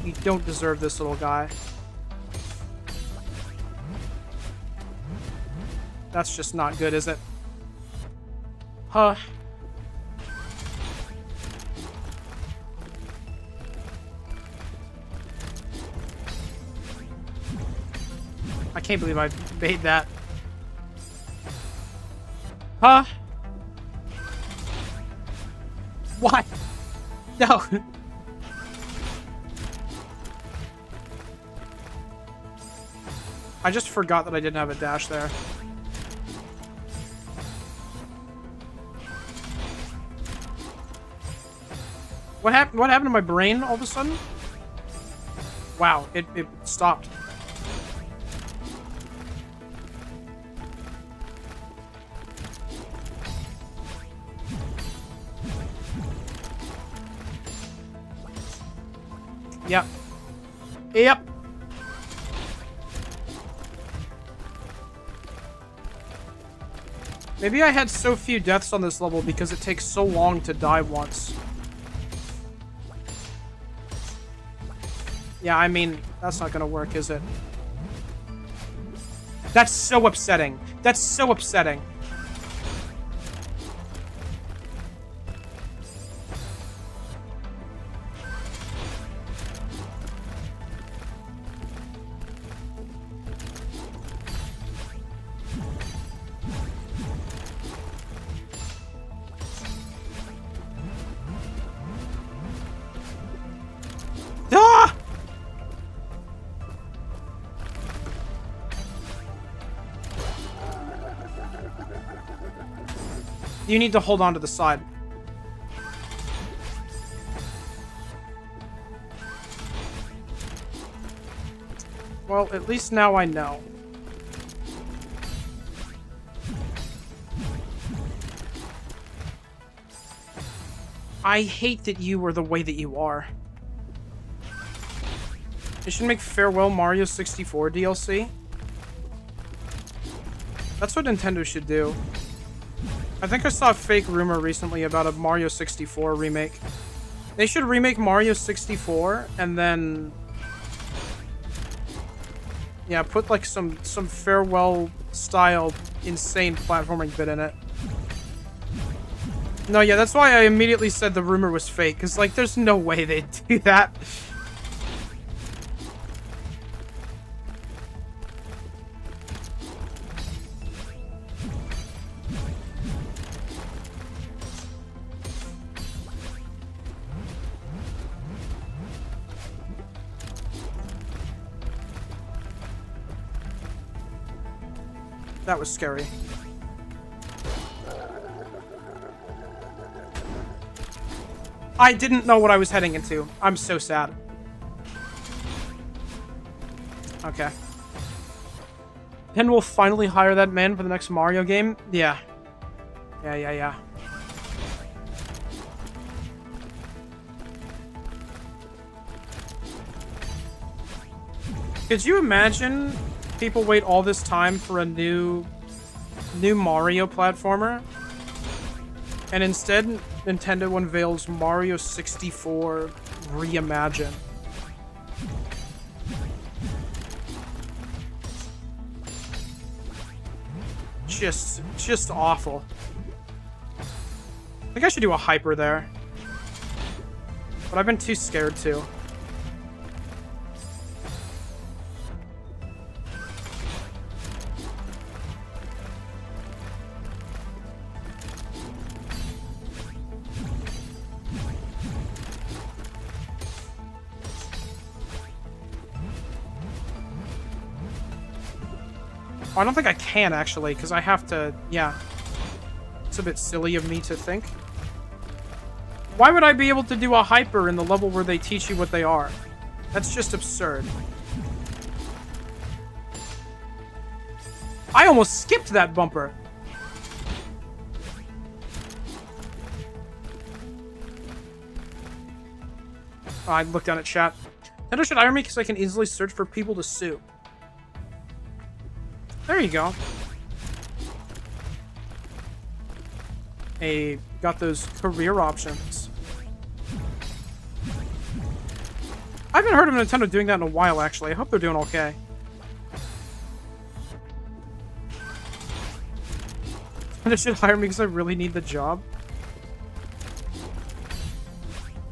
You don't deserve this, little guy. That's just not good, is it? Huh. I can't believe I made that. Huh? What? No. I just forgot that I didn't have a dash there. What happened? What happened to my brain all of a sudden? Wow, it stopped. Yep. Yep. Maybe I had so few deaths on this level because it takes so long to die once. Yeah, I mean, that's not gonna work, is it? That's so upsetting. That's so upsetting. Ah! You need to hold on to the side. Well, at least now I know. I hate that you are the way that you are. They should make Farewell Mario 64 DLC. That's what Nintendo should do. I think I saw a fake rumor recently about a Mario 64 remake. They should remake Mario 64 and then... yeah, put like some Farewell style insane platforming bit in it. No, yeah, that's why I immediately said the rumor was fake, because like there's no way they'd do that. That was scary. I didn't know what I was heading into. I'm so sad. Okay. Ken will finally hire that man for the next Mario game? Yeah. Yeah. Could you imagine people wait all this time for a new Mario platformer, and instead Nintendo unveils Mario 64 Reimagine? Just awful. I think I should do a hyper there, but I've been too scared to. I don't think I can, actually, because I have to, yeah. It's a bit silly of me to think. Why would I be able to do a hyper in the level where they teach you what they are? That's just absurd. I almost skipped that bumper. Oh, I looked down at chat. Nintendo should hire me because I can easily search for people to sue. There you go. Hey, got those career options. I haven't heard of Nintendo doing that in a while, actually. I hope they're doing okay. Nintendo should hire me because I really need the job.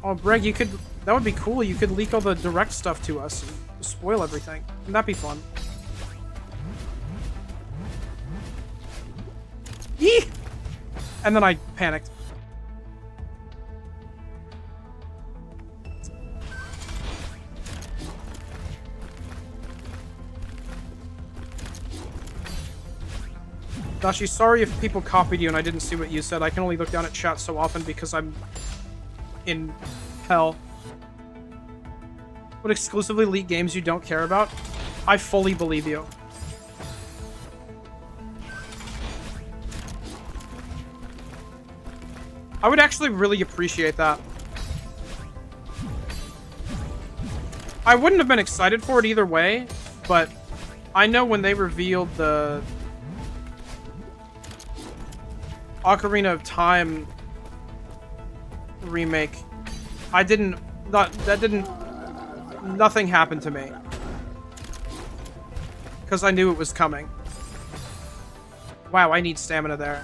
Oh, Breg, you could... That would be cool. You could leak all the direct stuff to us and spoil everything. Wouldn't that be fun? Yee! And then I panicked. Dashi, sorry if people copied you and I didn't see what you said. I can only look down at chat so often because I'm in hell. Would exclusively leak games you don't care about? I fully believe you. I would actually really appreciate that. I wouldn't have been excited for it either way, but I know when they revealed the Ocarina of Time remake, nothing happened to me. Because I knew it was coming. Wow, I need stamina there.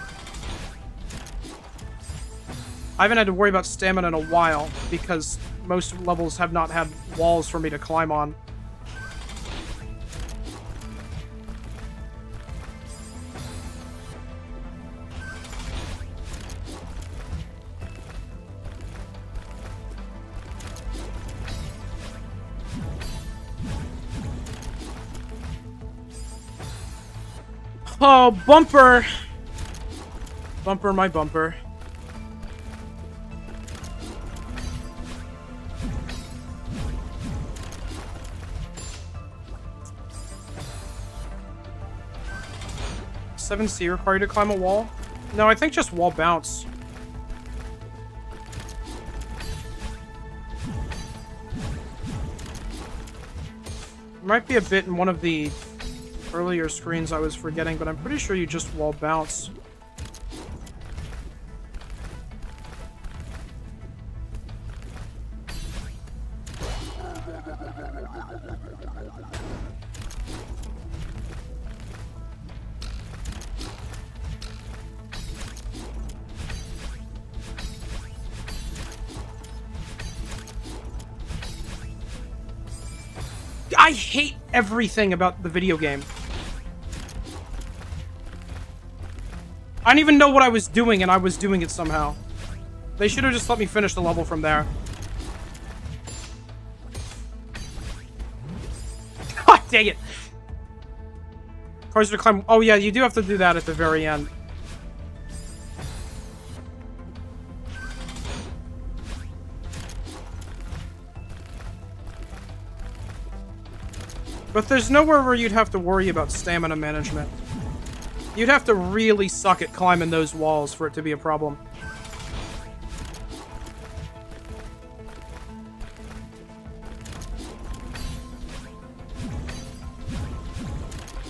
I haven't had to worry about stamina in a while, because most levels have not had walls for me to climb on. Oh, bumper! Bumper, my bumper. C require you to climb a wall? No, I think just wall bounce. There might be a bit in one of the earlier screens I was forgetting, but I'm pretty sure you just wall bounce. I hate everything about the video game. I didn't even know what I was doing, and I was doing it somehow. They should have just let me finish the level from there. God dang it. Cars to climb. Oh yeah, you do have to do that at the very end. But there's nowhere where you'd have to worry about stamina management. You'd have to really suck at climbing those walls for it to be a problem.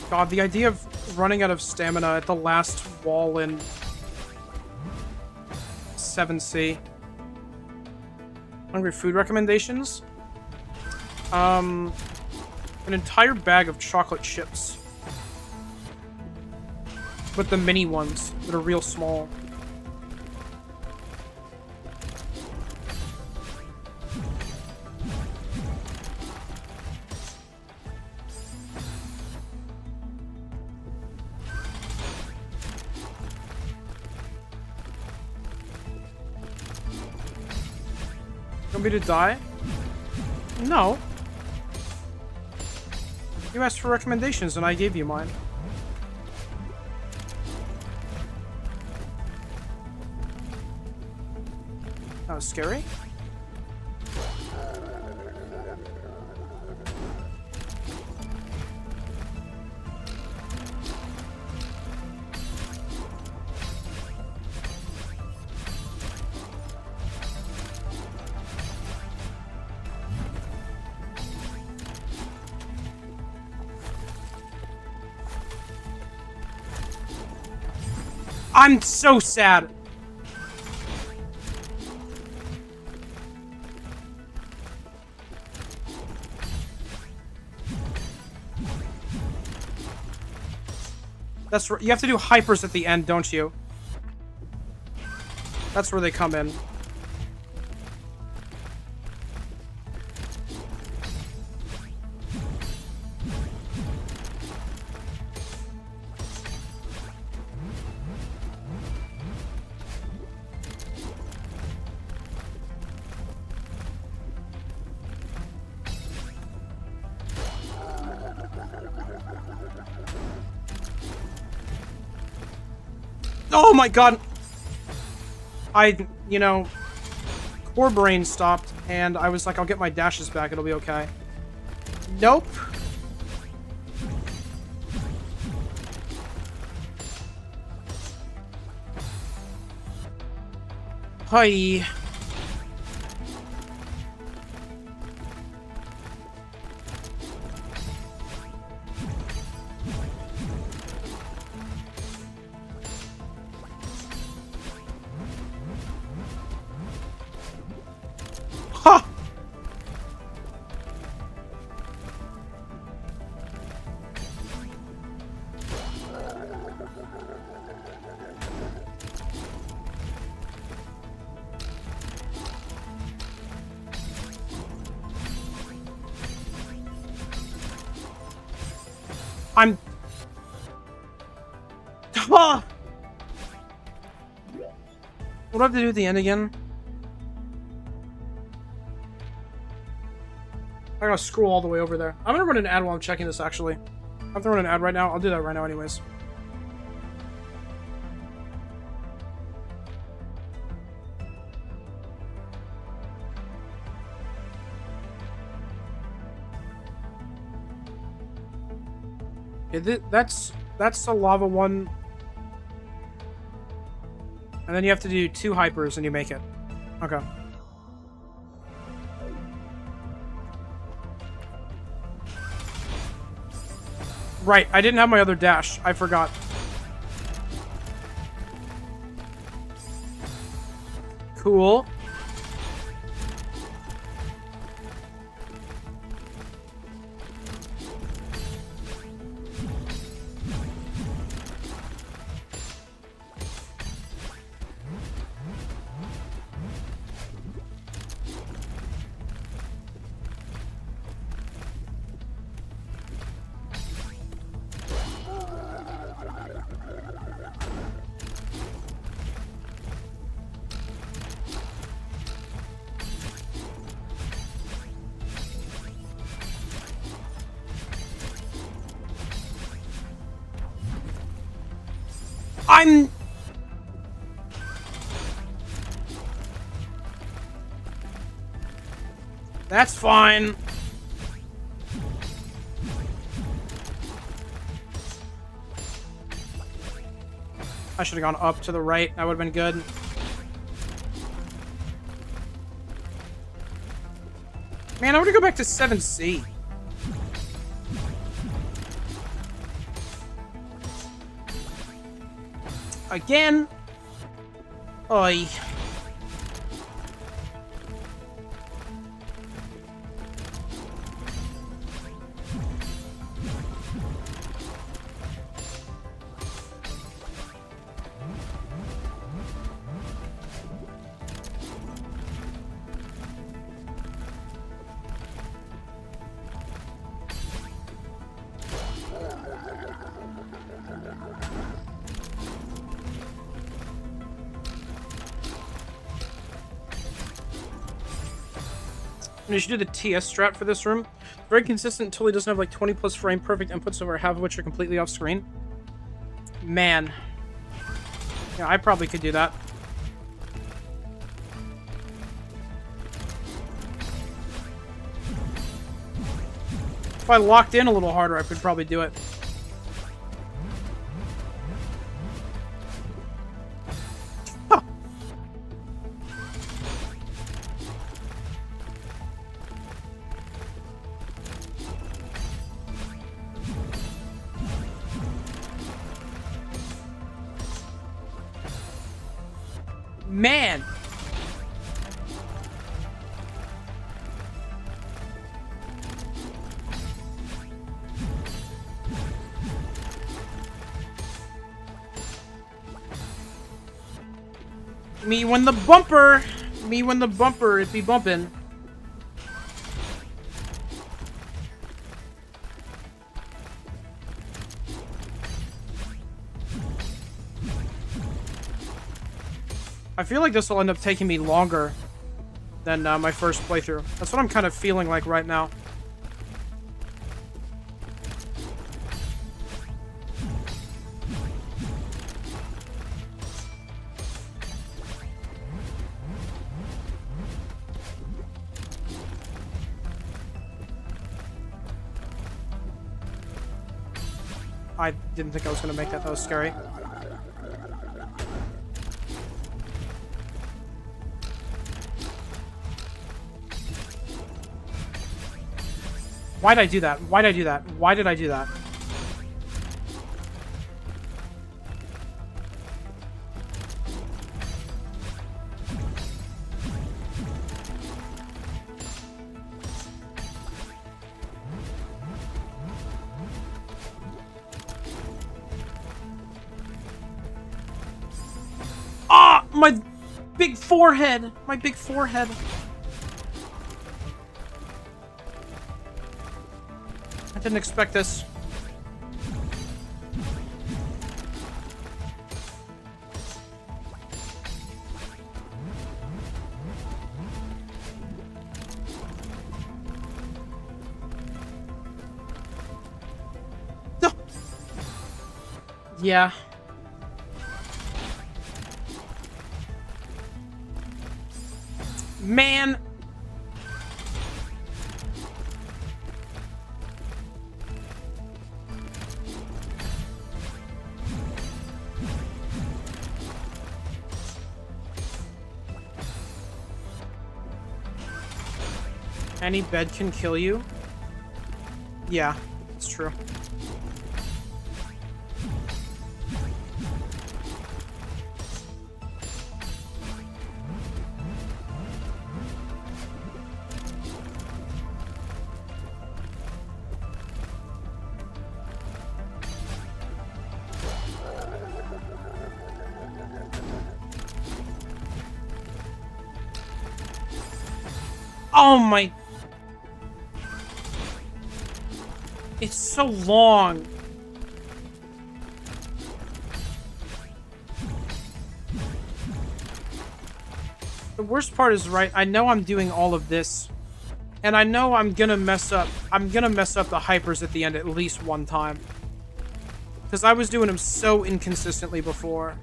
God, the idea of running out of stamina at the last wall in 7C. Hungry food recommendations? An entire bag of chocolate chips. But the mini ones that are real small. Want me to die? No. You asked for recommendations and I gave you mine. That was scary. I'm so sad. That's where you have to do hypers at the end, don't you? That's where they come in. Oh my god! You know, core brain stopped, and I was like, I'll get my dashes back, it'll be okay. Nope. Hi. Ha! I'm... Ah! What do I have to do at the end again? I gotta scroll all the way over there. I'm gonna run an ad while I'm checking this, actually. I have to run an ad right now. I'll do that right now anyways. Yeah, that's the lava one. And then you have to do 2 hypers and you make it. Okay. Right, I didn't have my other dash. I forgot. Cool. That's fine. I should have gone up to the right. That would have been good. Man, I want to go back to 7C. Again? Oi. You should do the TS strat for this room. Very consistent until he doesn't have like 20 plus frame perfect inputs over half of which are completely off screen. Man. Yeah, I probably could do that. If I locked in a little harder, I could probably do it. Huh. Man! Me when the bumper! Me when the bumper, it be bumpin'. I feel like this will end up taking me longer than my first playthrough. That's what I'm kind of feeling like right now. I didn't think I was going to make that. That was scary. Why'd I do that? Why'd I do that? Why did I do that? Ah! My big forehead! My big forehead. I didn't expect this. No. Yeah. Man. Any bed can kill you? Yeah, it's true. Oh my... It's so long. The worst part is, right, I know I'm doing all of this, and I know I'm gonna mess up the hypers at the end at least one time. Because I was doing them so inconsistently before.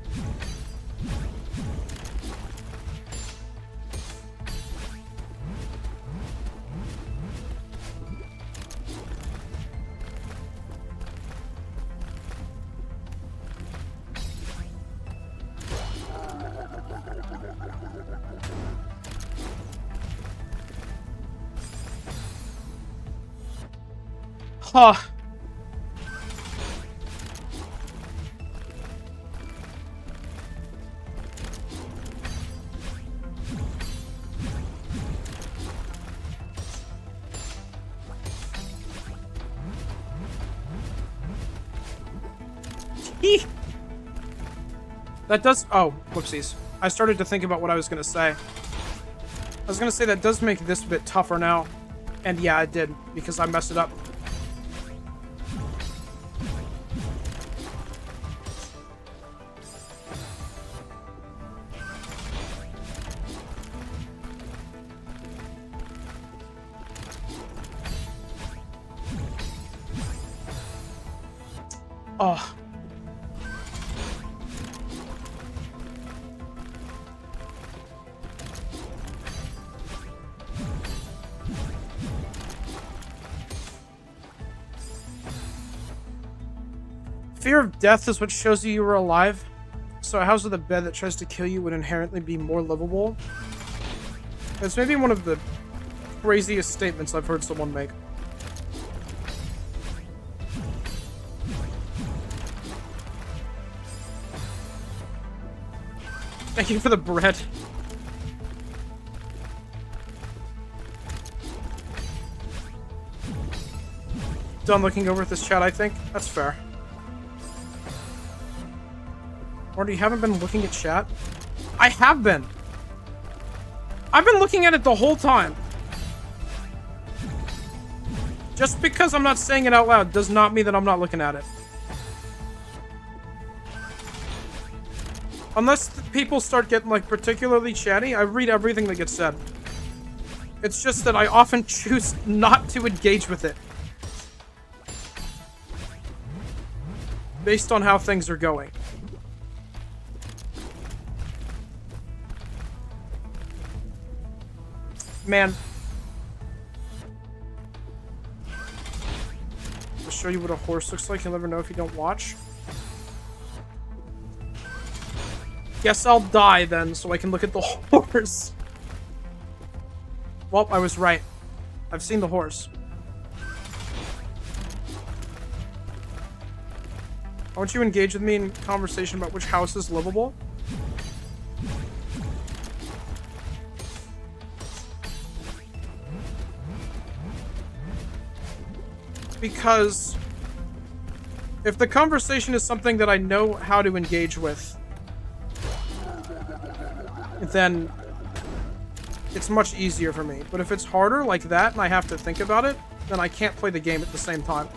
Huh. Eek. That does... Oh, whoopsies. I started to think about what I was going to say. I was going to say that does make this a bit tougher now. And yeah, it did, because I messed it up. Oh. fear of death is what shows you were alive. So a house with a bed that tries to kill you would inherently be more livable. It's maybe one of the craziest statements I've heard someone make. Thank you for the bread. Done looking over at this chat, I think. That's fair. Or you haven't been looking at chat? I have been. I've been looking at it the whole time. Just because I'm not saying it out loud does not mean that I'm not looking at it. Unless people start getting, like, particularly chatty, I read everything that gets said. It's just that I often choose not to engage with it. Based on how things are going. Man. I'll show you what a horse looks like. You'll never know if you don't watch. Guess I'll die then, so I can look at the horse. Well, I was right. I've seen the horse. Why don't you engage with me in conversation about which house is livable? Because if the conversation is something that I know how to engage with, then it's much easier for me. But if it's harder like that and I have to think about it, then I can't play the game at the same time.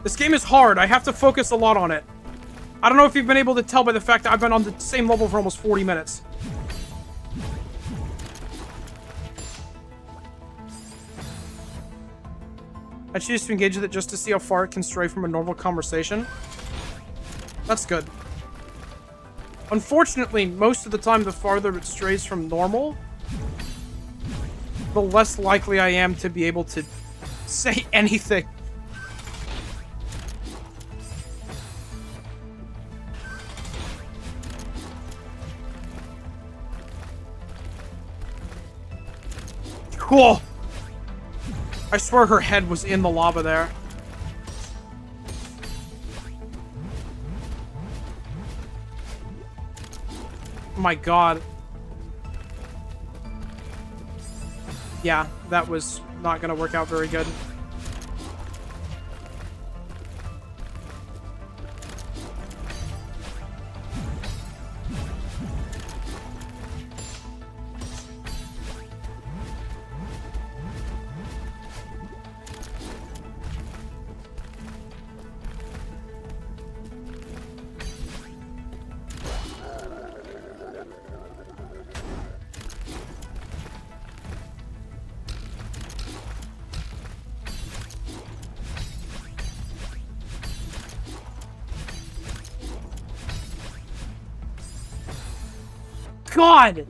This game is hard. I have to focus a lot on it. I don't know if you've been able to tell by the fact that I've been on the same level for almost 40 minutes. I choose to engage with it just to see how far it can stray from a normal conversation. That's good. Unfortunately, most of the time, the farther it strays from normal, the less likely I am to be able to say anything. Cool. I swear her head was in the lava there. Oh my god. Yeah, that was not gonna work out very good. God!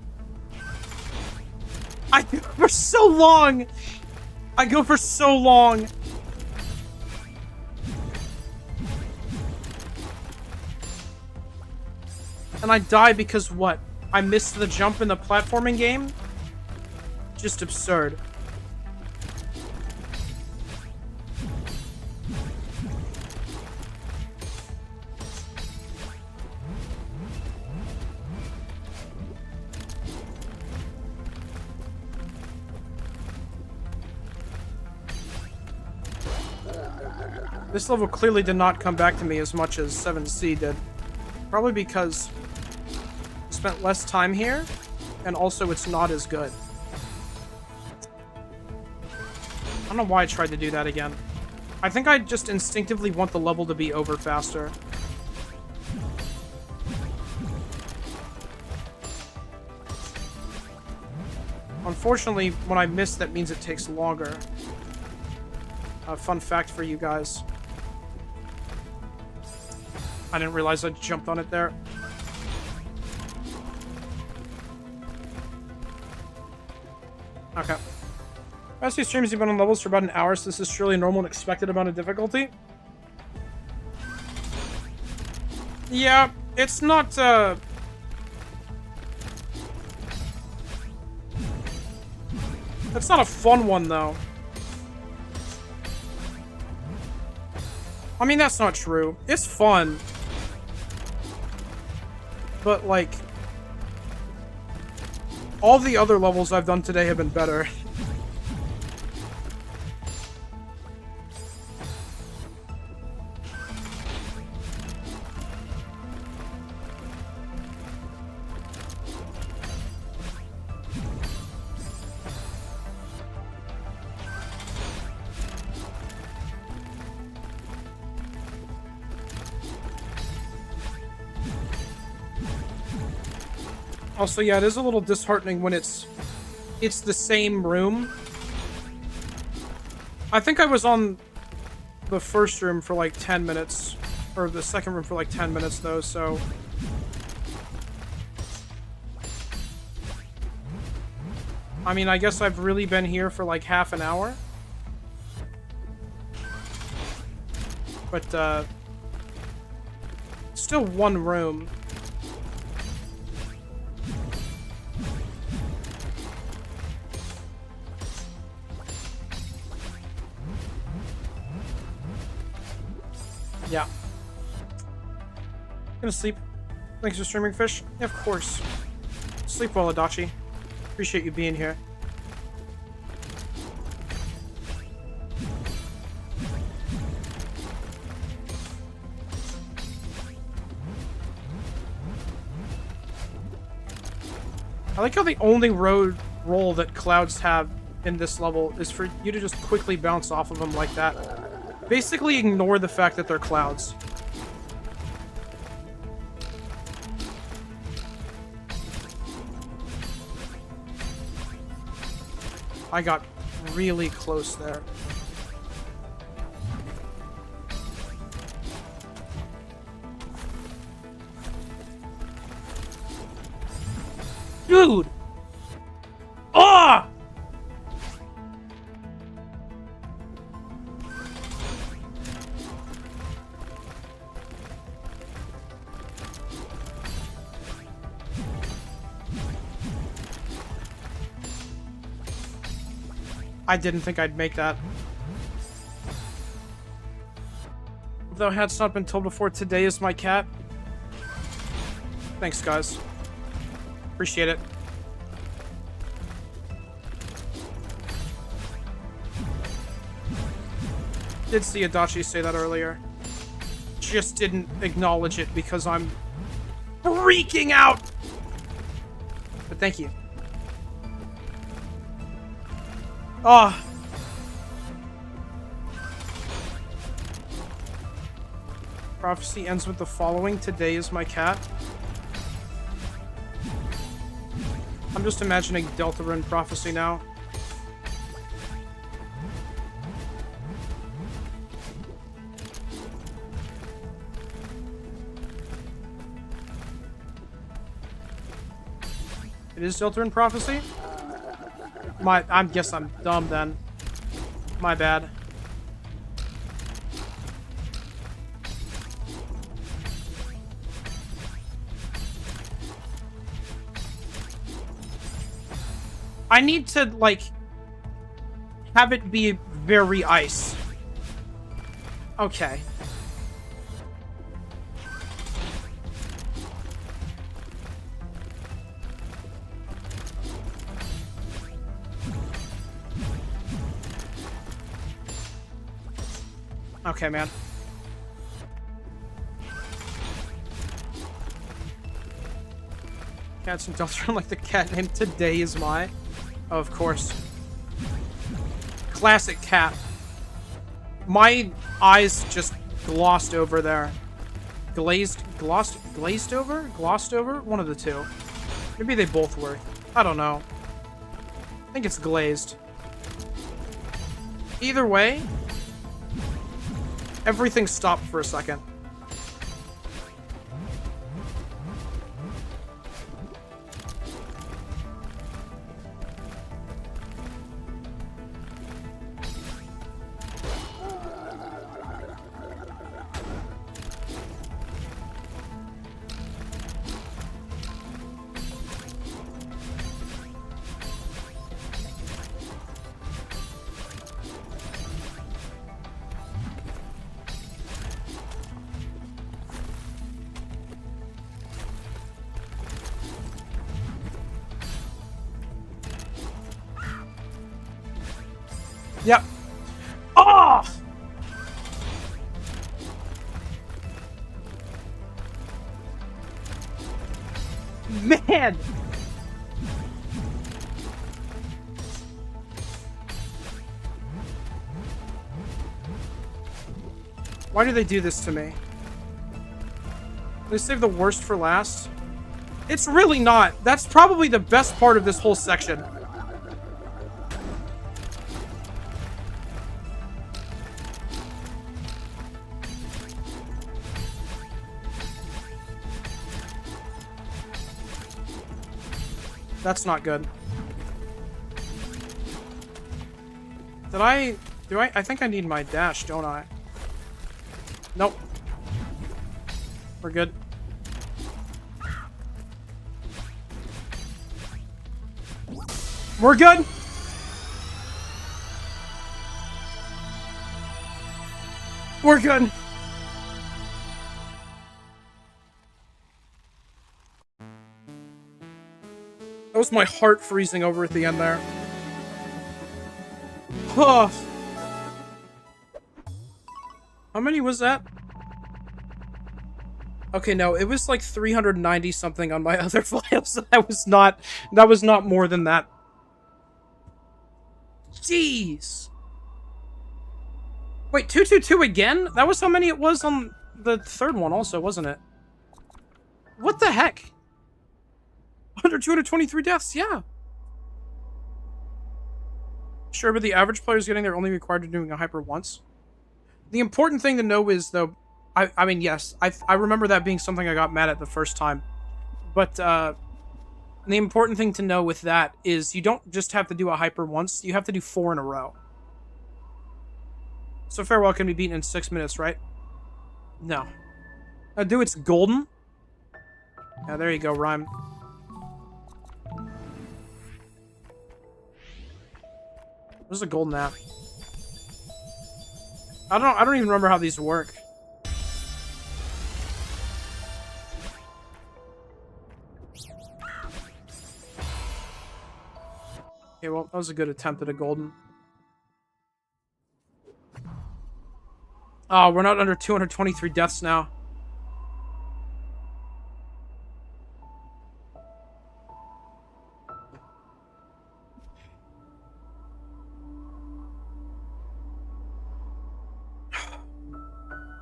I go for so long! I go for so long! And I die because what? I missed the jump in the platforming game? Just absurd. This level clearly did not come back to me as much as 7C did. Probably because I spent less time here, and also it's not as good. I don't know why I tried to do that again. I think I just instinctively want the level to be over faster. Unfortunately, when I miss, that means it takes longer. Fun fact for you guys. I didn't realize I jumped on it there. Okay. Past few streams, you've been on levels for about an hour, so this is surely a normal and expected amount of difficulty. Yeah, it's not, It's not a fun one, though. I mean, that's not true. It's fun. But, like, all the other levels I've done today have been better. Also, yeah, it is a little disheartening when it's the same room. I think I was on the first room for like 10 minutes, or the second room for like 10 minutes though, so... I mean, I guess I've really been here for like half an hour. But, still one room. Yeah. Gonna sleep. Thanks for streaming, Fish. Yeah, of course. Sleep well, Adachi. Appreciate you being here. I like how the only roll that clouds have in this level is for you to just quickly bounce off of them like that. Basically ignore the fact that they're clouds. I got really close there. Dude! Ah! I didn't think I'd make that. Though had not been told before, today is my cat. Thanks, guys. Appreciate it. Did see Adachi say that earlier. Just didn't acknowledge it because I'm freaking out! But thank you. Ah. Prophecy ends with the following. Today is my cat. I'm just imagining Deltarune prophecy now. It is Deltarune prophecy? I guess I'm dumb then. My bad. I need to, like, have it be very ice. Okay. Okay, man. Cats and dogs run like the cat named Today Is My. Oh, of course. Classic cat. My eyes just glossed over there. Glazed over? Glossed over? One of the two. Maybe they both were. I don't know. I think it's glazed. Either way, everything stopped for a second. Yep. Oh! Man! Why do they do this to me? They save the worst for last? It's really not. That's probably the best part of this whole section. That's not good. I think I need my dash, don't I? Nope. We're good. We're good. We're good. That was my heart freezing over at the end there. Oh. How many was that? Okay, no, it was like 390 something on my other file, so that was not more than that. Jeez. Wait, 222 again? That was how many it was on the third one also, wasn't it? What the heck? 223 deaths, yeah. Sure, but the average player is getting there only required to doing a hyper once. The important thing to know is, though, I mean, yes, I remember that being something I got mad at the first time. But, the important thing to know with that is you don't just have to do a hyper once, you have to do 4 in a row. So Farewell can be beaten in 6 minutes, right? No. Dude, it's golden? Yeah, there you go, Rhyme. Where's the golden app? I don't even remember how these work. Okay, well, that was a good attempt at a golden. Oh, we're not under 223 deaths now.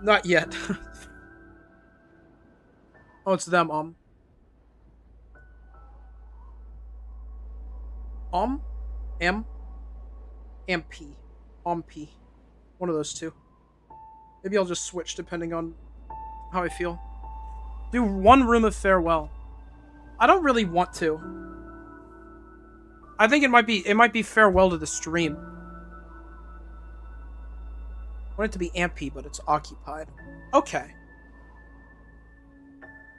Not yet. Oh, it's them, M? MP. P. One of those two. Maybe I'll just switch depending on how I feel. Do 1 room of Farewell. I don't really want to. I think it might be Farewell to the stream. I want it to be Ampy, but it's occupied. Okay.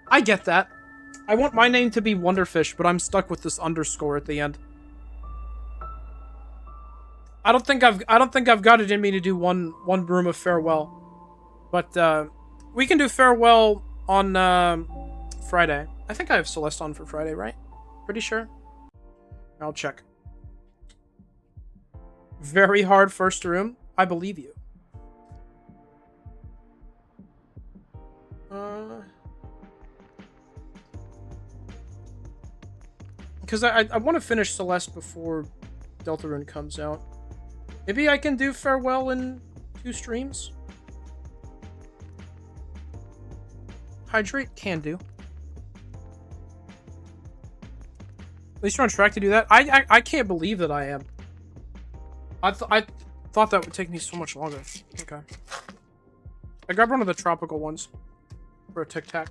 I get that. I want my name to be Wonderfish, but I'm stuck with this underscore at the end. I don't think I've got it in me to do one room of Farewell. But we can do Farewell on Friday. I think I have Celeste on for Friday, right? Pretty sure. I'll check. Very hard first room. I believe you. Because I want to finish Celeste before Deltarune comes out. Maybe I can do Farewell in 2 streams? Hydrate? Can do. At least you're on track to do that? I can't believe that I am. I thought that would take me so much longer. Okay. I grabbed one of the tropical ones for a Tic Tac.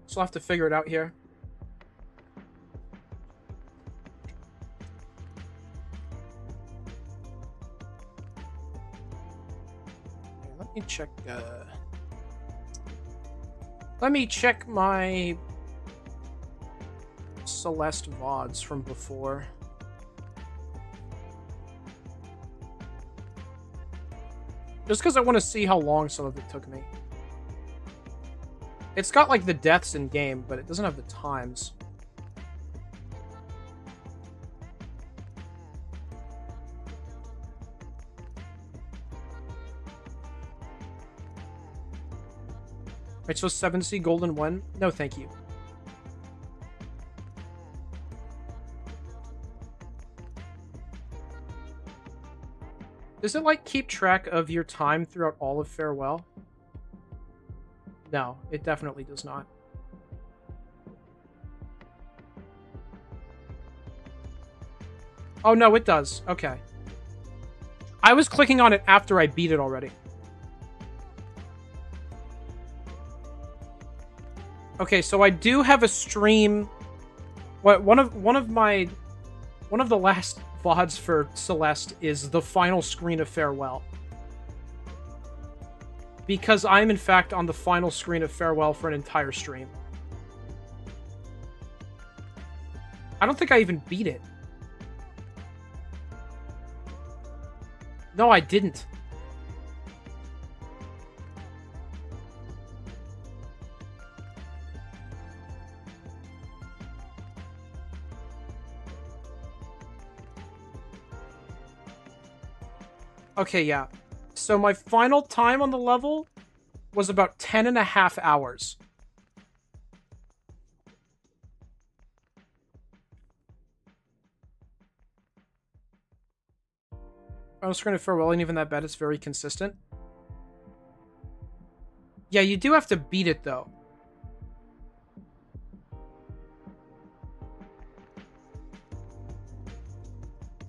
So I'll have to figure it out here. Let me check my Celeste VODs from before. Just because I want to see how long some of it took me. It's got, like, the deaths in game, but it doesn't have the times. Right, so 7C golden when? No, thank you. Does it, like, keep track of your time throughout all of Farewell? No, it definitely does not. Oh, no, it does. Okay. I was clicking on it after I beat it already. Okay, so I do have a stream. One of the last VODs for Celeste is the final screen of Farewell. Because I'm in fact on the final screen of Farewell for an entire stream. I don't think I even beat it. No, I didn't. Okay, yeah. So my final time on the level was about 10.5 hours. Final screen of Farewell ain't even that bad. It's very consistent. Yeah, you do have to beat it, though.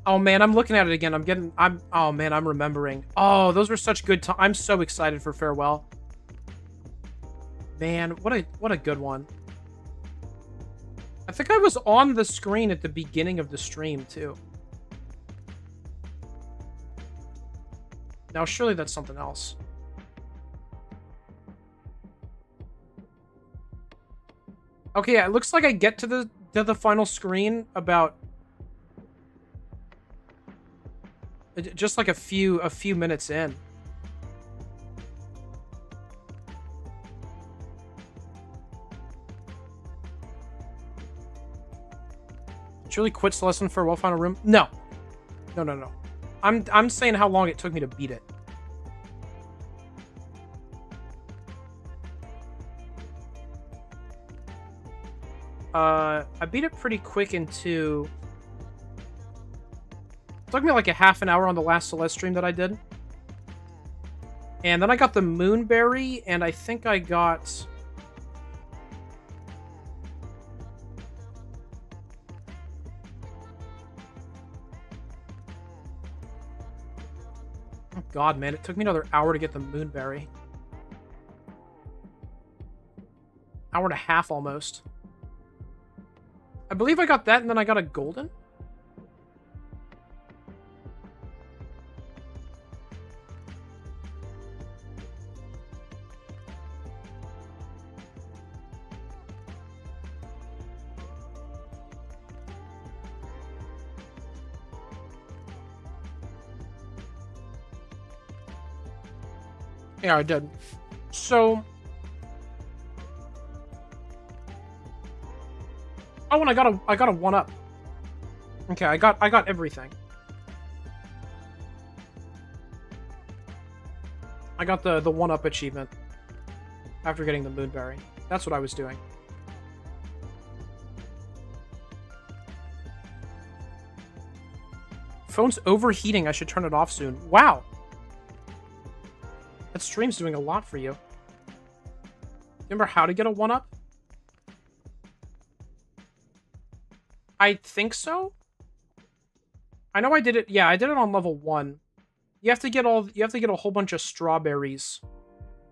Oh, man, I'm looking at it again. Oh, man, I'm remembering. Oh, those were such good times. I'm so excited for Farewell. Man, what a good one. I think I was on the screen at the beginning of the stream, too. Now, surely that's something else. Okay, yeah, it looks like I get to the final screen about just like a few minutes in. Surely quit Celeste in Farewell Final Room? No. No. I'm saying how long it took me to beat it. I beat it pretty quick in 2. It took me like a half an hour on the last Celeste stream that I did. And then I got the Moonberry, and I think I got... Oh god, man, it took me another hour to get the Moonberry. Hour and a half, almost. I believe I got that, and then I got a golden? Yeah, I did. So... Oh, and I got a 1-up. Okay, I got everything. I got the 1-up achievement after getting the Moonberry. That's what I was doing. Phone's overheating. I should turn it off soon. Wow. That stream's doing a lot for you. Remember how to get a 1-up? I think so. I know I did it. Yeah, I did it on level 1. You have to get a whole bunch of strawberries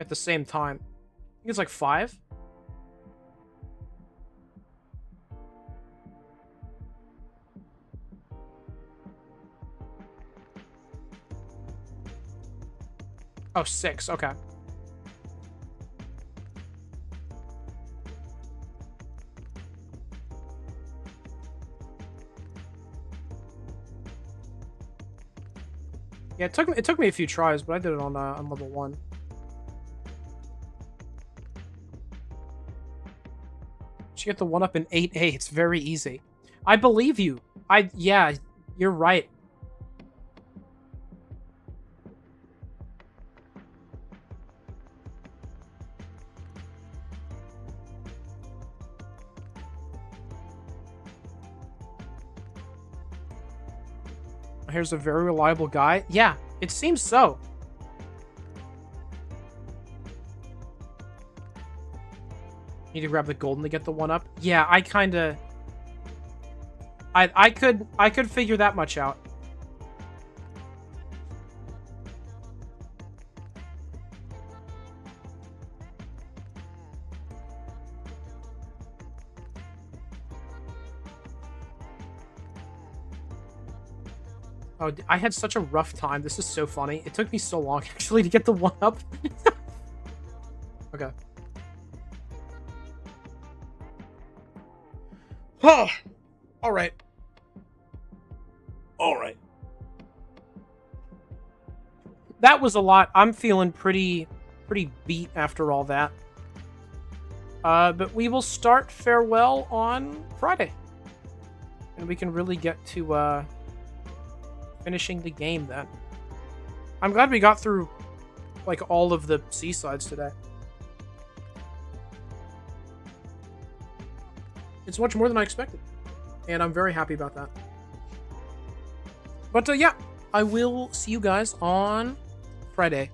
at the same time. I think it's like 5. Oh, 6. Okay. Yeah, it took me a few tries, but I did it on level 1. You get the 1-up in 8A. It's very easy. I believe you. Yeah, you're right. Here's a very reliable guy. Yeah, it seems so. Need to grab the golden to get the 1-up. Yeah, I could figure that much out. Oh, I had such a rough time. This is so funny. It took me so long, actually, to get the 1-up. Okay. Oh, all right. All right. That was a lot. I'm feeling pretty beat after all that. But we will start Farewell on Friday. And we can really get to, finishing the game then. I'm glad we got through, like, all of the seasides today. It's much more than I expected. And I'm very happy about that. But, yeah, I will see you guys on Friday.